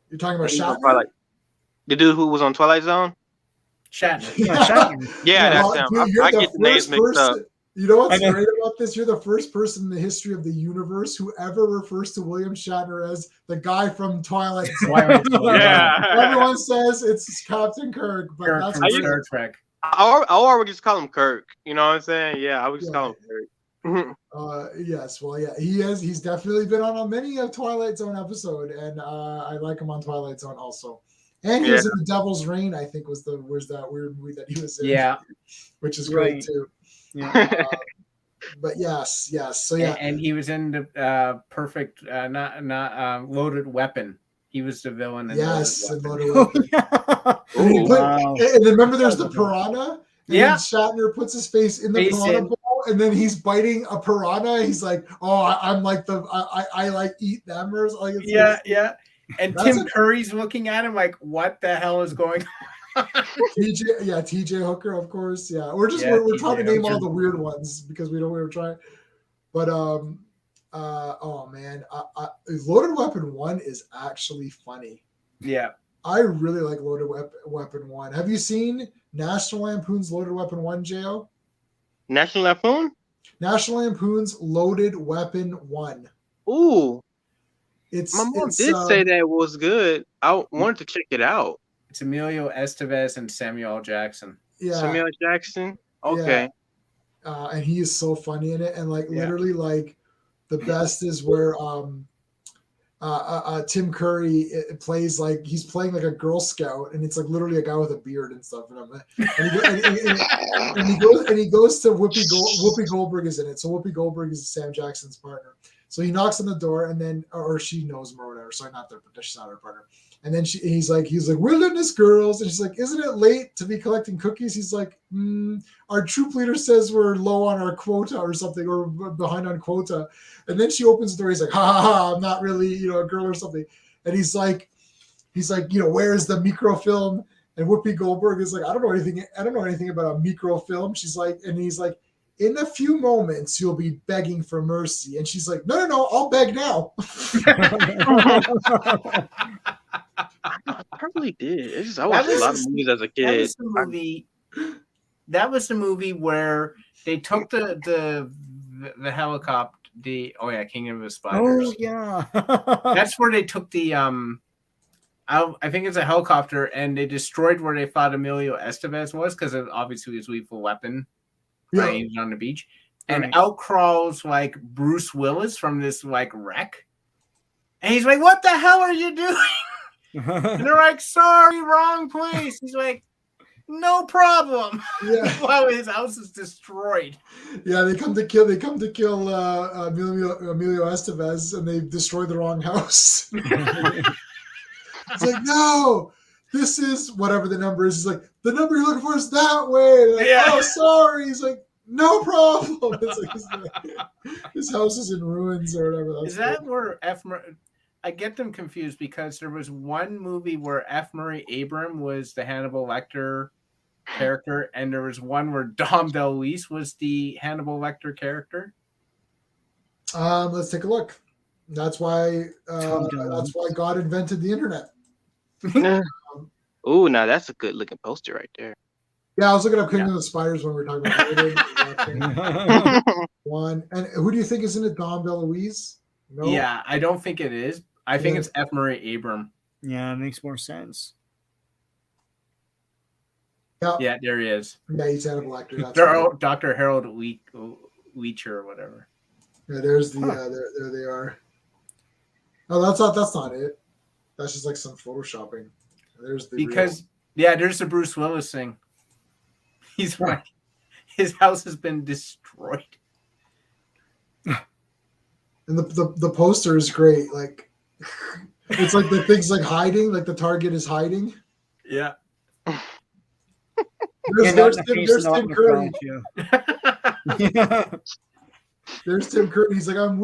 You're talking about He was on Shatner? Twilight. The dude who was on Twilight Zone. Shatner. Yeah, that's him. Dude, I get the names mixed up. You know what's great about this? You're the first person in the history of the universe who ever refers to William Shatner as the guy from Twilight Zone. Yeah. Everyone says it's Captain Kirk, but Kirk that's from great. Star Trek. I would just call him Kirk. You know what I'm saying? Yeah, I would just call him Kirk. Yes, well, yeah, he has. He's definitely been on many a Twilight Zone episode, and I like him on Twilight Zone also. And he was in The Devil's Reign, I think was that weird movie that he was in. Yeah, which is great too. Yeah. But yes. So yeah, and he was in the perfect, not Loaded Weapon. He was the villain. In yes, Loaded Loaded Weapon. and then remember, there's the piranha. And then Shatner puts his face in the piranha bowl, and then he's biting a piranha. He's like, "Oh, I'm like I like eat them," or like yeah. And Tim Curry's looking at him like, "What the hell is going on?" TJ Hooker, of course. Yeah, we're trying to name all the weird ones because we were trying. But oh man, Loaded Weapon 1 is actually funny. Yeah. I really like Loaded Weapon 1. Have you seen National Lampoon's Loaded Weapon 1, J.O.? National Lampoon? National Lampoon's Loaded Weapon 1. Ooh. My mom did say that it was good. I wanted to check it out. It's Emilio Estevez and Samuel L. Jackson. Yeah. Samuel L. Jackson? Okay. Yeah. And he is so funny in it. And literally the best is where Tim Curry plays he's playing like a Girl Scout, and it's like literally a guy with a beard and stuff. And he goes to Whoopi Goldberg is in it. So Whoopi Goldberg is Sam Jackson's partner. So he knocks on the door, and then or she knows him or whatever. Sorry, not their, she's not her partner. And then he's like, "Wilderness girls," and she's like, "Isn't it late to be collecting cookies?" He's like, "Our troop leader says we're low on our quota or something, or behind on quota." And then she opens the door. He's like, "Ha ha ha! I'm not really, a girl or something." And he's like, "Where's the microfilm?" And Whoopi Goldberg is like, "I don't know anything about a microfilm." She's like, and he's like, "In a few moments, you'll be begging for mercy." And she's like, No, I'll beg now. I probably did. I watched a lot of movies as a kid. That was the movie where they took the helicopter. Kingdom of the Spiders. Oh yeah. That's where they took the I think it's a helicopter, and they destroyed where they thought Emilio Estevez was because of obviously his lethal weapon. Yeah. On the beach, and out crawls Bruce Willis from this wreck, and he's like, "What the hell are you doing?" And they're like, "Sorry, wrong place." He's like, "No problem." Yeah. Wow, his house is destroyed. Yeah, they come to kill Emilio Estevez, and they destroy the wrong house. It's like, "No, this is whatever the number is." He's like, "The number you're looking for is that way." Like, "Oh, sorry." He's like, "No problem." It's like his house is in ruins or whatever. Is that where I get them confused because there was one movie where F. Murray Abraham was the Hannibal Lecter character, and there was one where Dom DeLuise was the Hannibal Lecter character. Let's take a look. That's why God invented the internet. Ooh, now that's a good looking poster right there. Yeah, I was looking up Kingdom of the Spiders when we were talking about one. And who do you think is in it? Dom DeLuise? No. Yeah, I don't think it is. I think it's F. Murray Abraham. Yeah, it makes more sense. Yeah, there he is. Yeah, he's Hannibal Lecter. Dr. Harold Leacher or whatever. Yeah, there's the there they are. Oh, that's not it. That's just like some photoshopping. There's the there's the Bruce Willis thing. He's right. His house has been destroyed. And the poster is great. Like it's like the thing's like hiding, like the target is hiding. Yeah. There's Tim Curry. There's Tim Curry. He's like, I'm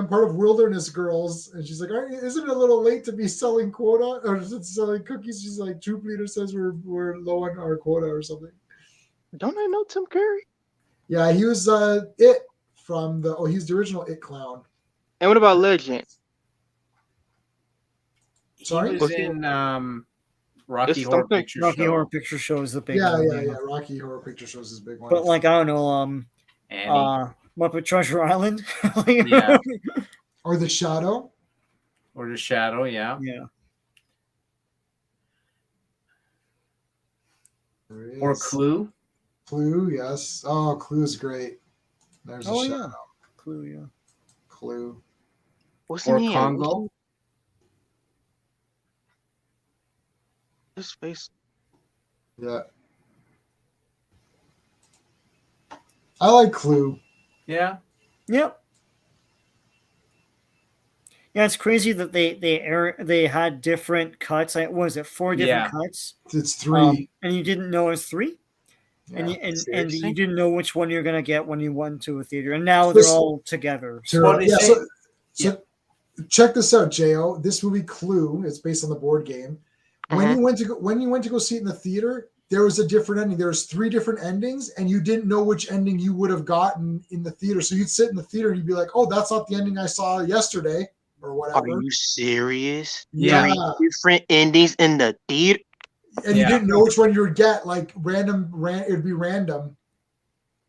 part of Wilderness Girls, and she's like, isn't it a little late to be selling quota or selling cookies? She's like, troop leader says we're low on our quota or something. Don't I know Tim Curry? Yeah, he was It from he's the original It clown. And what about Legend? Sorry, he was in Rocky Horror Picture Show. Rocky Horror Picture Show is the big one. Yeah. Rocky Horror Picture Show is his big one. But I don't know, Muppet Treasure Island. Yeah. Or The Shadow. Yeah. Yeah. Or Clue. Clue, yes. Oh, Clue is great. There's a Shadow. Clue, yeah. Clue. Wasn't Or he in Congo. his face? Yeah. I like Clue. Yeah. Yep. Yeah, it's crazy that they had different cuts. What was it, 4 different cuts? It's 3. And you didn't know it was 3? Yeah. And you Seriously? didn't know which one you're gonna get when you went to a theater, and now they're all together. Well, they say- So check this out, Jo. This movie Clue, it's based on the board game. When you went to go see it in the theater, there was a different ending. There was 3 different endings, and you didn't know which ending you would have gotten in the theater. So you'd sit in the theater and you'd be like, "Oh, that's not the ending I saw yesterday," or whatever. Are you serious? Yeah. 3 different endings in the theater. And you didn't know which one you would get. Like it would be random.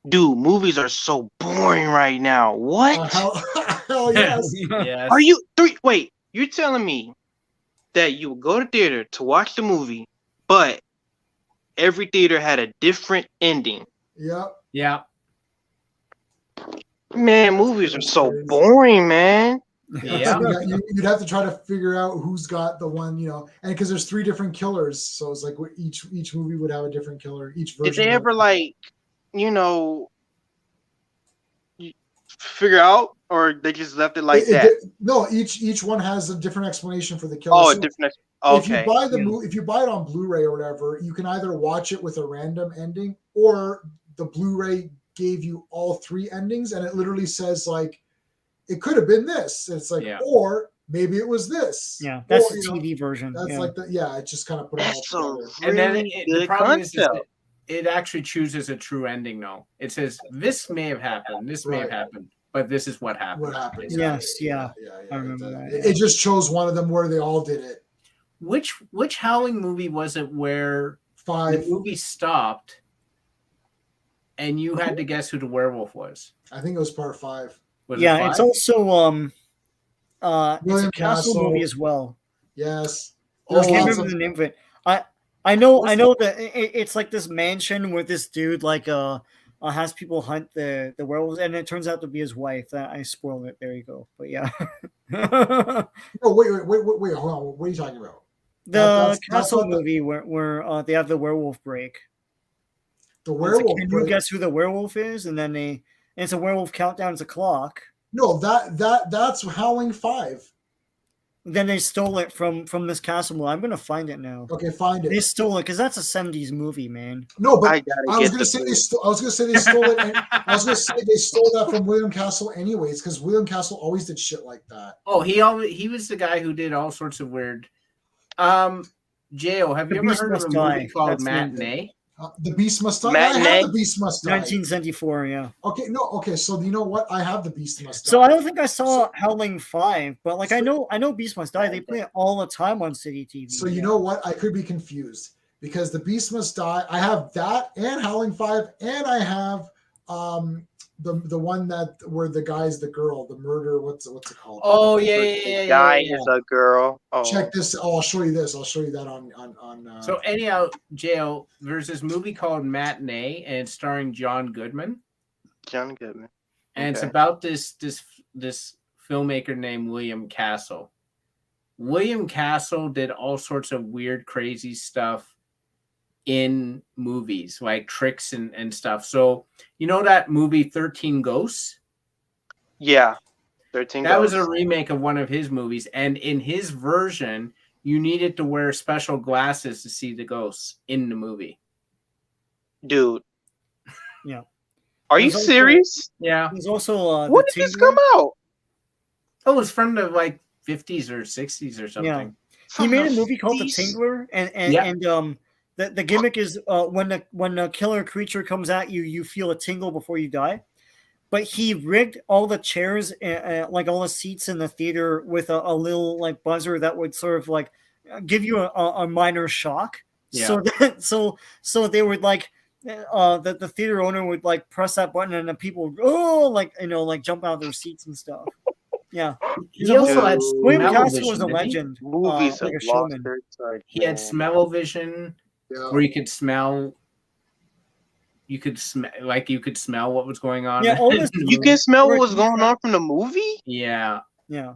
Dude, movies are so boring right now. What? Hell yes. Yes. Are you wait, you're telling me that you would go to theater to watch the movie, but every theater had a different ending? Yep. Yeah. Man, movies are so boring, man. Yeah. You'd have to try to figure out who's got the one, and because there's 3 different killers, so it's like each movie would have a different killer. Each version. Did they ever figure out, or they just left it like that? No, each one has a different explanation for the killer. Oh, So a different. Okay. If you buy the movie, if you buy it on Blu-ray or whatever, you can either watch it with a random ending, or the Blu-ray gave you all 3 endings, and it literally says like, it could have been this. It's like, or maybe it was this. Yeah, that's the TV version. That's like it just kind of put it all together. And then the problem is concept. it actually chooses a true ending. No, it says this may have happened, this may have happened, but this is what happened. What happened? Yes, yeah. I remember that. It just chose one of them where they all did it. Which Howling movie was it where 5? the movie stopped and you had to guess who the werewolf was? I think it was part 5. Was Yeah, it 5? it's also it's William a castle Castle. movie as well. Yes. I can't remember the name of it. I know that it's like this mansion where this dude has people hunt the werewolves, and it turns out to be his wife. I spoiled it. There you go. But yeah. Oh wait, hold on. What are you talking about? The castle movie where they have the werewolf break. The werewolf. Can you guess who the werewolf is? And then it's a werewolf countdown. It's a clock. No, that's Howling 5. Then they stole it from this castle. I'm gonna find it now. Okay, find it. They stole it because that's a '70s movie, man. No, but I was gonna say they stole it. And I was gonna say they stole that from William Castle, anyways, because William Castle always did shit like that. Oh, he was the guy who did all sorts of weird. J.O., have you ever heard of a movie called Matinee? The Beast Must Die. Matinee? I have the Beast Must Die. 1974, yeah. Okay. So you know what? I have the Beast Must Die. So I don't think I saw Howling 5, but I know Beast Must Die. They play it all the time on City TV. So you know what? I could be confused because the Beast Must Die. I have that and Howling 5, and I have the one that where the guy's the girl, the murder. What's it called? Oh yeah. Guy is a girl. Oh. Check this. Oh, I'll show you this. I'll show you that on. So anyhow, J.O., there's this movie called Matinee, and it's starring John Goodman. John Goodman. And it's about this filmmaker named William Castle. William Castle did all sorts of weird, crazy stuff in movies, like tricks and stuff. So you know that movie 13 Ghosts? Yeah. 13 That Ghosts. was a remake of one of his movies, and in his version, you needed to wear special glasses to see the ghosts in the movie. Dude. Yeah. Are you serious? Yeah. There's also when did this come out? Oh, it's from the 50s or 60s or something. Yeah. He made a movie called The Tingler, and the gimmick is when a killer creature comes at you, you feel a tingle before you die. But he rigged all the chairs, like all the seats in the theater, with a little buzzer that would sort of give you a minor shock. Yeah. So they would the theater owner would press that button, and the people would, jump out of their seats and stuff. Yeah. He also had William Castle was a legend. Movies like a showman. He had smell-o-vision, where you could smell you could smell what was going on. Yeah, all this You can smell what was going on from the movie? Yeah. Yeah.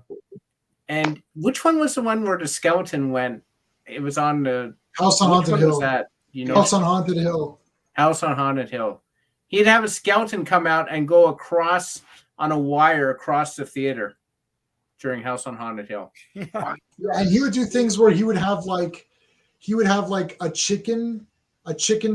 And which one was the one where the skeleton went? It was on the House on which Haunted one Hill. was that? You know, House on Haunted Hill. House on Haunted Hill. He'd have a skeleton come out and go across on a wire across the theater during House on Haunted Hill. Yeah. Yeah, and he would do things where he would have like a chicken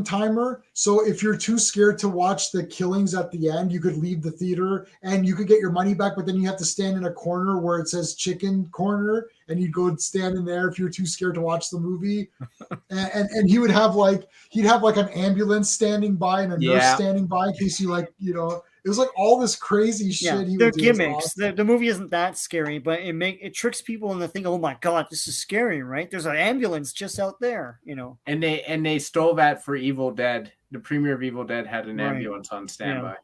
timer. So if you're too scared to watch the killings at the end, you could leave the theater and you could get your money back, but then you have to stand in a corner where it says chicken corner, and you'd go stand in there if you're too scared to watch the movie. And he would have he'd have an ambulance standing by and a nurse standing by in case it was like all this crazy shit. They're gimmicks. The movie isn't that scary, but it tricks people into thinking, oh my god, this is scary, right? There's an ambulance just out there, And they stole that for Evil Dead. The premiere of Evil Dead had an ambulance on standby.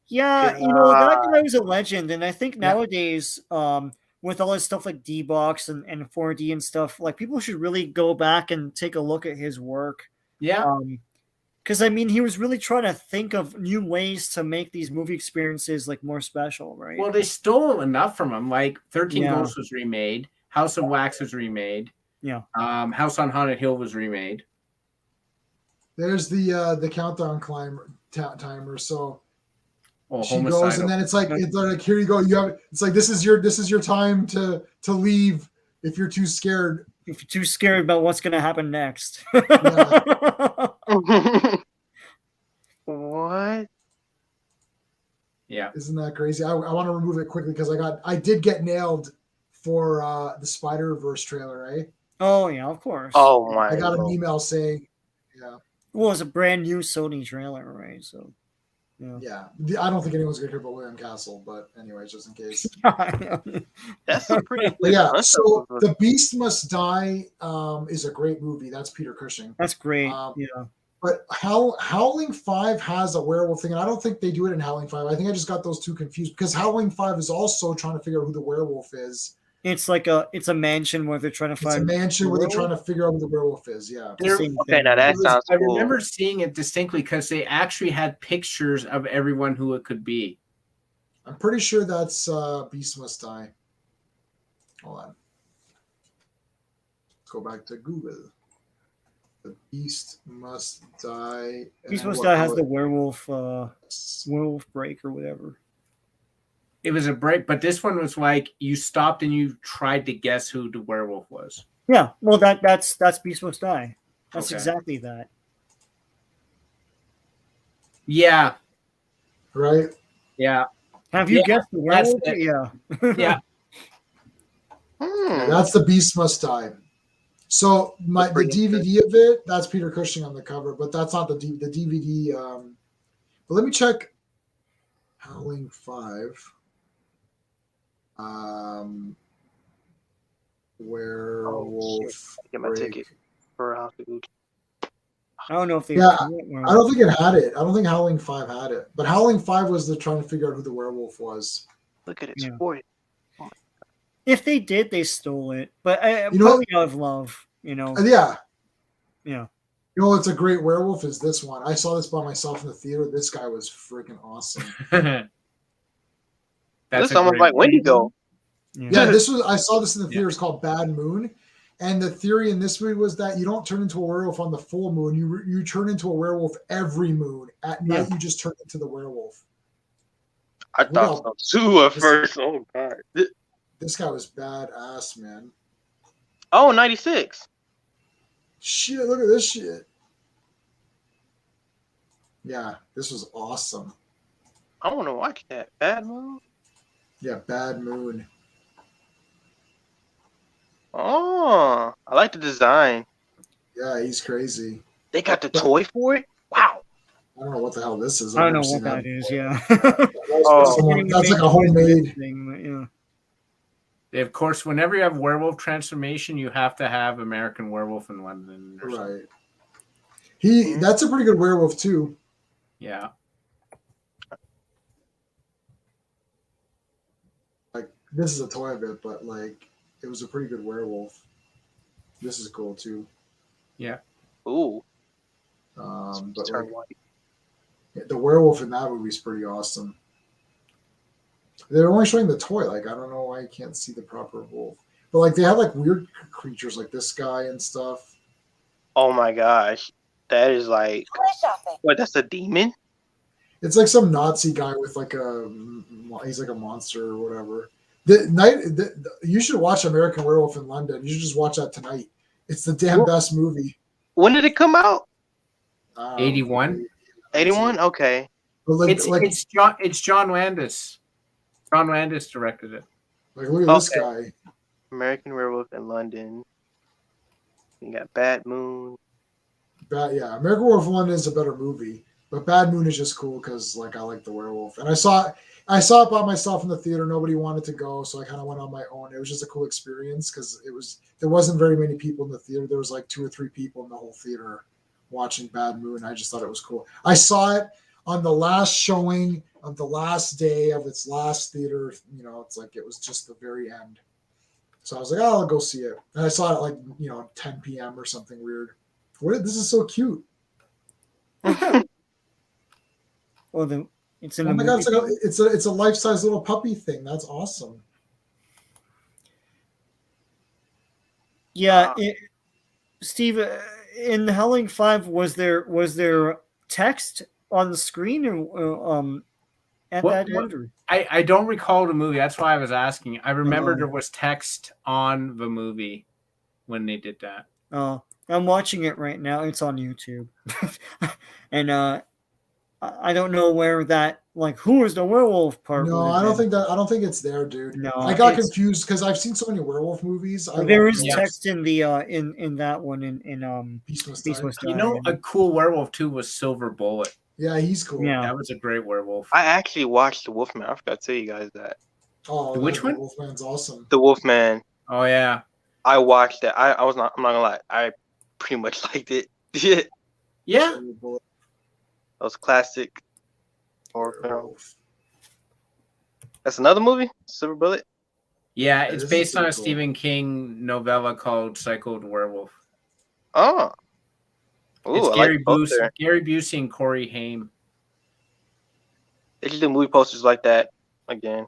Yeah, that guy was a legend, and I think nowadays, with all this stuff like D-Box and 4D and stuff, like people should really go back and take a look at his work. Yeah. Because he was really trying to think of new ways to make these movie experiences like more special, right? Well, they stole enough from him. Like 13 Ghosts was remade, House of Wax was remade. Yeah. House on Haunted Hill was remade. There's the countdown timer. So she Homicidal. goes, and then it's like here you go. It's like this is your time to leave if you're too scared. If you're too scared about what's going to happen next. What? Yeah. Isn't that crazy? I want to remove it quickly because I did get nailed for the Spider-Verse trailer, right? Oh yeah, of course. Oh my! I got an email saying, yeah. Well, it's a brand new Sony trailer, right? So. Yeah, I don't think anyone's gonna care about William Castle, but anyways, just in case. That's a pretty. So The Beast Must Die is a great movie. That's Peter Cushing. That's great. But Howling 5 has a werewolf thing, and I don't think they do it in Howling 5. I think I just got those two confused because Howling 5 is also trying to figure out who the werewolf is. It's like it's a mansion where they're trying to find. It's a mansion where they're trying to figure out who the werewolf is. Yeah. Okay, now that sounds cool. I remember seeing it distinctly because they actually had pictures of everyone who it could be. I'm pretty sure that's Beast Must Die. Hold on. Let's go back to Google. The Beast Must Die. Beast Must Die has the werewolf break or whatever. It was a break, but this one was like you stopped and you tried to guess who the werewolf was. Yeah, well, that's Beast Must Die. That's exactly that. Yeah. Right. Yeah. Have you guessed the werewolf? Yeah. Yeah. That's the Beast Must Die. So the DVD of it, that's Peter Cushing on the cover, but that's not the DVD. But let me check Howling 5. Werewolf. Get my ticket for House of Gucci. I don't know if they. Yeah, I don't think it had it. I don't think Howling 5 had it. But Howling 5 was trying to figure out who the werewolf was. Look at it, boy. If they did, they stole it. But probably out of love, Yeah. Yeah. It's a great werewolf is this one. I saw this by myself in the theater. This guy was freaking awesome. This almost like Wendigo. Yeah, I saw this in the theater. It's called Bad Moon. And the theory in this movie was that you don't turn into a werewolf on the full moon. You turn into a werewolf every moon. At night, you just turn into the werewolf. I thought so too at first. Oh, God. This guy was badass, man. Oh, 96. Shit, look at this shit. Yeah, this was awesome. I want to watch that. Bad Moon? Yeah, Bad Moon. Oh, I like the design. Yeah, he's crazy. They got the toy for it? Wow. I don't know what the hell this is. I don't know what that is, yeah. That's like a homemade thing, yeah. Of course, whenever you have werewolf transformation, you have to have American Werewolf in London. Right. That's a pretty good werewolf too. Yeah. Like this is a toy of it, but like it was a pretty good werewolf. This is cool too. Yeah. Ooh. But turn white. The werewolf in that movie is pretty awesome. They're only showing the toy. Like, I don't know why you can't see the proper wolf. But like, they have like weird creatures like this guy and stuff. Oh my gosh, that is like what? That's a demon. It's like some Nazi guy with like he's like a monster or whatever. You should watch American Werewolf in London. You should just watch that tonight. It's the damn best movie. When did it come out? 81. 81. Okay. But It's John Landis. John Landis directed it. Like, look at this guy. American Werewolf in London. You got Bad Moon. American Werewolf in London is a better movie, but Bad Moon is just cool because like I like the werewolf, and I saw it by myself in the theater. Nobody wanted to go, so I kind of went on my own. It was just a cool experience because there wasn't very many people in the theater. There was like 2 or 3 people in the whole theater watching Bad Moon. I just thought it was cool. I saw it on the last showing of the last day of its last theater. You know, it's like it was just the very end. So I was like, oh, I'll go see it. And I saw it at like 10 p.m. or something weird. This is so cute. Well, it's in oh my god, it's a life-size little puppy thing. That's awesome. Yeah, Steve, in Howling 5, was there text on the screen or at that end? I don't recall the movie. That's why I was asking. I remember there was text on the movie when they did that. Oh, I'm watching it right now. It's on YouTube, and I don't know where that who is the werewolf part. No, I don't think it's there, dude. No, I got confused because I've seen so many werewolf movies. There is text in the in that one in Beast Must Die. You know, a cool werewolf too was Silver Bullet. Yeah, he's cool. Yeah, that was a great werewolf. I actually watched The Wolfman. I forgot to tell you guys that. Oh, which one? The Wolfman's awesome. The Wolfman. Oh yeah, I watched that. I'm not gonna lie. I pretty much liked it. Yeah. That was classic horror film. That's another movie, Silver Bullet. Yeah, it's based on a Stephen King novella called Psycho the Werewolf. Oh. Ooh, it's Gary Busey and Corey Haim. They should do movie posters like that again.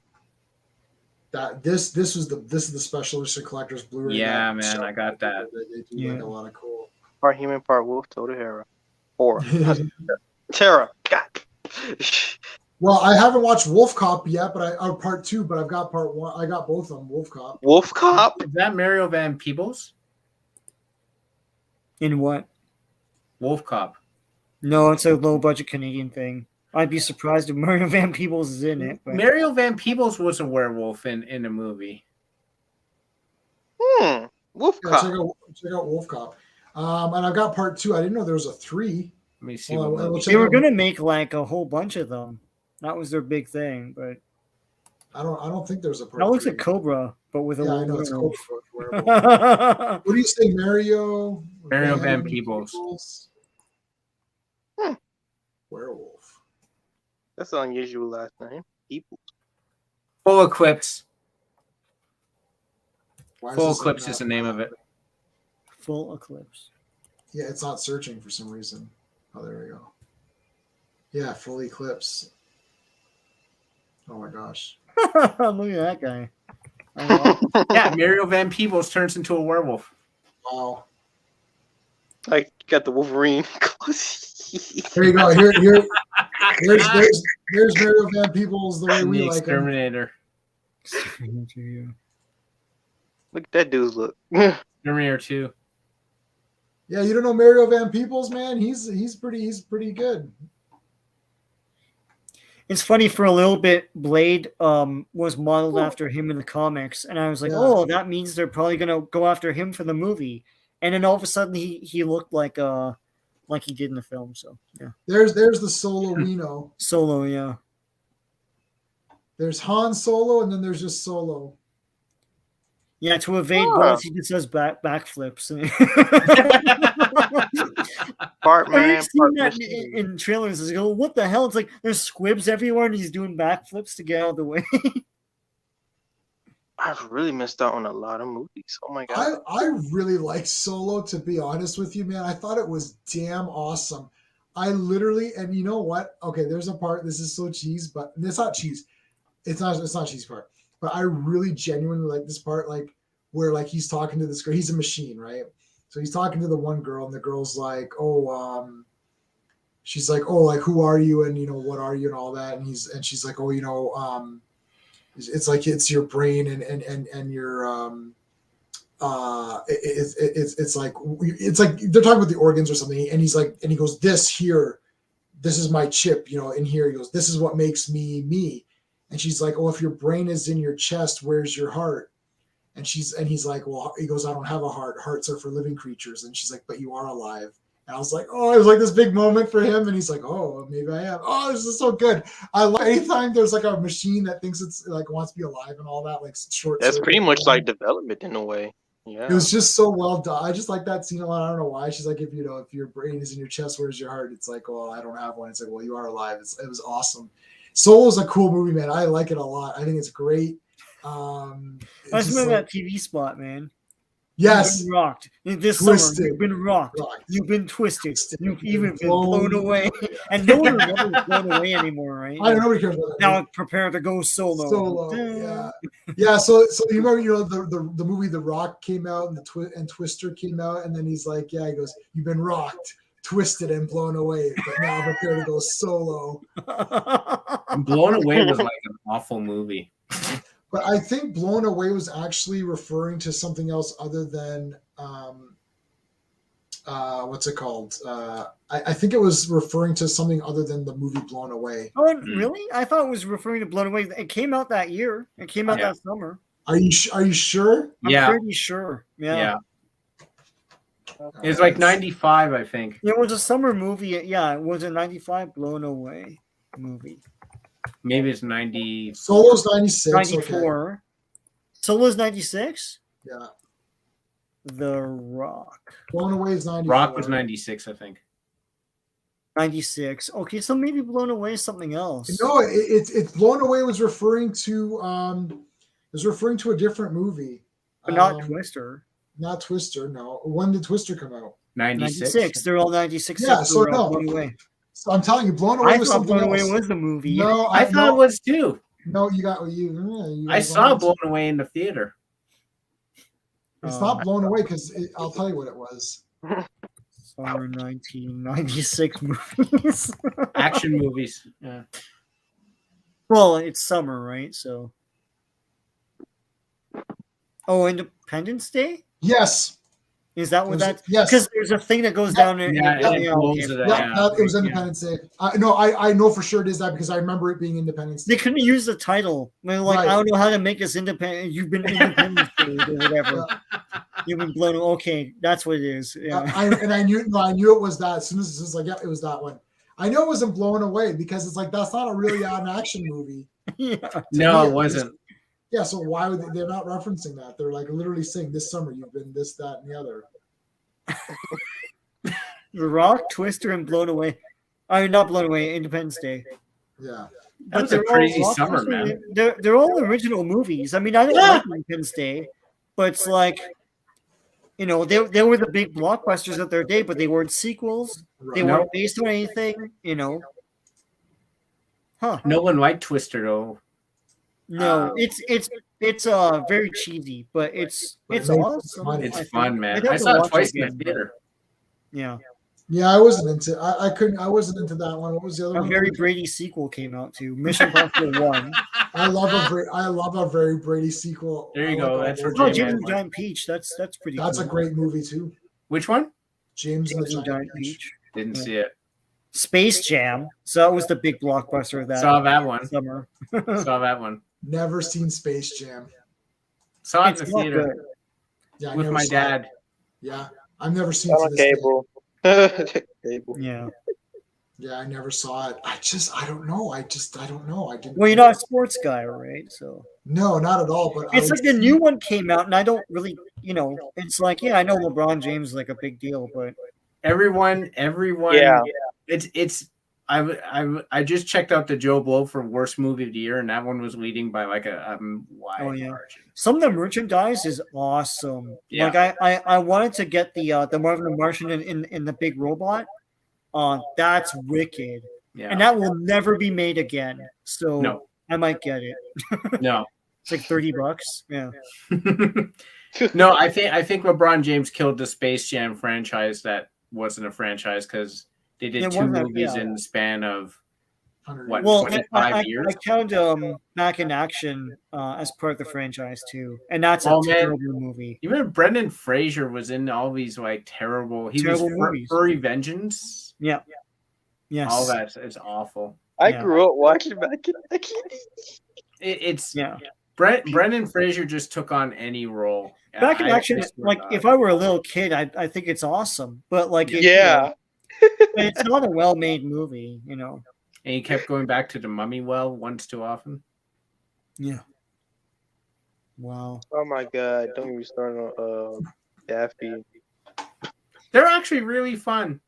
This is the special edition collector's Blu-ray. Yeah, man, I got that. They do like a lot of cool. Part human, part wolf, total Hera. Horror. Terror. God. Well, I haven't watched Wolf Cop yet, but part 2, but I've got part 1. I got both of them. Wolf Cop. Wolf Cop? Is that Mario Van Peebles? In what? Wolf Cop. No, it's a low budget Canadian thing. I'd be surprised if Mario Van Peebles is in it. But... Mario Van Peebles was a werewolf in a movie. Wolf Cop. Check out Wolf Cop. And I've got part 2. I didn't know there was a 3. Let me see. They were gonna make like a whole bunch of them. That was their big thing, but I don't think there's a part. That looks like Cobra, but with a I know it's werewolf. What do you say, Mario? Mario Van Peebles. Werewolf. That's an unusual last name. Peebles. Full Eclipse. Full Eclipse is the name of it. Full Eclipse. Yeah, it's not searching for some reason. Oh, there we go. Yeah, Full Eclipse. Oh my gosh. Look at that guy. Yeah, Mario Van Peebles turns into a werewolf. Wow. Like, got the Wolverine. There you go. Here's Mario Van Peebles the way we like him. Exterminator. Look at that dude's look. Terminator 2. Yeah, you don't know Mario Van Peebles, man? He's pretty good. It's funny, for a little bit, Blade was modeled after him in the comics, and I was like, oh, that means they're probably gonna go after him for the movie. And then all of a sudden he looked like he did in the film. So yeah. There's the Solo we know. Solo, yeah. There's Han Solo, and then there's just Solo. Yeah, to evade bullets, he just does backflips. In trailers, they go, what the hell? It's like there's squibs everywhere, and he's doing backflips to get out of the way. I've really missed out on a lot of movies. Oh my god! I really like Solo, to be honest with you, man. I thought it was damn awesome. I literally, and you know what? Okay, there's a part. This is so cheese, but it's not cheese. It's not cheese part. But I really genuinely like this part, like where like he's talking to this girl. He's a machine, right? So he's talking to the one girl, and the girl's like, "Oh, she's like, oh, like who are you, and what are you, and all that." And she's like, "Oh, it's like it's your brain and your it's like they're talking about the organs or something." And he's like, and he goes, "This here, this is my chip, in here." He goes, "This is what makes me me." And she's like, "Oh, if your brain is in your chest, where's your heart?" And he's like, "Well," he goes, "I don't have a heart. Hearts are for living creatures." And she's like, "But you are alive." And I was like, oh, it was like this big moment for him. And he's like, "Oh, maybe I am." Oh, this is so good. I love anytime there's like a machine that thinks it's like wants to be alive and all that, like short. That's pretty much like development in a way. Yeah. It was just so well done. I just like that scene a lot. I don't know why. She's like, if your brain is in your chest, where's your heart? It's like, "Well, I don't have one." It's like, "Well, you are alive." It was awesome. Solo's a cool movie, man. I like it a lot. I think it's great. I just remember that TV spot, man. Yes. You've been rocked. This Twisted. summer, you've been rocked. You've been twisted. You've even been blown away. And no one remembers blown away anymore, right? I don't know what cares about that. Now prepare to go solo. Yeah. Yeah, so you remember, the movie The Rock came out, and Twister came out, and then he's like, he goes, "You've been rocked, twisted, and blown away, but now prepare to go solo." Blown Away was like an awful movie. But I think Blown Away was actually referring to something else other than what's it called? I think it was referring to something other than the movie Blown Away. Oh, really? I thought it was referring to Blown Away. It came out that year. It came out that summer. Are you sure? I'm pretty sure. Yeah. It was like 95, I think. It was a summer movie. Yeah, it was a 95 Blown Away movie. Maybe it's 90. Solo's 96. 94. Okay. Solo's 96? Yeah. The Rock. Blown Away is 94. Rock was 96, I think. 96. Okay, so maybe Blown Away is something else. No, it's Blown Away was referring to a different movie. But not Twister. Not Twister, no. When did Twister come out? 96. They're all 96. Yeah, so no. Blown Away. So I'm telling you, Blown Away was something else. Blown Away was the movie. No, I thought it was too. No, you I saw Blown Away in the theater. It's not Blown Away because I'll tell you what it was. Summer 1996 movies. Action movies. Yeah. Well, it's summer, right? So. Oh, Independence Day? Yes. Is that what that? Yes. Because there's a thing that goes down there. It was Independence Day. I know for sure it is that because I remember it being Independence Day. They couldn't use the title. They're like, right. I don't know how to make this independent. You've been Independence Day or whatever. You've been blown. Okay, that's what it is. Yeah. I knew it was that. As soon as it's like, yeah, it was that one. I know it wasn't Blown Away because it's like that's not a really an action movie. No, it wasn't. Yeah, so why would they're not referencing that? They're like literally saying this summer you've been this, that, and the other. The Rock, Twister, and Blown Away. I mean, not Blown Away, Independence Day. Yeah. That was a crazy summer, man. They're all original movies. I mean, I don't like Independence Day, but it's like, they were the big blockbusters of their day, but they weren't sequels. They weren't based on anything, Huh. No one liked Twister, though. No, it's very cheesy, but it's awesome. It's fun, man. I saw it twice in the theater. Yeah. Yeah, I wasn't into. I wasn't into that one. What was the other one? A very Brady sequel came out too. Mission Impossible 1. I love a very Brady sequel. There you go. That's for James and the Giant Peach. That's pretty. That's cool. a great movie too. Which one? James and the Giant Peach. Didn't see it. Space Jam. So that was the big blockbuster of that. Saw that one. Summer. Saw that one. Never seen Space Jam. Saw it in the theater. Yeah, with my dad. It. Yeah, I've never seen it. Cable. Yeah. Yeah, I never saw it. I don't know. I don't know. I didn't. Well, you're not a sports guy, right? So. No, not at all. But it's like the new one came out, and I don't really, it's like, I know LeBron James is like a big deal, but everyone. Yeah. It's. I just checked out the Joe Blow for worst movie of the year, and that one was leading by like a wide margin. Some of the merchandise is awesome. Yeah. Like I wanted to get the Marvin the Martian in the big robot. That's wicked. Yeah. And that will never be made again. So No. I might get it. No. It's like $30. Yeah. No, I think LeBron James killed the Space Jam franchise that wasn't a franchise because they did 2 movies in the span of what, 25 years? I count Back in Action as part of the franchise too, and that's a terrible movie. You remember Brendan Fraser was in all these like terrible movies. Furry Vengeance. Yeah. Yes. All that is awful. I grew up watching Back in Action. It's Brendan Fraser just took on any role. Back in Action, like if I were a little kid, I think it's awesome, but like it's not a well-made movie, you know. And he kept going back to the Mummy well once too often. Yeah. Wow. Oh my God! Don't get me started on Daffy. They're actually really fun.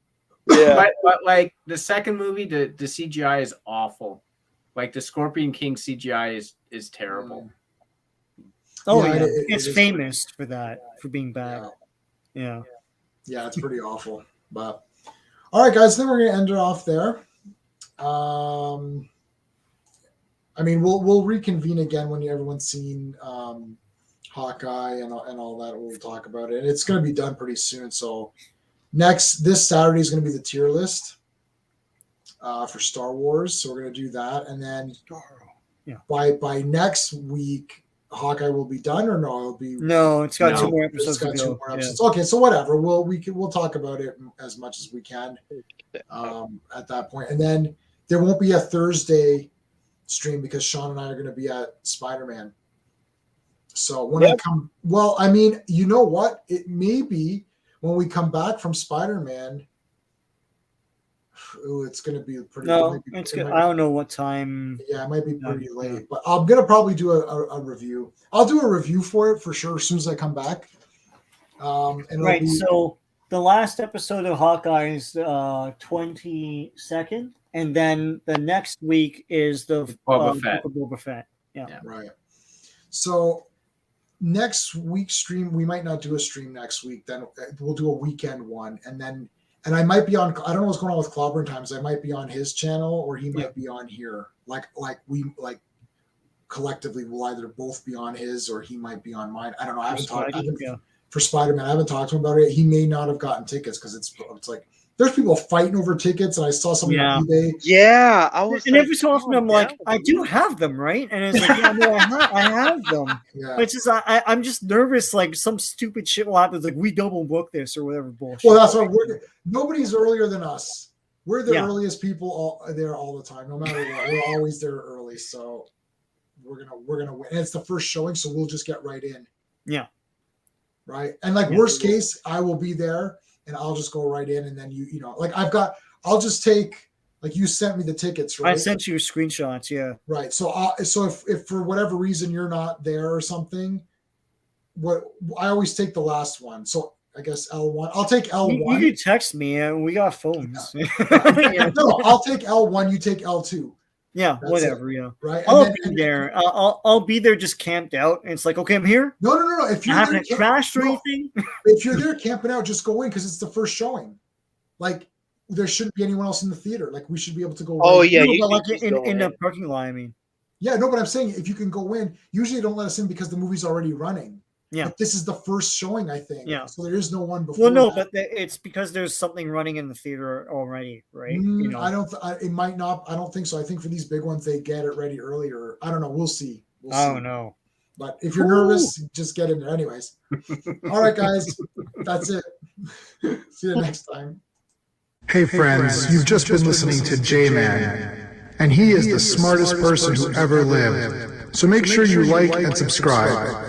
Yeah. But like the second movie, the CGI is awful. Like the Scorpion King CGI is terrible. Oh yeah, it's famous for that, for being bad. Yeah. Yeah, it's pretty awful. But all right, guys, then we're gonna end it off there. I mean, we'll reconvene again when everyone's seen Hawkeye and all that. We'll talk about it. It's going to be done pretty soon. So this Saturday is going to be the tier list for Star Wars. So we're going to do that, and then by next week, Hawkeye will be done, or no? It'll be it's got 2 more episodes. It's got 2 more episodes. Okay, so whatever. We'll talk about it as much as we can at that point, and then there won't be a Thursday stream because Sean and I are going to be at Spider-Man. So when I come, well, I mean, you know what? It may be when we come back from Spider-Man. Ooh, it's going to be pretty. No, it's good. I don't know what time. Yeah, it might be pretty late, but I'm going to probably do a review. I'll do a review for it for sure as soon as I come back. Right. So the last episode of Hawkeye is 22nd, and then the next week is the Boba Fett. Yeah. Right. So next week's stream, we might not do a stream next week. Then we'll do a weekend one, and I might be on. I don't know what's going on with Clobberin times. I might be on his channel, or he might be on here. Like collectively, we'll either both be on his, or he might be on mine. I don't know. I haven't talked for Spider-Man. I haven't talked to him about it. He may not have gotten tickets because it's like there's people fighting over tickets, and I saw something on eBay. Yeah, I was. And every so often, I'm like, I do have them, right? And it's like, I have them. Yeah. But it's just I'm just nervous, like some stupid shit will happen. It's like we double book this or whatever bullshit. Well, that's what nobody's earlier than us. We're the earliest people there all the time, no matter what. We're always there early, so we're gonna win. And it's the first showing, so we'll just get right in. Yeah. Right. And worst case, I will be there. And I'll just go right in, and then you know, like I'll just take, like you sent me the tickets, right? I sent you screenshots, yeah. Right. So if for whatever reason you're not there or something, I always take the last one. So I guess L1. I'll take L1. You can text me, and we got phones. Yeah. No, I'll take L1. You take L2. Yeah, that's whatever. Yeah, right. I'll be there. I'll be there, just camped out, and it's like, okay, I'm here. No. If you're haven't crashed or anything, if you're there camping out, just go in because it's the first showing. Like there shouldn't be anyone else in the theater. Like we should be able to go. Oh yeah, but like in the parking lot. I mean, yeah, no, but I'm saying if you can go in, usually they don't let us in because the movie's already running. Yeah, but this is the first showing, I think. Yeah, so there is no one before. Well, no, but it's because there's something running in the theater already, right? You know? I don't. It might not. I don't think so. I think for these big ones, they get it ready earlier. I don't know. We'll see. Oh no. But if you're nervous, just get in there. Anyways. All right, guys. That's it. See you next time. Hey, friends. You've just been listening to J-Man, and he is the smartest person who ever lived. So make sure you like and subscribe.